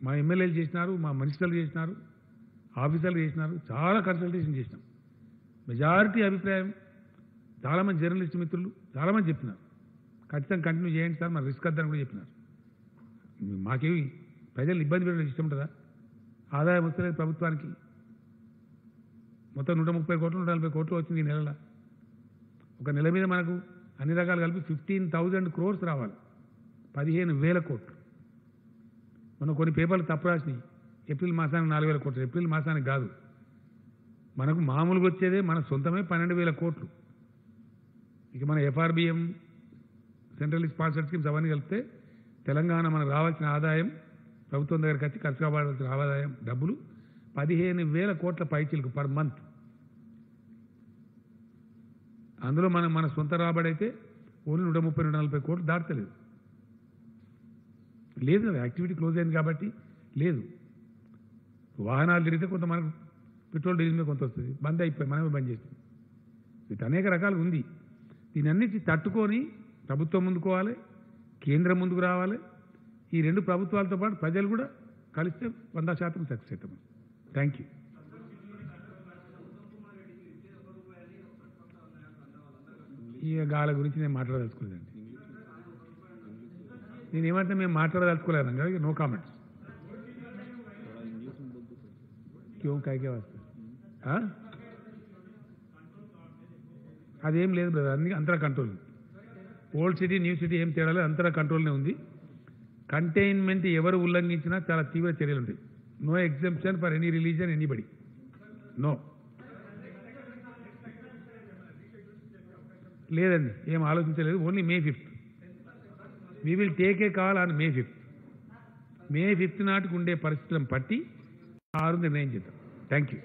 మా ఎమ్మెల్యేలు చేసినారు, మా మినిస్టర్లు చేసినారు, ఆఫీసర్లు చేసినారు, చాలా కన్సల్టేషన్ చేసినాం. మెజారిటీ అభిప్రాయం, చాలామంది జర్నలిస్ట్ మిత్రులు చాలామంది చెప్పినారు, ఖచ్చితంగా కంటిన్యూ చేయండి సార్, మన రిస్క్ వద్దని కూడా చెప్పినారు. మాకేమి ప్రజలు ఇబ్బంది పెట్టడం ఇష్టం ఉంటుందా? ఆదాయం వస్తలేదు ప్రభుత్వానికి, మొత్తం 130 కోట్లు 140 కోట్లు వచ్చింది ఈ నెలలో. ఒక నెల మీద మనకు అన్ని రకాలు కలిపి 15,000 crores రావాలి, 15,000 కోట్లు. మనం కొన్ని పేపర్లు తప్పు రాసినాయి, ఏప్రిల్ మాసానికి 4,000 కోట్లు, ఏప్రిల్ మాసానికి కాదు. మనకు మామూలుగా వచ్చేదే మన సొంతమే 12,000 కోట్లు. ఇక మన ఎఫ్ఆర్బిఎం, సెంట్రల్ స్పాన్సర్డ్ స్కీమ్స్ అవన్నీ కలిపితే తెలంగాణ మనకు రావాల్సిన ఆదాయం, ప్రభుత్వం దగ్గరికి వచ్చి ఖర్చు కావాల్సిన ఆదాయం డబ్బులు 15,000 కోట్ల పైచిలకు పర్ మంత్. అందులో మన సొంత రాబడి అయితే ఓన్లీ 130-140 కోట్లు దాటలేదు. లేదు కదా, యాక్టివిటీ క్లోజ్ అయింది కాబట్టి లేదు. వాహనాలు తిరిగితే కొంత మనకు పెట్రోల్ డీజిల్ మీద కొంత వస్తుంది, బంద్ అయిపోయి మనమే బంద్ చేస్తాం. ఇది అనేక రకాలు ఉంది. దీని అన్నిటి తట్టుకొని ప్రభుత్వం ముందుకోవాలి, కేంద్రం ముందుకు రావాలి. ఈ రెండు ప్రభుత్వాలతో పాటు ప్రజలు కూడా కలిస్తే 100% సక్సెస్ అవుతాం. Thank you. ఈ గాల గురించి నేను మాట్లాడదలుచుకోలేదండి. నేనేమంటే మేము మాట్లాడదలుచుకోలేను కదా, నో కామెంట్స్. క్यों కాయకే వస్తుంది అదేం లేదు బ్రదర్, అన్ని అంతరా control. Old city new city ఏం తేడా లేదు, అంతరా కంట్రోల్నే ఉంది. కంటైన్మెంట్ ఎవరు ఉల్లంఘించినా చాలా తీవ్ర చర్యలు ఉంటాయి. No exemption for any religion anybody, no. లేదండి, ఏం ఆలోచించలేదు. Only May 5th we will take a call on May 5th. May 5th నాటికి ఉండే పరిస్థితులను బట్టి నిర్ణయం చేద్దాం. Thank you.